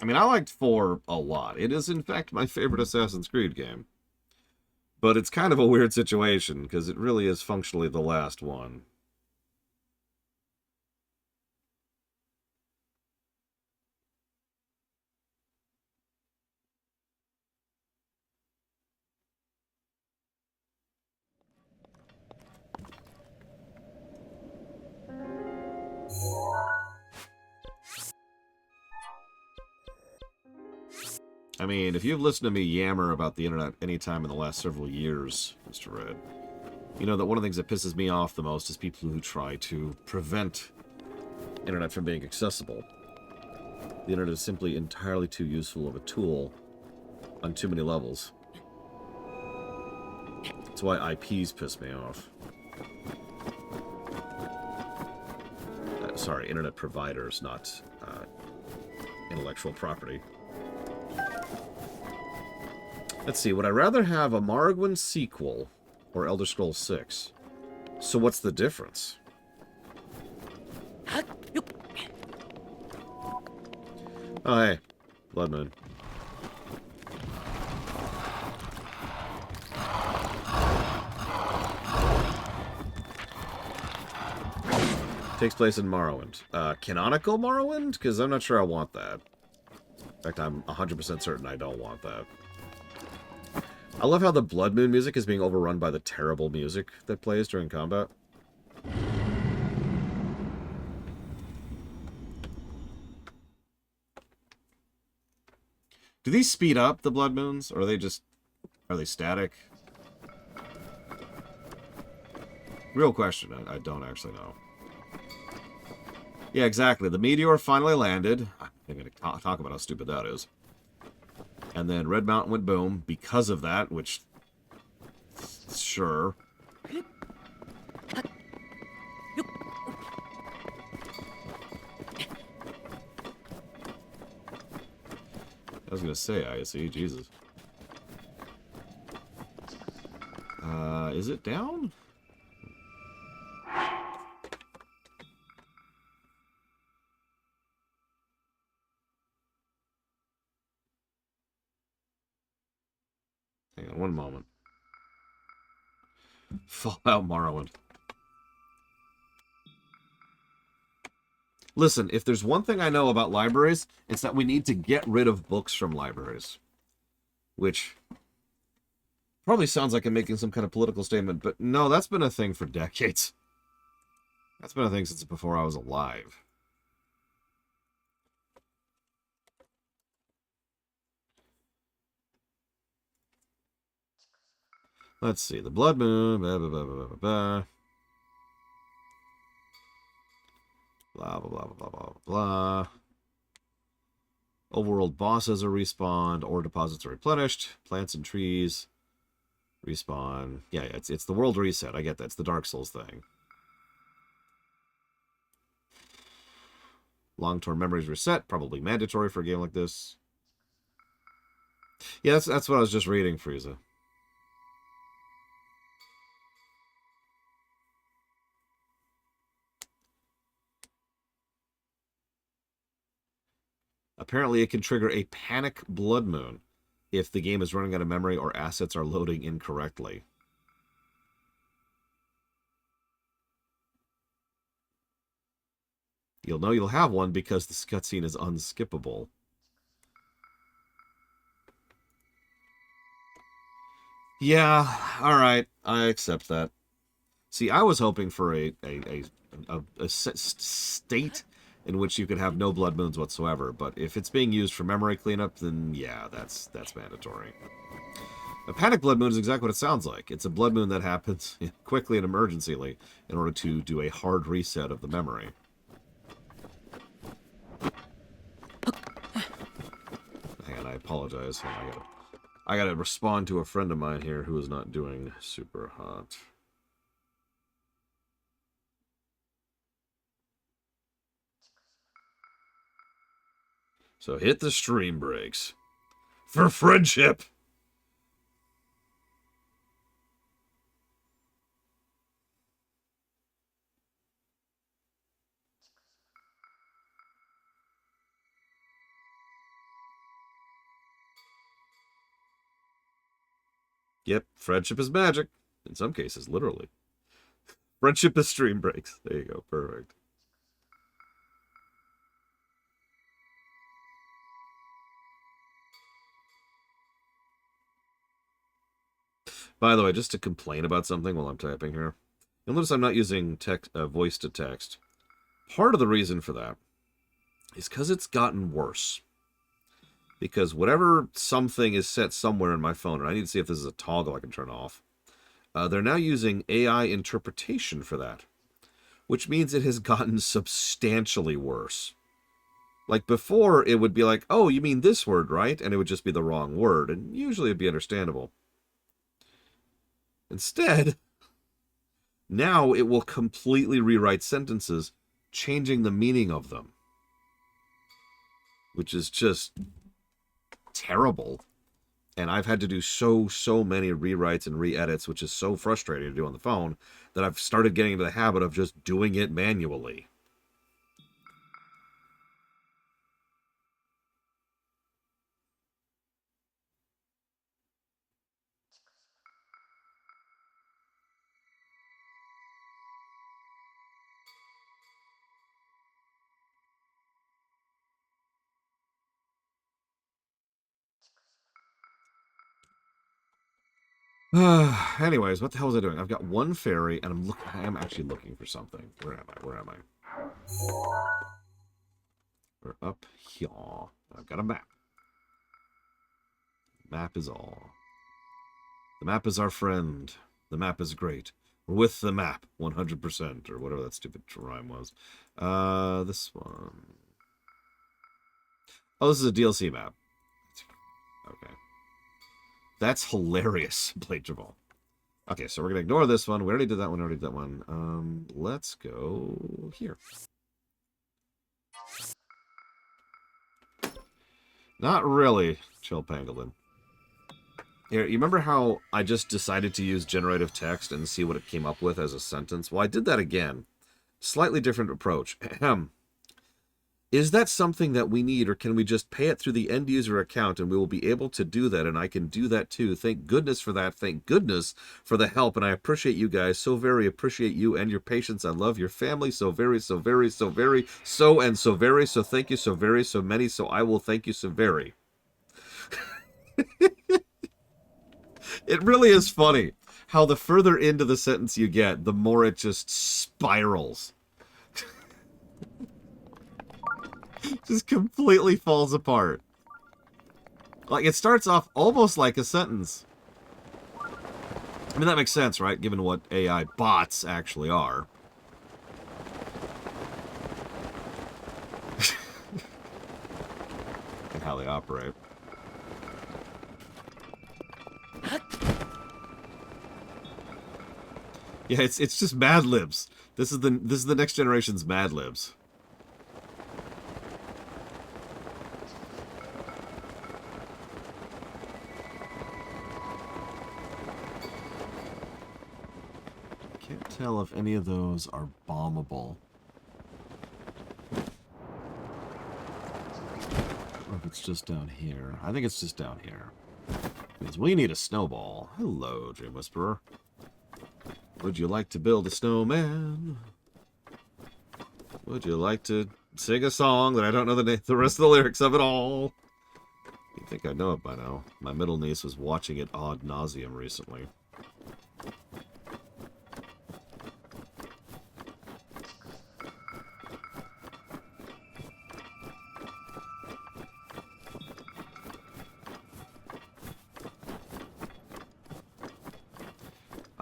I mean, I liked 4 a lot. It is, in fact, my favorite Assassin's Creed game. But it's kind of a weird situation, because it really is functionally the last one. I mean, if you've listened to me yammer about the internet any time in the last several years, Mr. Red, you know that one of the things that pisses me off the most is people who try to prevent internet from being accessible. The internet is simply entirely too useful of a tool on too many levels. That's why IPs piss me off. Sorry, internet providers, not intellectual property. Let's see, would I rather have a Morrowind sequel or Elder Scrolls 6? So what's the difference? Oh, hey. Blood Moon. Takes place in Morrowind. Canonical Morrowind? Because I'm not sure I want that. In fact, I'm 100% certain I don't want that. I love how the Blood Moon music is being overrun by the terrible music that plays during combat. Do these speed up, the Blood Moons? Or are they just... are they static? Real question, I don't actually know. Yeah, exactly. The meteor finally landed. I'm going to talk about how stupid that is. And then Red Mountain went boom because of that, which... sure. I was going to say, I see, Jesus. Is it down? Hang on one moment. Fallout Morrowind. Listen, if there's one thing I know about libraries, it's that we need to get rid of books from libraries. Which probably sounds like I'm making some kind of political statement, but no, that's been a thing for decades. That's been a thing since before I was alive. Let's see, the Blood Moon, blah, blah, blah, blah, blah, blah. Blah, blah, blah, blah, blah, blah. Overworld bosses are respawned, ore deposits are replenished, plants and trees respawn. Yeah, it's the world reset, I get that. It's the Dark Souls thing. Long-term memories reset, probably mandatory for a game like this. Yeah, that's what I was just reading, Frieza. Apparently, it can trigger a panic blood moon if the game is running out of memory or assets are loading incorrectly. You'll know you'll have one because this cutscene is unskippable. Yeah, alright, I accept that. See, I was hoping for a state in which you could have no blood moons whatsoever. But if it's being used for memory cleanup, then yeah, that's mandatory. A panic blood moon is exactly what it sounds like. It's a blood moon that happens quickly and emergencyly in order to do a hard reset of the memory. Hang on, I apologize. I gotta respond to a friend of mine here who is not doing super hot. So hit the stream brakes. For friendship! Yep, friendship is magic. In some cases, literally. Friendship is stream breaks. There you go, perfect. By the way, just to complain about something while I'm typing here, you'll notice I'm not using text, voice to text. Part of the reason for that is because it's gotten worse. Because whatever something is set somewhere in my phone, and I need to see if this is a toggle I can turn off, they're now using AI interpretation for that, which means it has gotten substantially worse. Like before, it would be like, oh, you mean this word, right? And it would just be the wrong word, and usually it'd be understandable. Instead, now it will completely rewrite sentences, changing the meaning of them. Which is just terrible. And I've had to do so many rewrites and re-edits, which is so frustrating to do on the phone, that I've started getting into the habit of just doing it manually. Anyways, what the hell was I doing? I've got one fairy, and I am actually looking for something. Where am I? We're up here. I've got a map. Map is all. The map is our friend. The map is great. We're with the map, 100%, or whatever that stupid rhyme was. This one. Oh, this is a DLC map. Okay. That's hilarious, Blade Javal. Okay, so we're going to ignore this one. We already did that one, let's go here. Not really, Chill Pangolin. Here, you remember how I just decided to use generative text and see what it came up with as a sentence? Well, I did that again. Slightly different approach. Is that something that we need, or can we just pay it through the end user account and we will be able to do that, and I can do that too. Thank goodness for that. Thank goodness for the help, and I appreciate you guys so very. Appreciate you and your patience. I love your family so very, so very, so very, so and so very. So thank you so very, so many. So I will thank you so very. It really is funny how the further into the sentence you get, the more it just spirals. Just completely falls apart. Like, it starts off almost like a sentence. I mean, that makes sense, right? Given what AI bots actually are. And how they operate. Yeah, it's just Mad Libs. This is the next generation's Mad Libs. Can't tell if any of those are bombable. Or if it's just down here. I think it's just down here. Because we need a snowball. Hello, Dream Whisperer. Would you like to build a snowman? Would you like to sing a song that I don't know the rest of the lyrics of at all? You'd think I know it by now. My middle niece was watching it ad nauseum recently.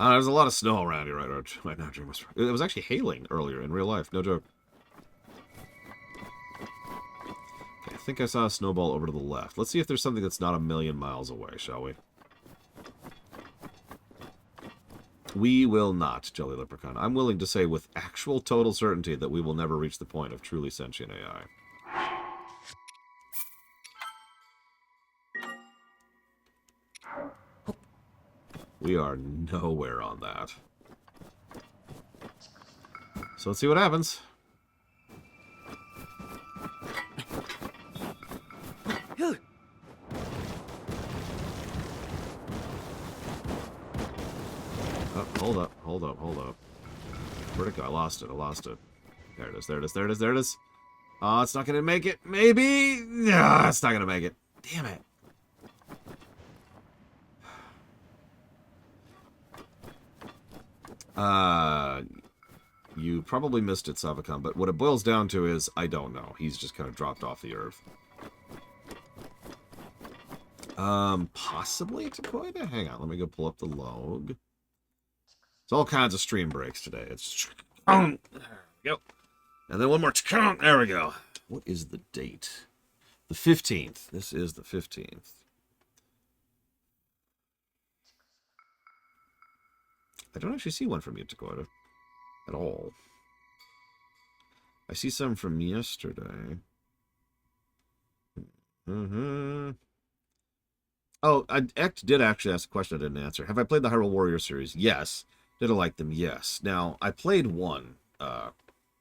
There's a lot of snow around here right now. It was actually hailing earlier in real life. No joke. Okay, I think I saw a snowball over to the left. Let's see if there's something that's not a million miles away, shall we? We will not, Jelly Leprechaun. I'm willing to say with actual total certainty that we will never reach the point of truly sentient AI. We are nowhere on that. So let's see what happens. Oh, hold up. Where'd it go? I lost it. There it is. Oh, it's not gonna make it. Maybe. No, it's not gonna make it. Damn it. You probably missed it, Savacon, but what it boils down to is, I don't know. He's just kind of dropped off the earth. Possibly Takoida? Hang on, let me go pull up the log. It's all kinds of stream breaks today. It's... There we go. And then one more... There we go. What is the date? The 15th. This is the 15th. I don't actually see one from you, Takoida. At all. I see some from yesterday. Oh, Ect did actually ask a question I didn't answer. Have I played the Hyrule Warrior series? Yes. Did I like them? Yes. Now, I played one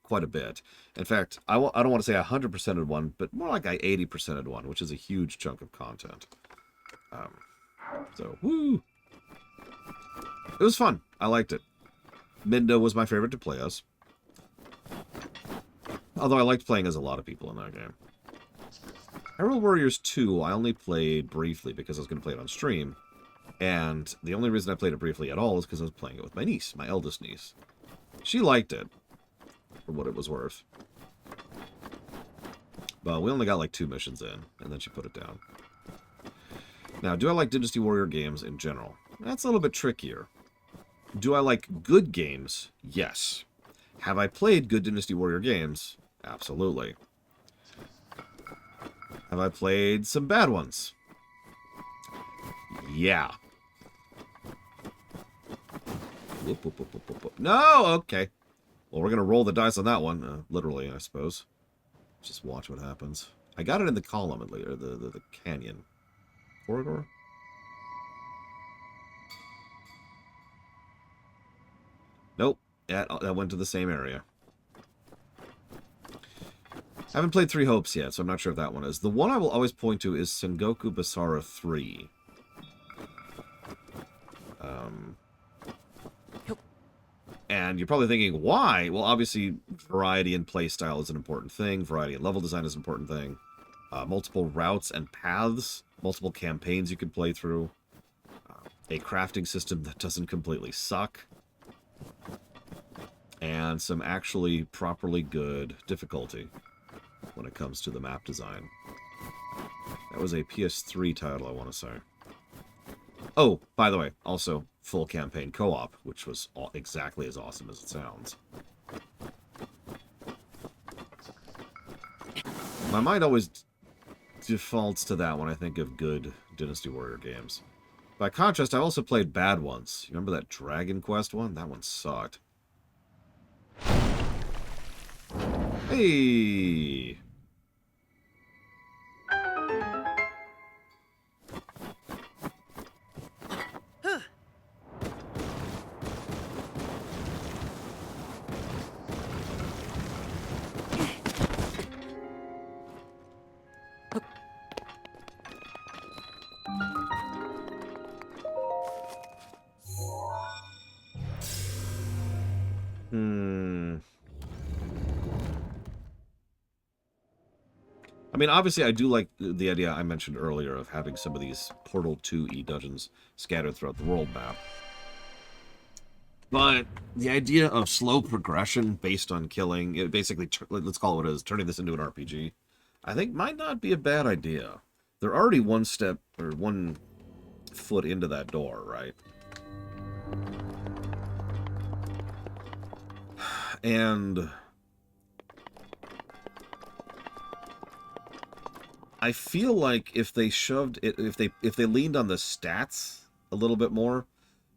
quite a bit. In fact, I don't want to say 100%ed one, but more like I 80%ed one, which is a huge chunk of content. So, woo! It was fun. I liked it. Mindo was my favorite to play as. Although I liked playing as a lot of people in that game. Hyrule Warriors 2, I only played briefly because I was going to play it on stream. And the only reason I played it briefly at all is because I was playing it with my niece, my eldest niece. She liked it, for what it was worth. But we only got like 2 missions in, and then she put it down. Now, do I like Dynasty Warrior games in general? That's a little bit trickier. Do I like good games? Yes. Have I played good Dynasty Warrior games? Absolutely. Have I played some bad ones? Yeah. Whoop, whoop, whoop, whoop, whoop. No! Okay. Well, we're going to roll the dice on that one. Literally, I suppose. Just watch what happens. I got it in the column, at least, or the canyon. Corridor? Nope. That went to the same area. I haven't played Three Hopes yet, so I'm not sure if that one is. The one I will always point to is Sengoku Basara 3. And you're probably thinking, why? Well, obviously, variety in playstyle is an important thing. Variety in level design is an important thing. Multiple routes and paths. Multiple campaigns you could play through. A crafting system that doesn't completely suck. And some actually properly good difficulty when it comes to the map design. That was a PS3 title, I want to say. Oh, by the way, also full campaign co-op, which was exactly as awesome as it sounds. My mind always defaults to that when I think of good Dynasty Warrior games. By contrast, I also played bad ones. You remember that Dragon Quest one? That one sucked. Hey! I mean, obviously, I do like the idea I mentioned earlier of having some of these Portal 2E dungeons scattered throughout the world map. But the idea of slow progression based on killing, it basically, let's call it what it is, turning this into an RPG, I think might not be a bad idea. They're already one step, or one foot into that door, right? And I feel like if they shoved it, if they leaned on the stats a little bit more,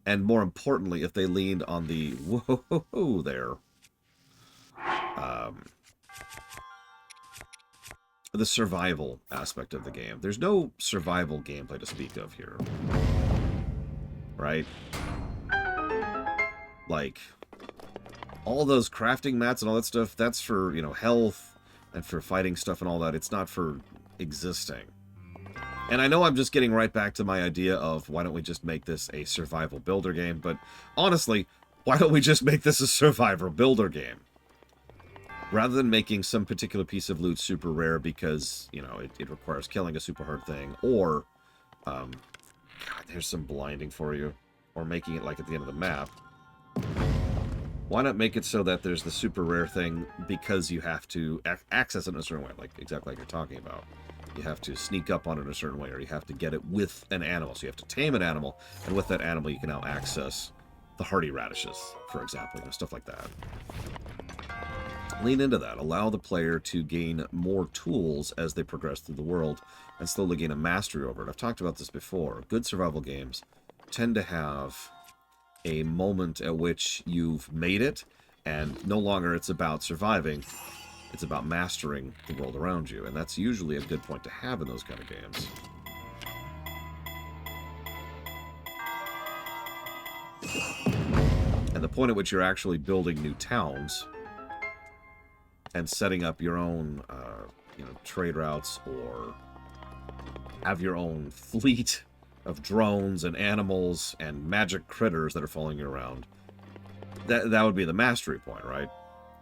and more importantly, if they leaned on the whoa there, the survival aspect of the game. There's no survival gameplay to speak of here, right? Like all those crafting mats and all that stuff. That's for, you know, health and for fighting stuff and all that. It's not for existing. And I know I'm just getting right back to my idea of why don't we just make this a survival builder game, but honestly, why don't we just make this a survivor builder game? Rather than making some particular piece of loot super rare because, you know, it requires killing a super hard thing, or, God, there's some blinding for you, or making it like at the end of the map. Why not make it so that there's the super rare thing because you have to access it in a certain way, like exactly like you're talking about. You have to sneak up on it in a certain way, or you have to get it with an animal. So you have to tame an animal, and with that animal you can now access the hardy radishes, for example, you know, stuff like that. Lean into that. Allow the player to gain more tools as they progress through the world and slowly gain a mastery over it. I've talked about this before. Good survival games tend to have a moment at which you've made it, and no longer it's about surviving. It's about mastering the world around you, and that's usually a good point to have in those kind of games. And the point at which you're actually building new towns and setting up your own, you know, trade routes, or have your own fleet of drones and animals and magic critters that are following you around. That would be the mastery point, right?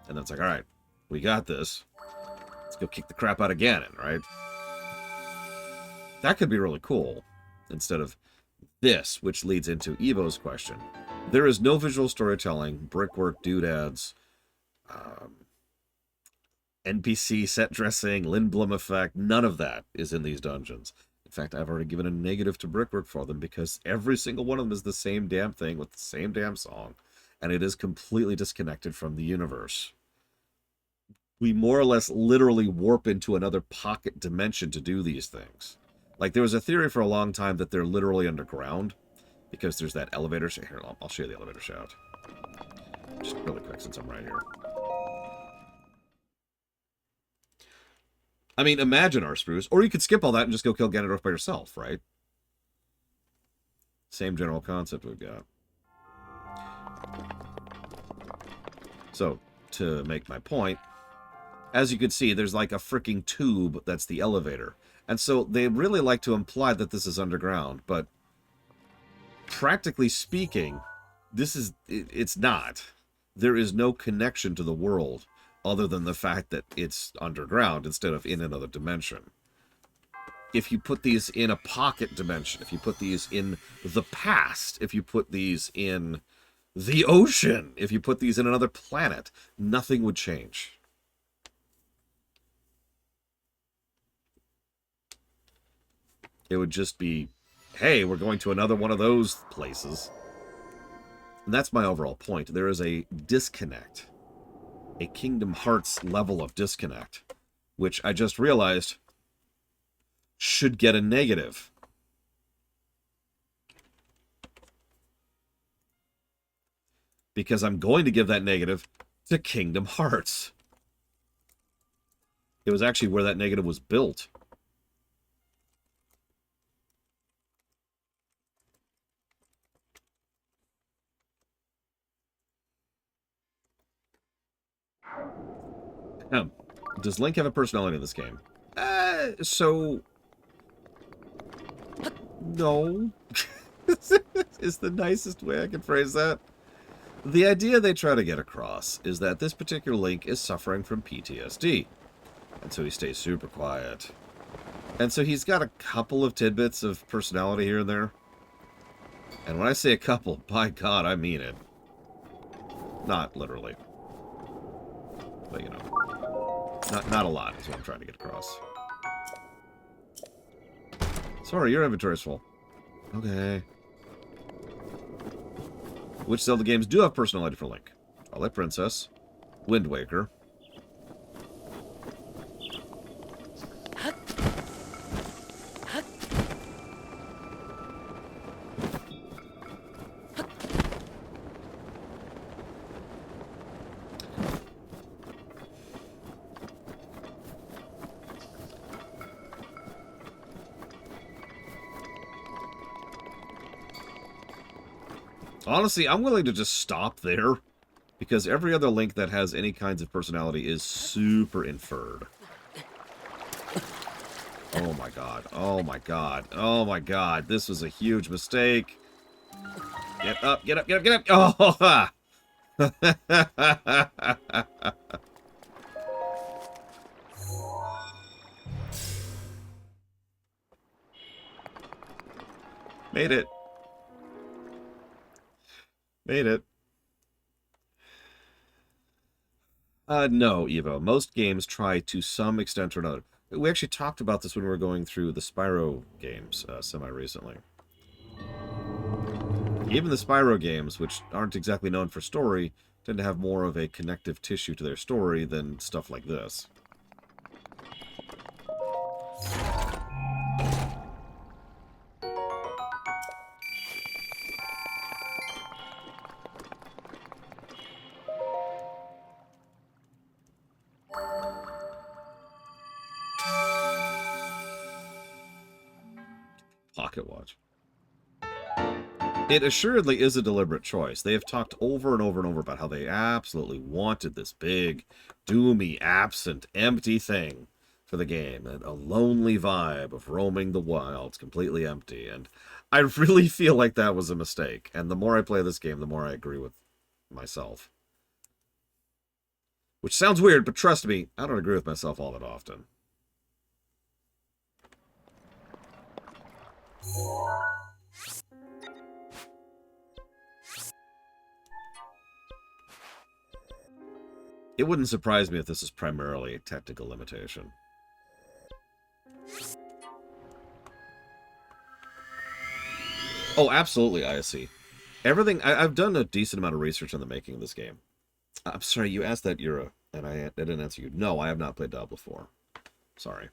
And then it's like, all right, we got this. Let's go kick the crap out of Ganon, right? That could be really cool. Instead of this, which leads into Evo's question. There is no visual storytelling, brickwork, doodads, NPC set dressing, Lindblom effect. None of that is in these dungeons. In fact, I've already given a negative to brickwork for them because every single one of them is the same damn thing with the same damn song, and it is completely disconnected from the universe. We more or less literally warp into another pocket dimension to do these things. Like, there was a theory for a long time that they're literally underground because there's that elevator. Here, I'll show you the elevator shaft. Just really quick since I'm right here. I mean, imagine our spruce. Or you could skip all that and just go kill Ganondorf by yourself, right? Same general concept we've got. So, to make my point, as you can see, there's like a freaking tube that's the elevator. And so they really like to imply that this is underground, but practically speaking, it's not. There is no connection to the world other than the fact that it's underground instead of in another dimension. If you put these in a pocket dimension, if you put these in the past, if you put these in the ocean, if you put these in another planet, nothing would change. It would just be, hey, we're going to another one of those places. And that's my overall point. There is a disconnect. A Kingdom Hearts level of disconnect, which I just realized should get a negative. Because I'm going to give that negative to Kingdom Hearts. It was actually where that negative was built. Does Link have a personality in this game? No. Is the nicest way I can phrase that. The idea they try to get across is that this particular Link is suffering from PTSD. And so he stays super quiet. And so he's got a couple of tidbits of personality here and there. And when I say a couple, by God, I mean it. Not literally. But, you know. Not a lot is what I'm trying to get across. Sorry, your inventory's full. Okay. Which Zelda games do have personality for Link? Twilight Princess, Wind Waker. Honestly, I'm willing to just stop there, because every other Link that has any kinds of personality is super inferred. Oh my god, oh my god, oh my god, this was a huge mistake. Get up, get up, get up, get up! Oh, ha! Made it. Made it. No, Evo. Most games try to some extent or another. We actually talked about this when we were going through the Spyro games semi-recently. Even the Spyro games, which aren't exactly known for story, tend to have more of a connective tissue to their story than stuff like this. Pocket watch. It assuredly is a deliberate choice. They have talked over and over and over about how they absolutely wanted this big, doomy, absent, empty thing for the game. And a lonely vibe of roaming the wilds, completely empty. And I really feel like that was a mistake. And the more I play this game, the more I agree with myself. Which sounds weird, but trust me, I don't agree with myself all that often. It wouldn't surprise me if this is primarily a technical limitation. Oh, absolutely, ISC. Everything... I've done a decent amount of research on the making of this game. I'm sorry, you asked that, Yura, and I didn't answer you. No, I have not played Diablo 4. Sorry.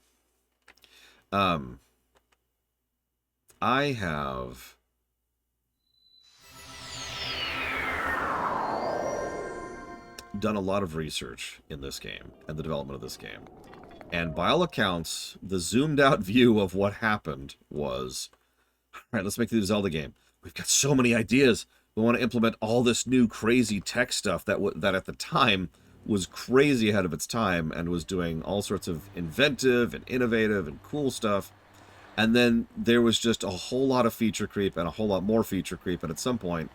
I have... done a lot of research in this game and the development of this game. And by all accounts, the zoomed out view of what happened was, all right, let's make the Zelda game. We've got so many ideas. We want to implement all this new crazy tech stuff that at the time was crazy ahead of its time and was doing all sorts of inventive and innovative and cool stuff. And then there was just a whole lot of feature creep and a whole lot more feature creep. And at some point,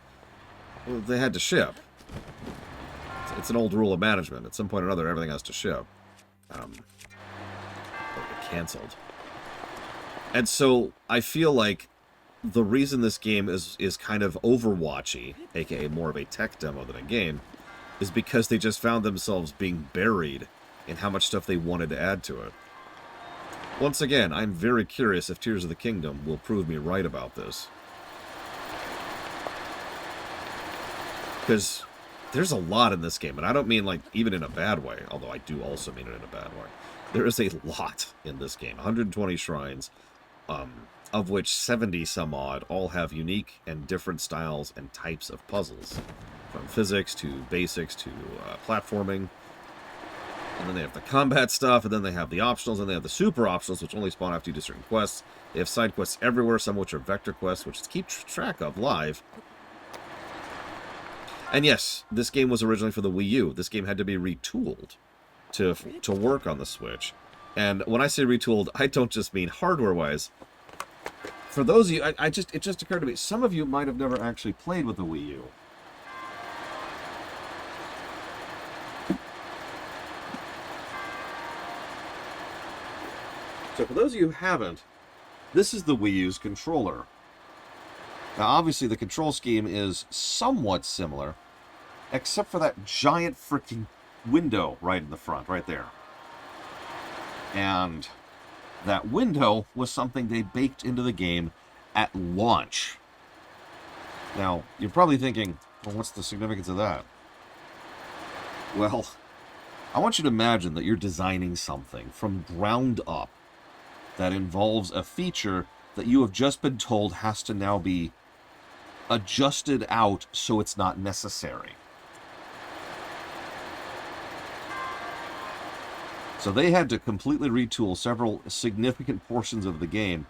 well, they had to ship. It's an old rule of management. At some point or another, everything has to ship. Or get canceled. And so I feel like the reason this game is kind of Overwatchy, aka more of a tech demo than a game, is because they just found themselves being buried in how much stuff they wanted to add to it. Once again, I'm very curious if Tears of the Kingdom will prove me right about this. Because there's a lot in this game, and I don't mean, like, even in a bad way, although I do also mean it in a bad way. There is a lot in this game. 120 shrines, of which 70 some odd all have unique and different styles and types of puzzles. From physics to basics to platforming. And then they have the combat stuff, and then they have the optionals, and they have the super optionals, which only spawn after you do certain quests. They have side quests everywhere, some of which are vector quests, which to keep track of live. And yes, this game was originally for the Wii U. This game had to be retooled to work on the Switch. And when I say retooled, I don't just mean hardware-wise. For those of you, it just occurred to me, some of you might have never actually played with the Wii U. So for those of you who haven't, this is the Wii U's controller. Now, obviously, the control scheme is somewhat similar, except for that giant freaking window right in the front, right there. And that window was something they baked into the game at launch. Now, you're probably thinking, well, what's the significance of that? Well, I want you to imagine that you're designing something from ground up that involves a feature that you have just been told has to now be adjusted out so it's not necessary. So they had to completely retool several significant portions of the game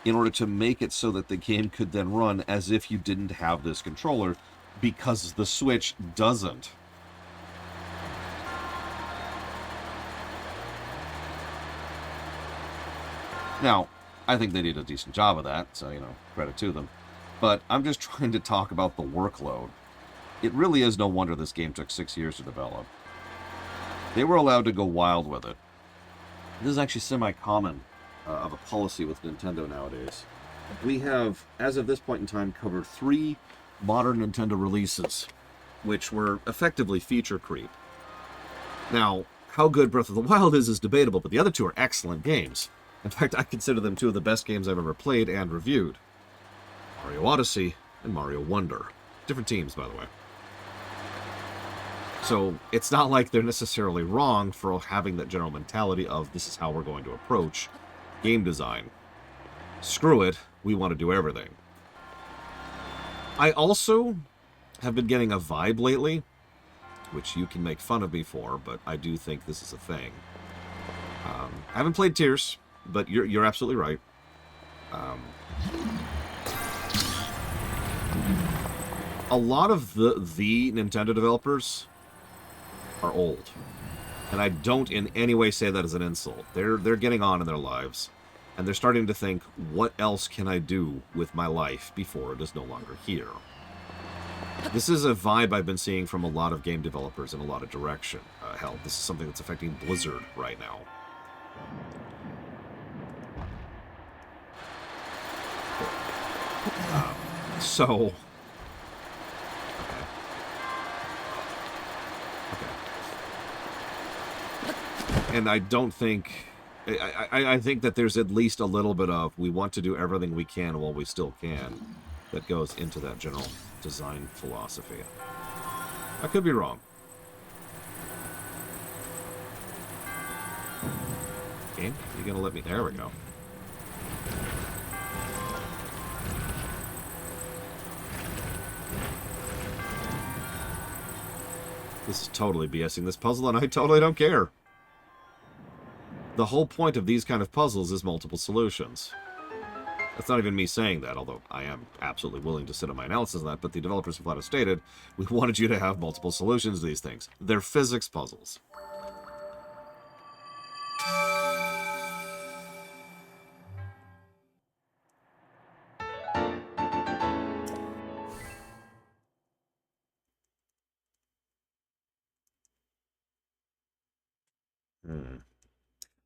in order to make it so that the game could then run as if you didn't have this controller, because the Switch doesn't. Now, I think they did a decent job of that, so, you know, credit to them. But I'm just trying to talk about the workload. It really is no wonder this game took 6 years to develop. They were allowed to go wild with it. This is actually semi-common of a policy with Nintendo nowadays. We have, as of this point in time, covered 3 modern Nintendo releases, which were effectively feature creep. Now, how good Breath of the Wild is debatable, but the other 2 are excellent games. In fact, I consider them 2 of the best games I've ever played and reviewed. Mario Odyssey and Mario Wonder. Different teams, by the way. So, it's not like they're necessarily wrong for having that general mentality of this is how we're going to approach game design. Screw it, we want to do everything. I also have been getting a vibe lately, which you can make fun of me for, but I do think this is a thing. I haven't played Tears, but you're absolutely right. A lot of the Nintendo developers are old, and I don't in any way say that as an insult. They're getting on in their lives, and they're starting to think, what else can I do with my life before it is no longer here? This is a vibe I've been seeing from a lot of game developers in a lot of direction. Hell, this is something that's affecting Blizzard right now. So... And I don't think... I think that there's at least a little bit of we want to do everything we can while we still can that goes into that general design philosophy. I could be wrong. Game, you gonna let me... There we go. This is totally BSing this puzzle, and I totally don't care. The whole point of these kind of puzzles is multiple solutions. That's not even me saying that, although I am absolutely willing to sit on my analysis of that, but the developers have flat out stated, we wanted you to have multiple solutions to these things. They're physics puzzles.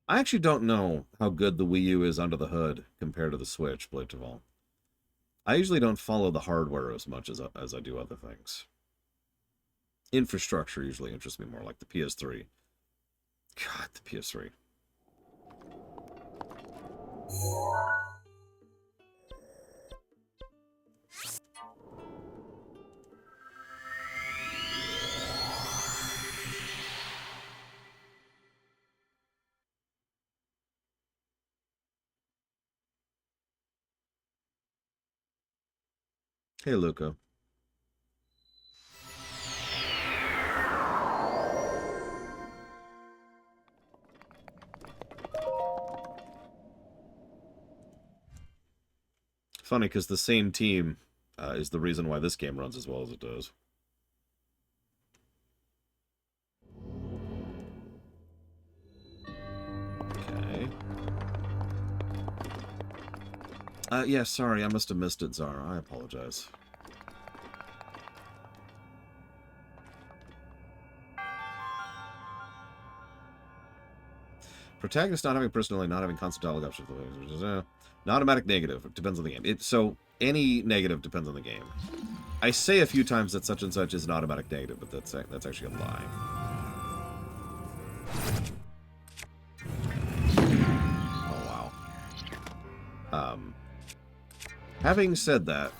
I actually don't know how good the Wii U is under the hood compared to the Switch, Blade of all. I usually don't follow the hardware as much as I do other things. Infrastructure usually interests me more, like the PS3. God, the PS3. Hey, Luca. Funny, because the same team is the reason why this game runs as well as it does. Okay. Yeah, sorry, I must have missed it, Zara. I apologize. Protagonist not having personality, not having constant dialogue options. Non-automatic negative. It depends on the game. So, any negative depends on the game. I say a few times that such and such is an automatic negative, but that's actually a lie. Oh, wow. Having said that,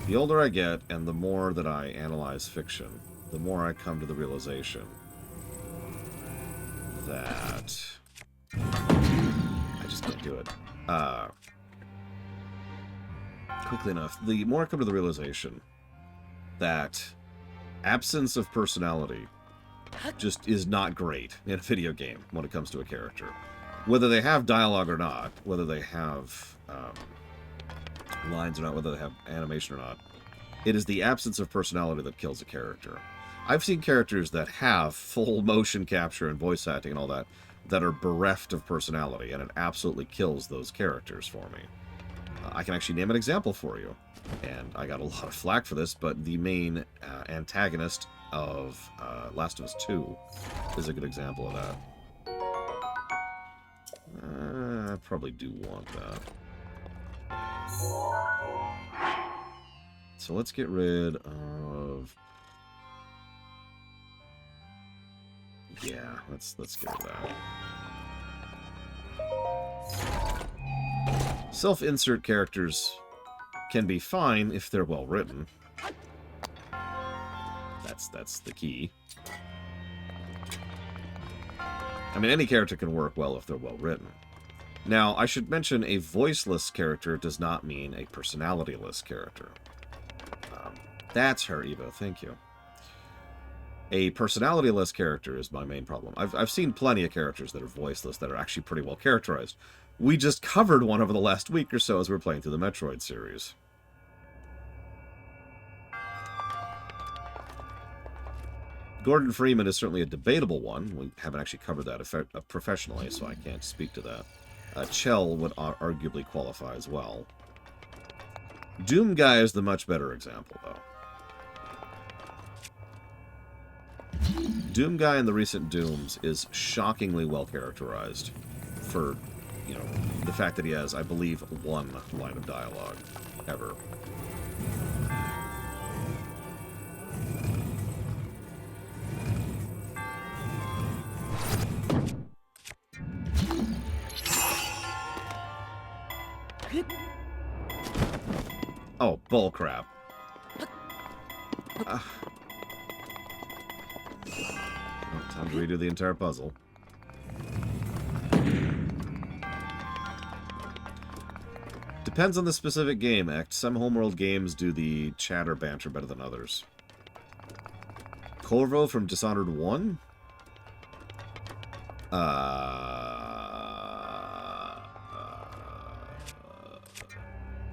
the older I get and the more that I analyze fiction, the more I come to the realization that... I just can't do it. Quickly enough, the more I come to the realization that absence of personality just is not great in a video game when it comes to a character. Whether they have dialogue or not, whether they have lines or not, whether they have animation or not, it is the absence of personality that kills a character. I've seen characters that have full motion capture and voice acting and all that, that are bereft of personality, and it absolutely kills those characters for me. I can actually name an example for you, and I got a lot of flack for this, but the main antagonist of Last of Us 2 is a good example of that. I probably do want that. So let's get rid of... Yeah, let's get rid of that. Self-insert characters can be fine if they're well written. That's the key. I mean, any character can work well if they're well written. Now, I should mention a voiceless character does not mean a personality-less character. That's her, Evo. Thank you. A personality-less character is my main problem. I've seen plenty of characters that are voiceless that are actually pretty well characterized. We just covered one over the last week or so as we were playing through the Metroid series. Gordon Freeman is certainly a debatable one. We haven't actually covered that professionally, so I can't speak to that. Chell would arguably qualify as well. Doom Guy is the much better example, though. Doom Guy in the recent Dooms is shockingly well characterized for, you know, the fact that he has, I believe, one line of dialogue ever. Oh, bullcrap. Time to redo the entire puzzle. Depends on the specific game, Act. Some homeworld games do the chatter banter better than others. Corvo from Dishonored 1?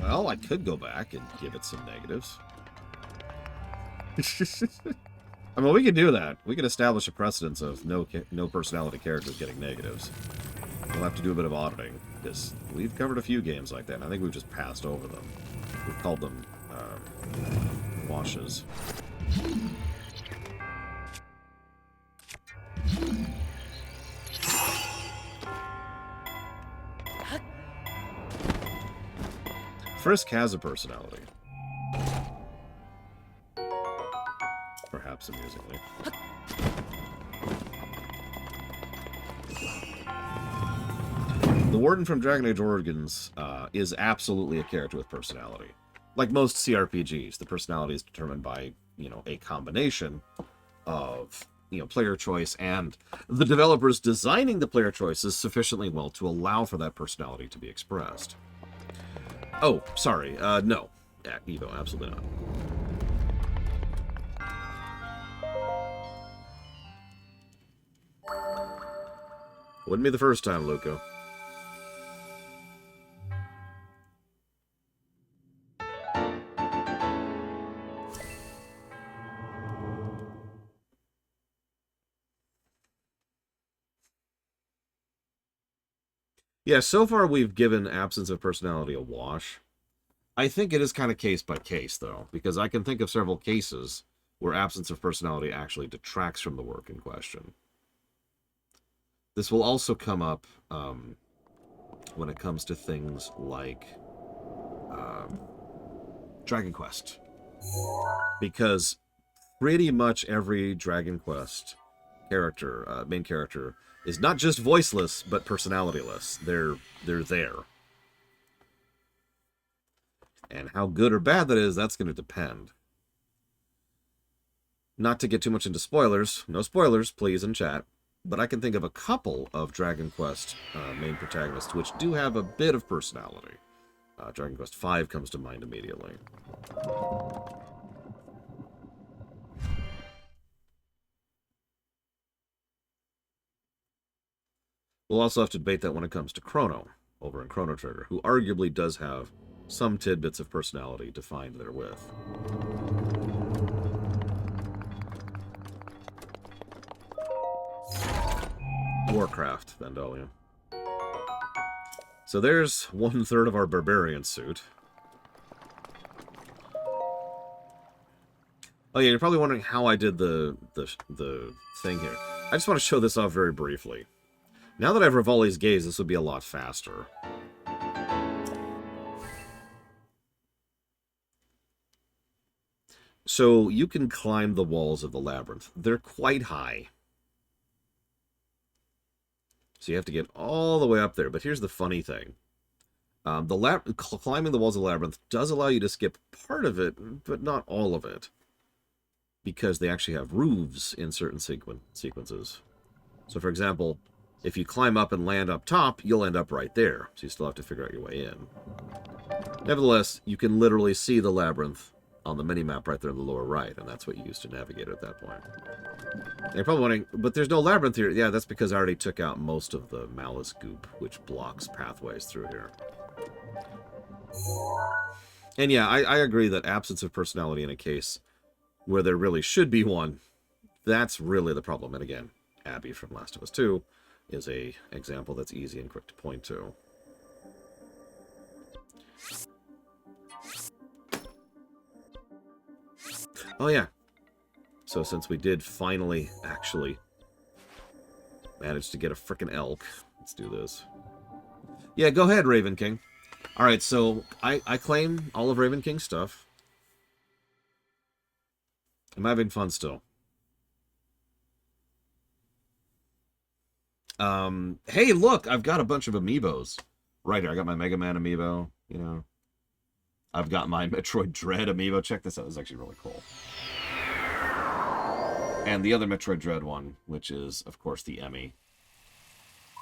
Well, I could go back and give it some negatives. I mean, we could do that. We could establish a precedence of no personality characters getting negatives. We'll have to do a bit of auditing, because we've covered a few games like that, and I think we've just passed over them. We've called them washes. Frisk has a personality. Perhaps amusingly. The Warden from Dragon Age Origins is absolutely a character with personality. Like most CRPGs, the personality is determined by, you know, a combination of, you know, player choice and the developers designing the player choices sufficiently well to allow for that personality to be expressed. Oh, sorry. No. Yeah, Evo, absolutely not. Wouldn't be the first time, Luca. Yeah, so far we've given absence of personality a wash. I think it is kind of case by case, though, because I can think of several cases where absence of personality actually detracts from the work in question. This will also come up when it comes to things like Dragon Quest. Because pretty much every Dragon Quest character, main character, is not just voiceless, but personalityless. They're there. And how good or bad that is, that's going to depend. Not to get too much into spoilers. No spoilers, please, in chat. But I can think of a couple of Dragon Quest main protagonists which do have a bit of personality. Dragon Quest V comes to mind immediately. We'll also have to debate that when it comes to Chrono, over in Chrono Trigger, who arguably does have some tidbits of personality defined therewith. Warcraft, Vandalia. So there's 1/3 of our barbarian suit. Oh yeah, you're probably wondering how I did the thing here. I just want to show this off very briefly. Now that I have Rivali's Gaze, this would be a lot faster. So you can climb the walls of the labyrinth. They're quite high. So you have to get all the way up there. But here's the funny thing. Climbing the walls of the labyrinth does allow you to skip part of it, but not all of it. Because they actually have roofs in certain sequences. So for example, if you climb up and land up top, you'll end up right there. So you still have to figure out your way in. Nevertheless, you can literally see the labyrinth on the mini-map right there in the lower right, and that's what you use to navigate at that point. And you're probably wondering, but there's no labyrinth here. Yeah, that's because I already took out most of the malice goop, which blocks pathways through here. And yeah, I agree that absence of personality in a case where there really should be one, that's really the problem. And again, Abby from Last of Us 2 is a example that's easy and quick to point to. Oh yeah. So since we did finally actually manage to get a frickin' elk, let's do this. Yeah, go ahead, Raven King. Alright, so I claim all of Raven King's stuff. I'm having fun still. Hey, look! I've got a bunch of amiibos. Right here, I got my Mega Man amiibo, you know. I've got my Metroid Dread amiibo. Check this out, this is actually really cool. And the other Metroid Dread one, which is, of course, the Emmy.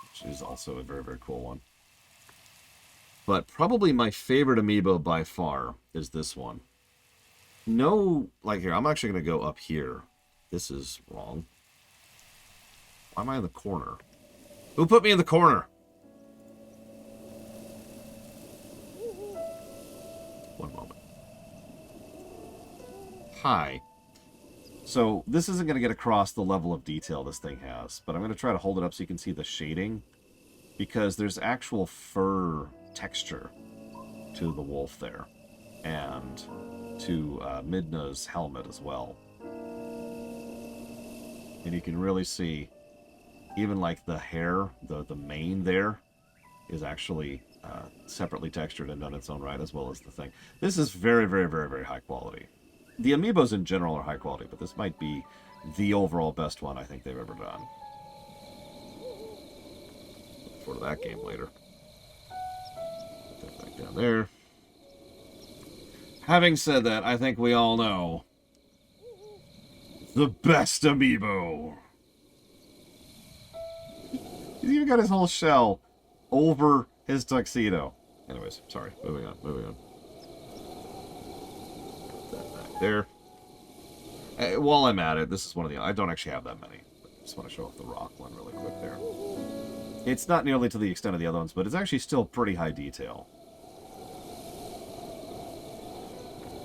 Which is also a very, very cool one. But probably my favorite amiibo by far is this one. No, like here, I'm actually going to go up here. This is wrong. Why am I in the corner? Who put me in the corner? One moment. Hi. So, this isn't going to get across the level of detail this thing has, but I'm going to try to hold it up so you can see the shading, because there's actual fur texture to the wolf there, and to Midna's helmet as well. And you can really see, even like the hair, the mane there, is actually separately textured and done its own right, as well as the thing. This is very, very, very, very high quality. The amiibos in general are high quality, but this might be the overall best one I think they've ever done. Look forward to that game later. Put that back down there. Having said that, I think we all know the best amiibo. He's even got his whole shell over his tuxedo. Anyways, sorry. Moving on. Put that back there. While I'm at it, this is one of the... I don't actually have that many. But I just want to show off the rock one really quick there. It's not nearly to the extent of the other ones, but it's actually still pretty high detail.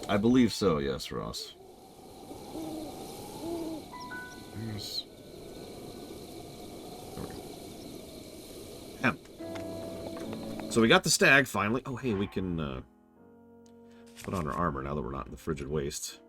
I believe so, yes, Ross. There's... There we go. Hemp. So we got the stag, finally. Oh, hey, we can put on our armor now that we're not in the frigid wastes.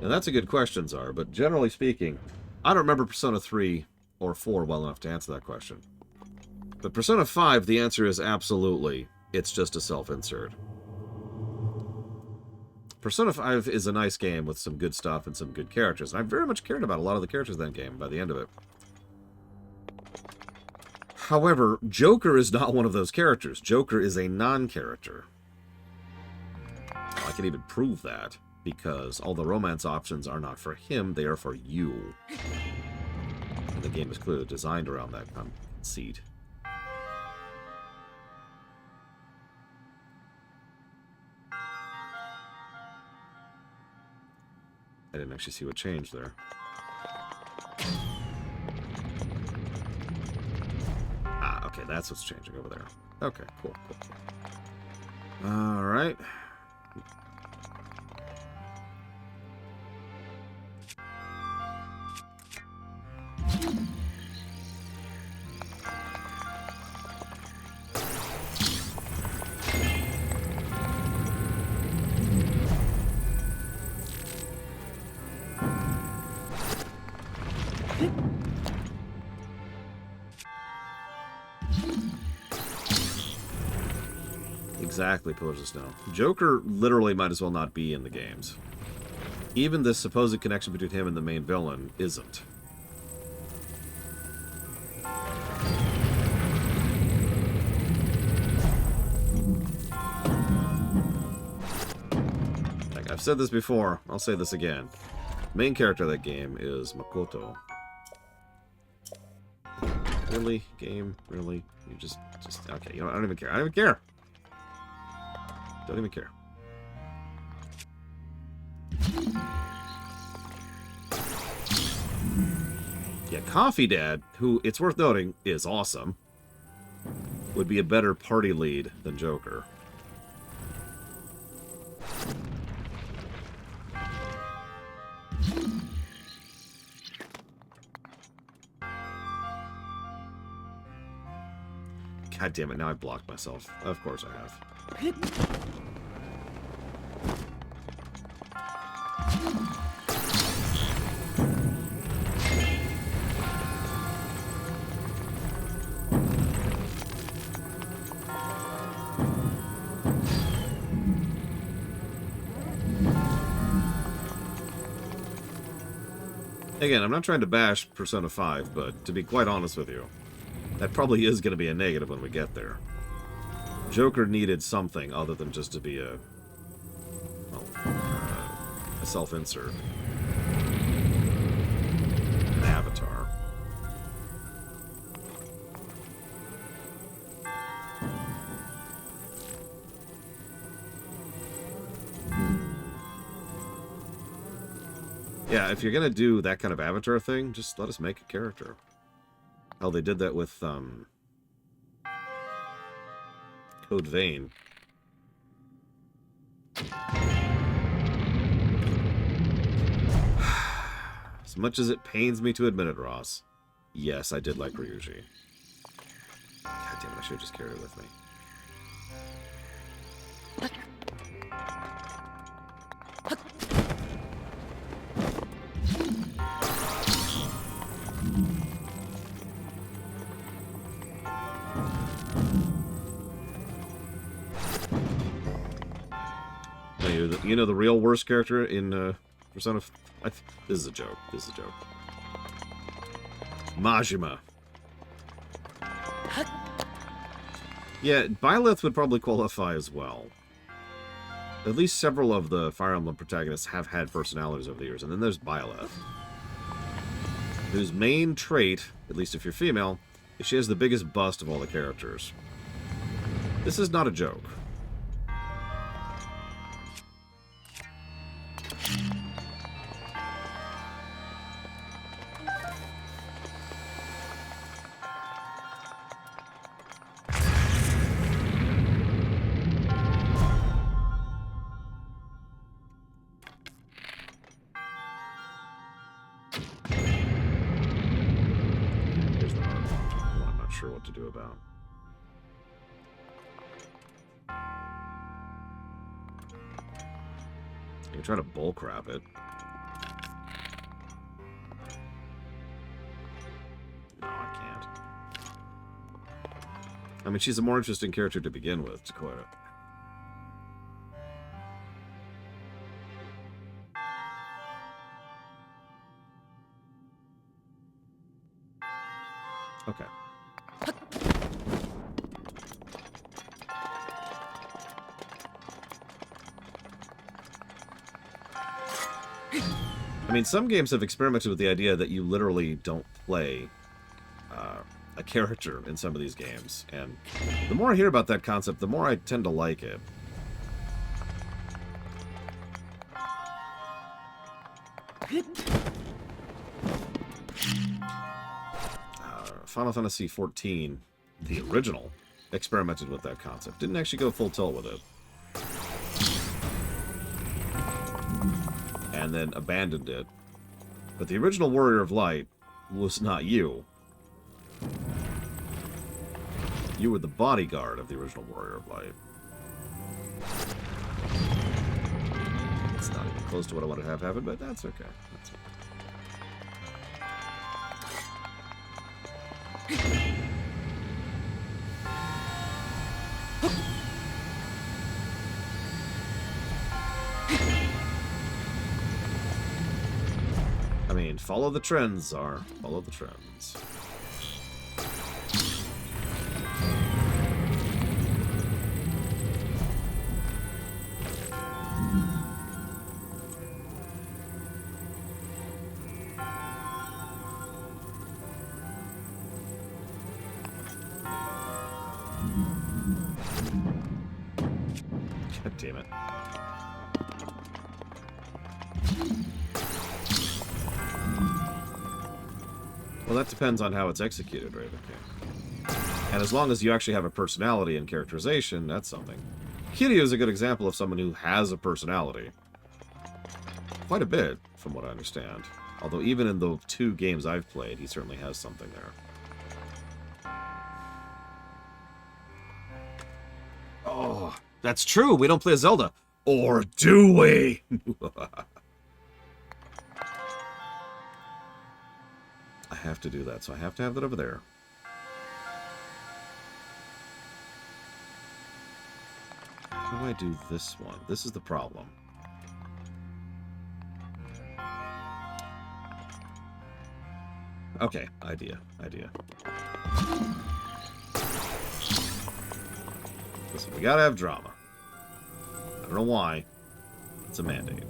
Now that's a good question, Czar, but generally speaking, I don't remember Persona 3 or 4 well enough to answer that question. But Persona 5, the answer is absolutely, it's just a self-insert. Persona 5 is a nice game with some good stuff and some good characters. And I very much cared about a lot of the characters in that game by the end of it. However, Joker is not one of those characters. Joker is a non-character. I can even prove that, because all the romance options are not for him, they are for you. And the game is clearly designed around that conceit. I didn't actually see what changed there. Ah, okay, that's what's changing over there. Okay, cool, cool, cool. Alright. Exactly, Pillars of Snow. Joker literally might as well not be in the games. Even this supposed connection between him and the main villain isn't. Like, I've said this before, I'll say this again. Main character of that game is Makoto. Really? Game? Really? You just... Okay, you know what? I don't even care. I don't even care! Don't even care. Yeah, Coffee Dad, who, it's worth noting, is awesome, would be a better party lead than Joker. God damn it, now I blocked myself. Of course I have. Again, I'm not trying to bash Persona 5, but to be quite honest with you, that probably is going to be a negative when we get there. Joker needed something other than just to be a self-insert. An avatar. Yeah, if you're gonna do that kind of avatar thing, just let us make a character. Hell, they did that with, Code Vein. As much as it pains me to admit it, Ross, yes, I did like Ryuji. God damn it, I should have just carried it with me. You know the real worst character in Persona 5? This is a joke. This is a joke. Majima. Yeah, Byleth would probably qualify as well. At least several of the Fire Emblem protagonists have had personalities over the years. And then there's Byleth, whose main trait, at least if you're female, is she has the biggest bust of all the characters. This is not a joke. To do about. You can try to bullcrap it. No, I can't. I mean, she's a more interesting character to begin with, Dakota. Okay. I mean, some games have experimented with the idea that you literally don't play a character in some of these games. And the more I hear about that concept, the more I tend to like it. Final Fantasy XIV, the original, experimented with that concept. Didn't actually go full tilt with it. And then abandoned it. But the original Warrior of Light was not you. You were the bodyguard of the original Warrior of Light. It's not even close to what I want to have happen, but that's okay. That's okay. I mean, follow the trends, Czar. Follow the trends. God damn it. Well, that depends on how it's executed, right? Okay. And as long as you actually have a personality and characterization, that's something. Kiryu is a good example of someone who has a personality. Quite a bit, from what I understand. Although even in the 2 games I've played, he certainly has something there. Oh, that's true. We don't play a Zelda. Or do we? I have to do that, so I have to have that over there. How do I do this one? This is the problem. Okay, idea. Listen, we gotta have drama. I don't know why. It's a mandate.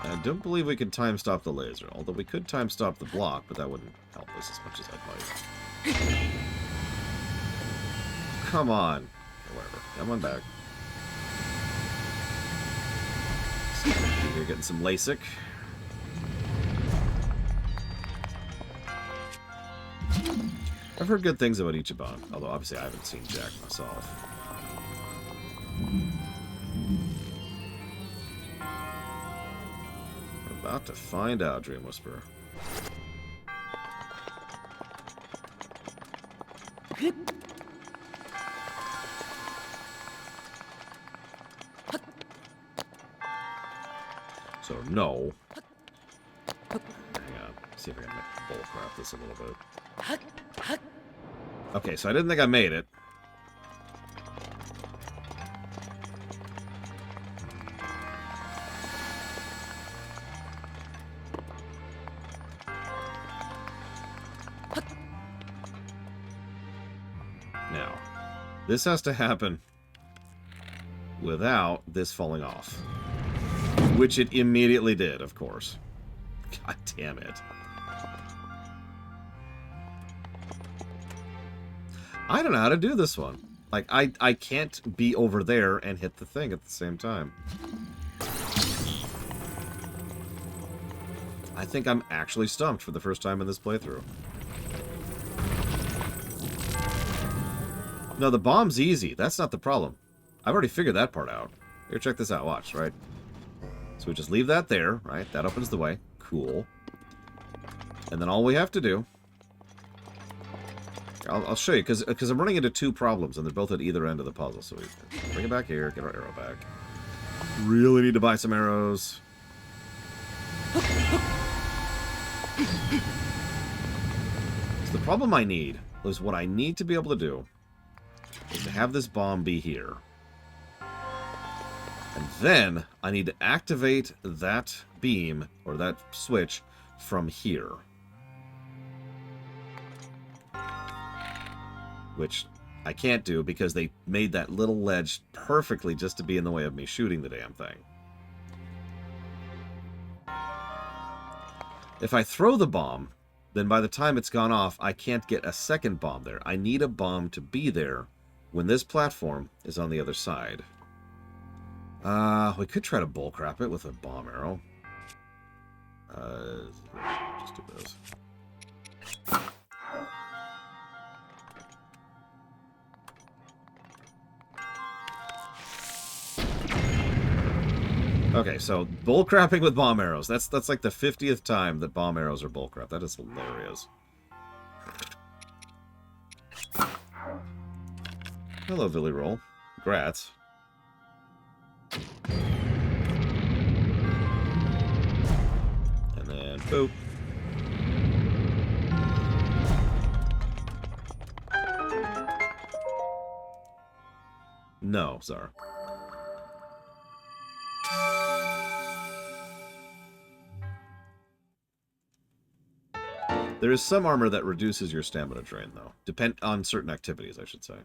I don't believe we can time stop the laser, although we could time stop the block, but that wouldn't help us as much as I'd like. Come on. Whatever. Come on back. You're getting some LASIK. I've heard good things about Ichiban, although obviously I haven't seen Jack myself. We're about to find out, Dream Whisperer. So, no. Hang on. See if I can bullcrap this a little bit. Okay, so I didn't think I made it. Now, this has to happen without this falling off. Which it immediately did, of course. God damn it. I don't know how to do this one. Like, I can't be over there and hit the thing at the same time. I think I'm actually stumped for the first time in this playthrough. No, the bomb's easy. That's not the problem. I've already figured that part out. Here, check this out. Watch, right? So we just leave that there, right? That opens the way. Cool. And then all we have to do... I'll show you, because I'm running into 2 problems, and they're both at either end of the puzzle. So we bring it back here, get our arrow back. Really need to buy some arrows. So the problem I need is what I need to be able to do is to have this bomb be here. And then I need to activate that beam, or that switch, from here. Which I can't do because they made that little ledge perfectly just to be in the way of me shooting the damn thing. If I throw the bomb, then by the time it's gone off, I can't get a second bomb there. I need a bomb to be there when this platform is on the other side. We could try to bullcrap it with a bomb arrow. Just do this. Okay, so bullcrapping with bomb arrows. That's like the 50th time that bomb arrows are bullcrap. That is hilarious. Hello, Villy Roll. Grats. And then boop. No, Zara. There is some armor that reduces your stamina drain, though. Depend on certain activities, I should say.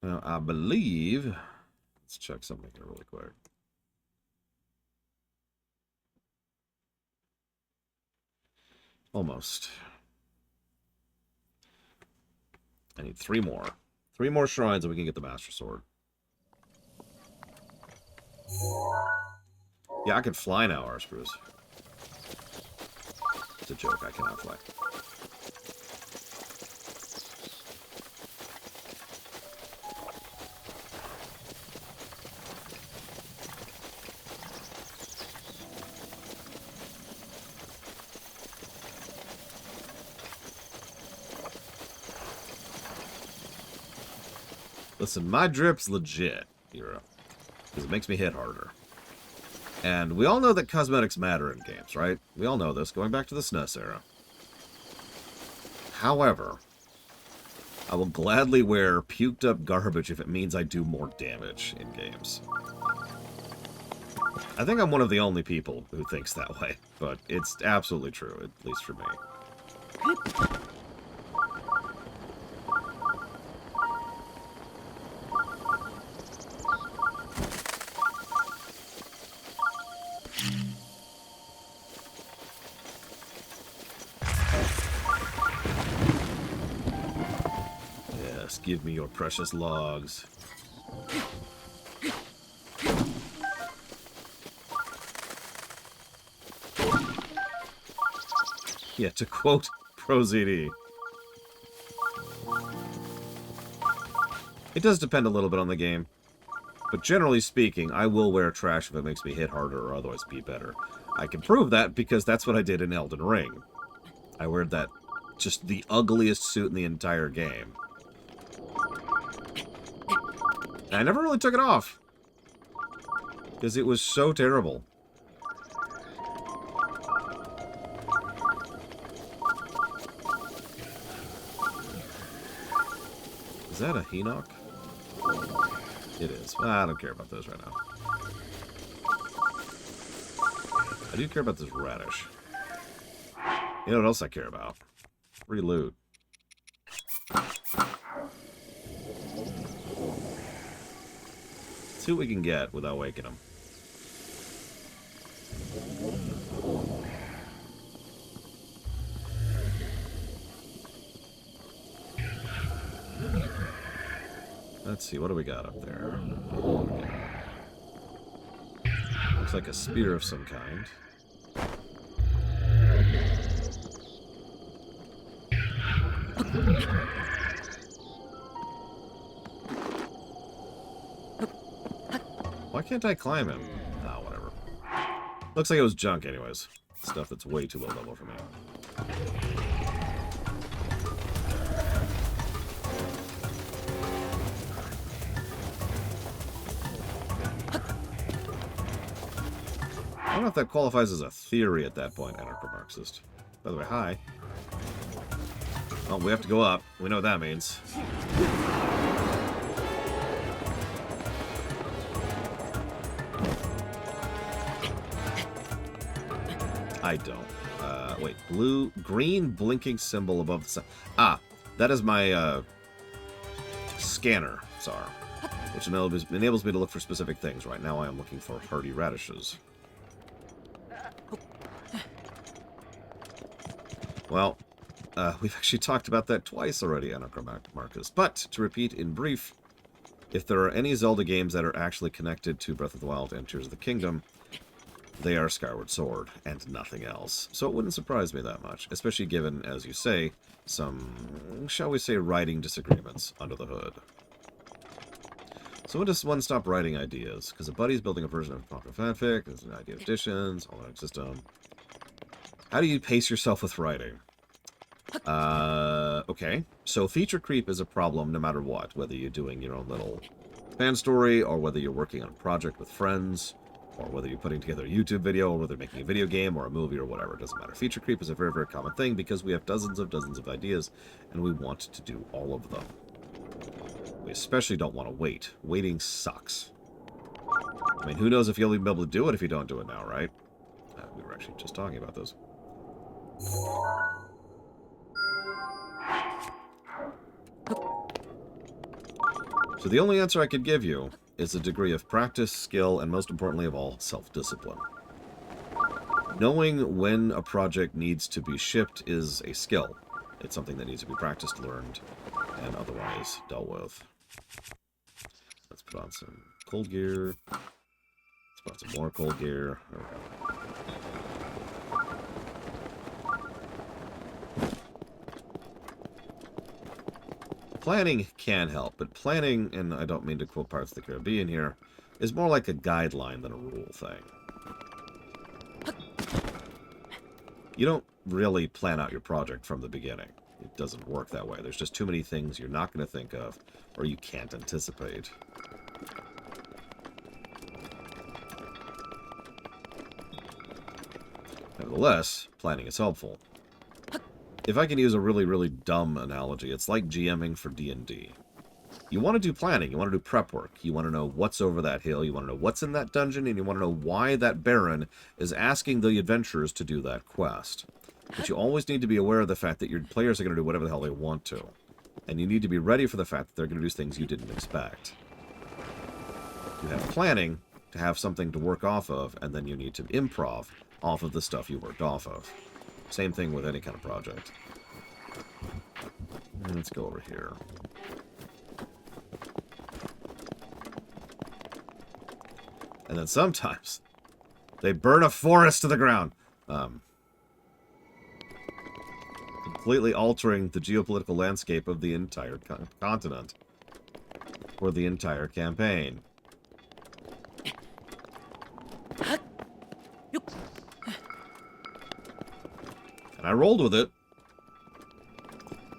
Now, I believe... Let's check something here really quick. Almost. I need 3 more. 3 more shrines and we can get the Master Sword. Yeah, I can fly now, Arspruce. It's a joke, I cannot fly. Listen, my drip's legit, Hero. Because it makes me hit harder. And we all know that cosmetics matter in games, right? We all know this, going back to the SNES era. However, I will gladly wear puked up garbage if it means I do more damage in games. I think I'm one of the only people who thinks that way, but it's absolutely true, at least for me. Give me your precious logs. Yeah, to quote ProZD. It does depend a little bit on the game. But generally speaking, I will wear trash if it makes me hit harder or otherwise be better. I can prove that because that's what I did in Elden Ring. I wore that, just the ugliest suit in the entire game. I never really took it off. Because it was so terrible. Is that a Henoch? It is. I don't care about those right now. I do care about this radish. You know what else I care about? Free loot. See what we can get without waking them. Let's see, what do we got up there? Looks like a spear of some kind. Why can't I climb him? Oh, whatever. Looks like it was junk anyways. Stuff that's way too low level for me. I don't know if that qualifies as a theory at that point, Anarcho-Marxist. By the way, hi. Oh, we have to go up. We know what that means. I don't. Wait, green blinking symbol above the sun. Ah, that is my scanner, Tsar, which enables me to look for specific things. Right now I am looking for hardy radishes. Well, we've actually talked about that twice already, Marcus. But, to repeat in brief, if there are any Zelda games that are actually connected to Breath of the Wild and Tears of the Kingdom, they are Skyward Sword, and nothing else. So it wouldn't surprise me that much, especially given, as you say, some, shall we say, writing disagreements under the hood. So when does one stop writing ideas? Because a buddy's building a version of popular fanfic, there's an idea of additions, all that system. How do you pace yourself with writing? Okay. So feature creep is a problem no matter what, whether you're doing your own little fan story, or whether you're working on a project with friends, or whether you're putting together a YouTube video, or whether you're making a video game or a movie or whatever. It doesn't matter. Feature creep is a very, very common thing because we have dozens of ideas, and we want to do all of them. We especially don't want to wait. Waiting sucks. I mean, who knows if you'll even be able to do it if you don't do it now, right? We were actually just talking about this. So the only answer I could give you is a degree of practice, skill, and most importantly of all, self-discipline. Knowing when a project needs to be shipped is a skill. It's something that needs to be practiced, learned, and otherwise dealt with. Let's put on some cold gear. Let's put on some more cold gear. There we go. Planning can help, but planning, and I don't mean to quote Pirates of the Caribbean here, is more like a guideline than a rule thing. You don't really plan out your project from the beginning. It doesn't work that way. There's just too many things you're not going to think of, or you can't anticipate. Nevertheless, planning is helpful. If I can use a really, really dumb analogy, it's like GMing for D&D. You want to do planning, you want to do prep work, you want to know what's over that hill, you want to know what's in that dungeon, and you want to know why that Baron is asking the adventurers to do that quest. But you always need to be aware of the fact that your players are going to do whatever the hell they want to. And you need to be ready for the fact that they're going to do things you didn't expect. You have planning to have something to work off of, and then you need to improv off of the stuff you worked off of. Same thing with any kind of project. Let's go over here. And then sometimes they burn a forest to the ground. Completely altering the geopolitical landscape of the entire continent. For the entire campaign. And I rolled with it.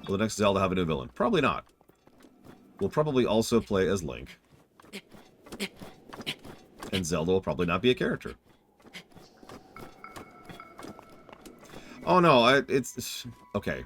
Will the next Zelda have a new villain? Probably not. We'll probably also play as Link. And Zelda will probably not be a character. Oh no, it's... Okay.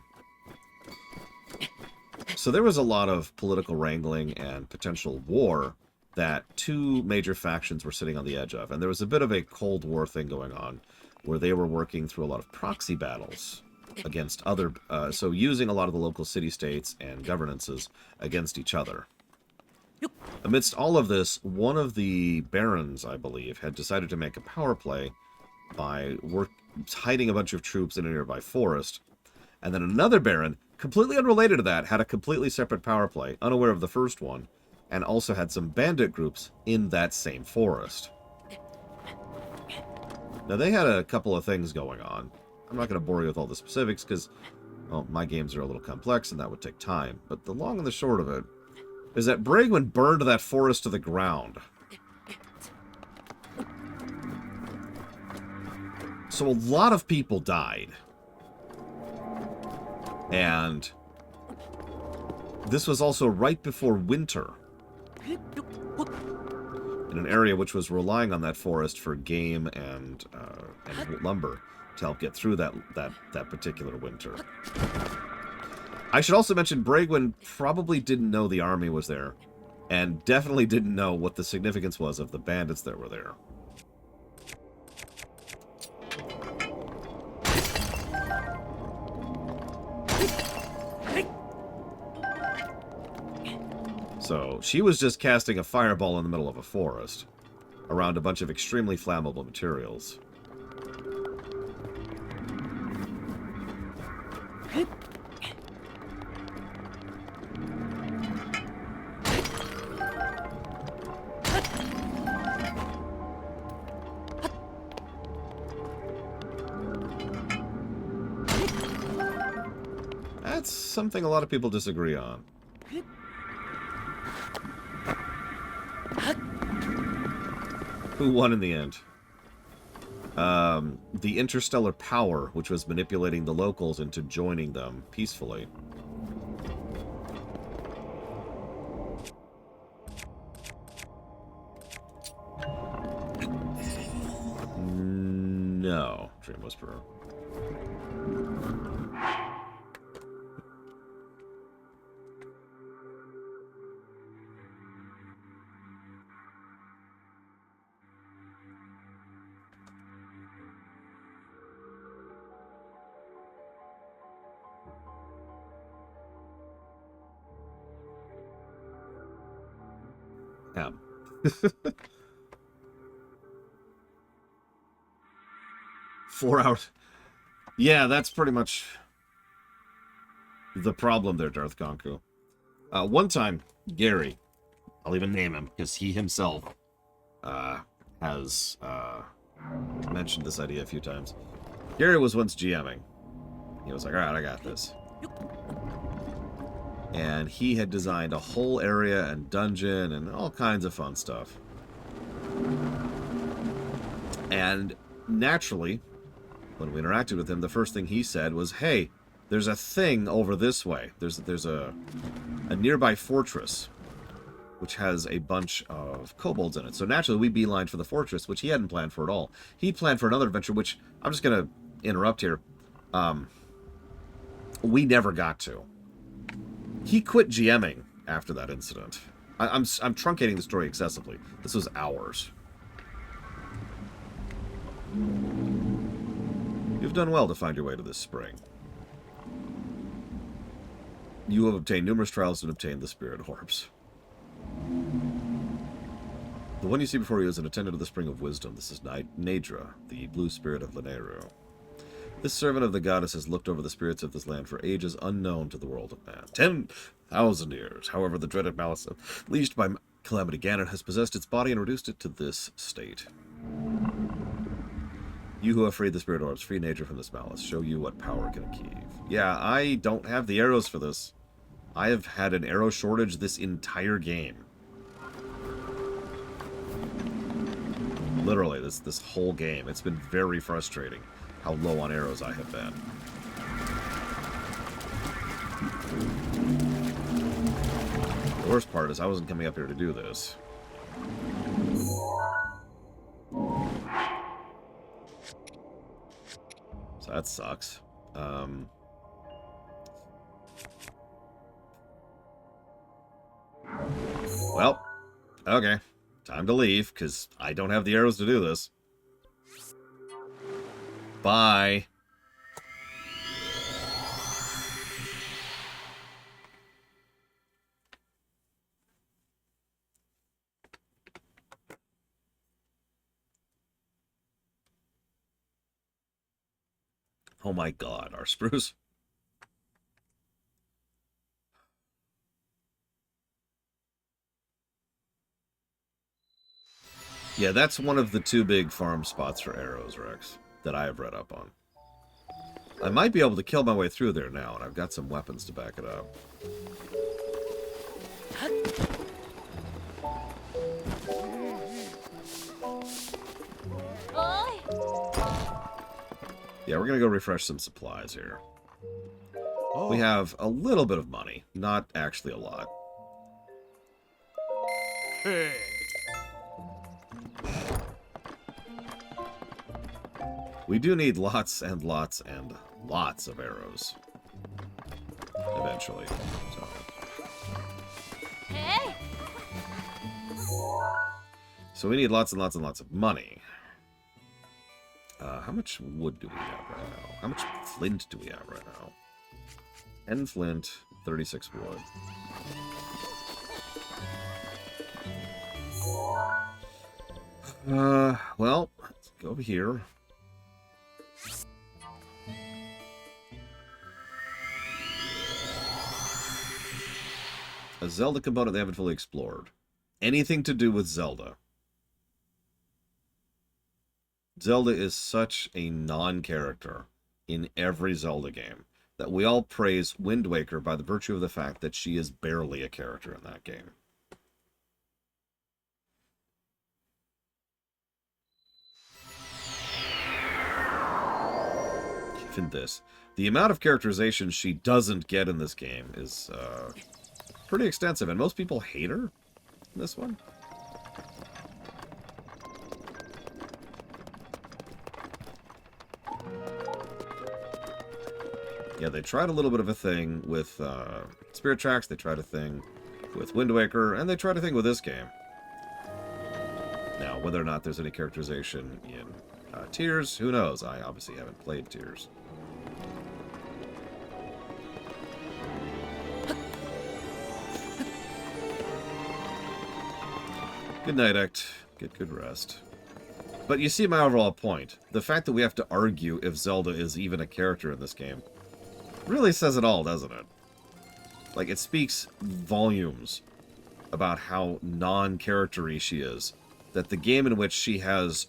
So there was a lot of political wrangling and potential war that two major factions were sitting on the edge of. And there was a bit of a Cold War thing going on, where they were working through a lot of proxy battles against other... so using a lot of the local city-states and governances against each other. Amidst all of this, one of the barons, I believe, had decided to make a power play by hiding a bunch of troops in a nearby forest. And then another baron, completely unrelated to that, had a completely separate power play, unaware of the first one, and also had some bandit groups in that same forest. Now, they had a couple of things going on. I'm not going to bore you with all the specifics because, well, my games are a little complex and that would take time. But the long and the short of it is that Bragwin burned that forest to the ground. So a lot of people died. And this was also right before winter. In an area which was relying on that forest for game and lumber to help get through that particular winter. I should also mention Bragwin probably didn't know the army was there, and definitely didn't know what the significance was of the bandits that were there. So she was just casting a fireball in the middle of a forest around a bunch of extremely flammable materials. That's something a lot of people disagree on. Who won in the end? The interstellar power, which was manipulating the locals into joining them peacefully. No, Dream Whisperer. Yeah. 4 hours. Yeah, that's pretty much the problem there, Darth Gonku. One time, Gary, I'll even name him, because he himself has mentioned this idea a few times. Gary was once GMing. He was like, alright, I got this. And he had designed a whole area and dungeon and all kinds of fun stuff. And naturally, when we interacted with him, the first thing he said was, hey, there's a thing over this way. There's a nearby fortress which has a bunch of kobolds in it. So naturally, we beelined for the fortress, which he hadn't planned for at all. He planned for another adventure, which I'm just going to interrupt here. We never got to. He quit GMing after that incident. I'm truncating the story excessively. This was hours. You've done well to find your way to this spring. You have obtained numerous trials and obtained the spirit orbs. The one you see before you is an attendant of the Spring of Wisdom. This is Nadra, the blue spirit of Lanayru. This servant of the goddess has looked over the spirits of this land for ages unknown to the world of man. 10,000 years. However, the dreaded malice unleashed by Calamity Ganon has possessed its body and reduced it to this state. You who have freed the spirit orbs, free nature from this malice. Show you what power can achieve. Yeah, I don't have the arrows for this. I have had an arrow shortage this entire game. Literally, this whole game. It's been very frustrating how low on arrows I have been. The worst part is I wasn't coming up here to do this. So that sucks. Well, okay. Time to leave, because I don't have the arrows to do this. Bye. Oh my god, our spruce. Yeah, that's one of the 2 big farm spots for arrows, Rex, that I have read up on. I might be able to kill my way through there now, and I've got some weapons to back it up. Yeah, we're gonna go refresh some supplies here. We have a little bit of money, not actually a lot. Hey. We do need lots and lots and lots of arrows. Eventually. So we need lots and lots and lots of money. How much wood do we have right now? How much flint do we have right now? 10 flint, 36 wood. Well, let's go over here. A Zelda component they haven't fully explored. Anything to do with Zelda. Zelda is such a non-character in every Zelda game that we all praise Wind Waker by the virtue of the fact that she is barely a character in that game. Even this. The amount of characterization she doesn't get in this game is pretty extensive, and most people hate her in this one. Yeah, they tried a little bit of a thing with Spirit Tracks, they tried a thing with Wind Waker, and they tried a thing with this game. Now, whether or not there's any characterization in Tears, who knows? I obviously haven't played Tears. Good night, Act. Get good rest. But you see my overall point. The fact that we have to argue if Zelda is even a character in this game really says it all, doesn't it? Like, it speaks volumes about how non-character-y she is. That the game in which she has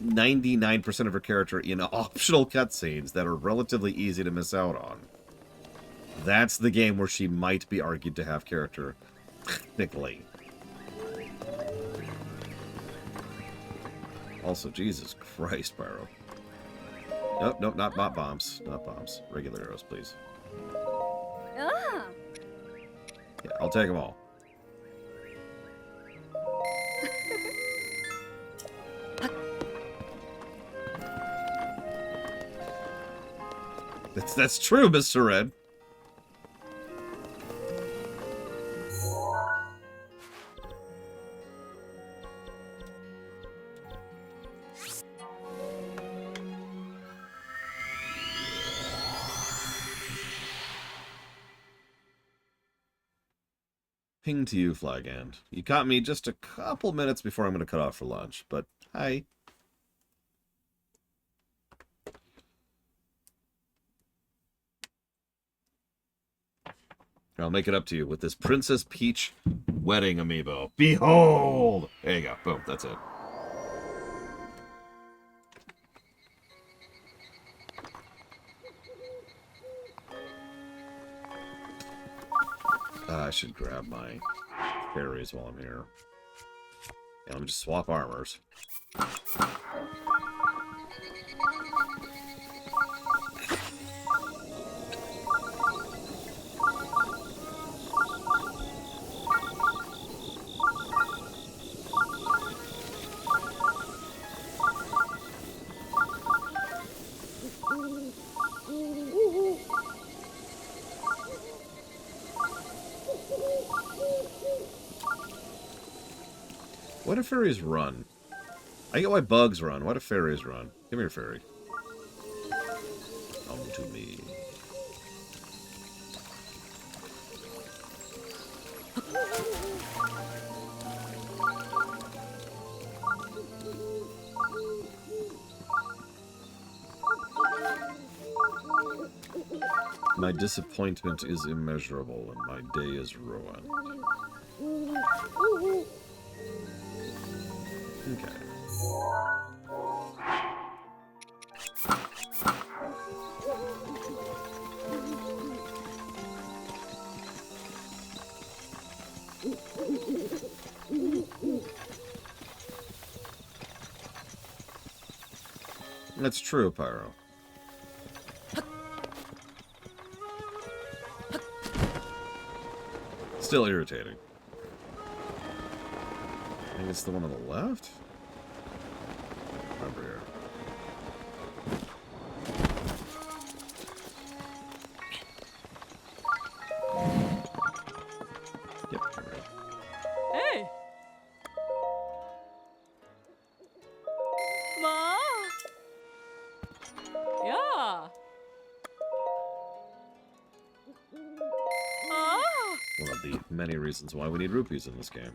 99% of her character in optional cutscenes that are relatively easy to miss out on. That's the game where she might be argued to have character, technically. Also, Jesus Christ, Pyro. Nope, nope, not bombs. Not bombs. Regular arrows, please. Ah. Yeah, I'll take them all. That's true, Mr. Red. Ping to you, Flaghand. You caught me just a couple minutes before I'm going to cut off for lunch, but hi. I'll make it up to you with this Princess Peach wedding amiibo. Behold! There you go. Boom. That's it. I should grab my berries while I'm here. Yeah, let me just swap armors. Why do fairies run? I get why bugs run. Why do fairies run? Come here, fairy. Come to me. My disappointment is immeasurable, and my day is ruined. Okay. That's true, Pyro. Still irritating. I think it's the one on the left? Over here. Yep, you're right. Hey! Ma! Yeah! Ah! One of the many reasons why we need rupees in this game.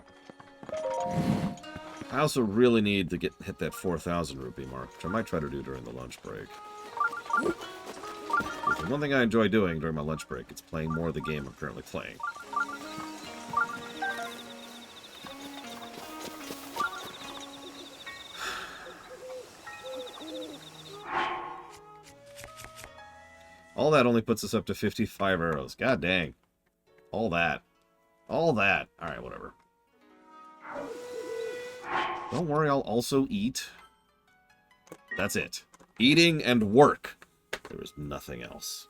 I also really need to hit that 4,000 rupee mark, which I might try to do during the lunch break. Because the one thing I enjoy doing during my lunch break, it's playing more of the game I'm currently playing. All that only puts us up to 55 arrows. God dang. All that. All that. Alright, whatever. Don't worry, I'll also eat. That's it. Eating and work. There is nothing else.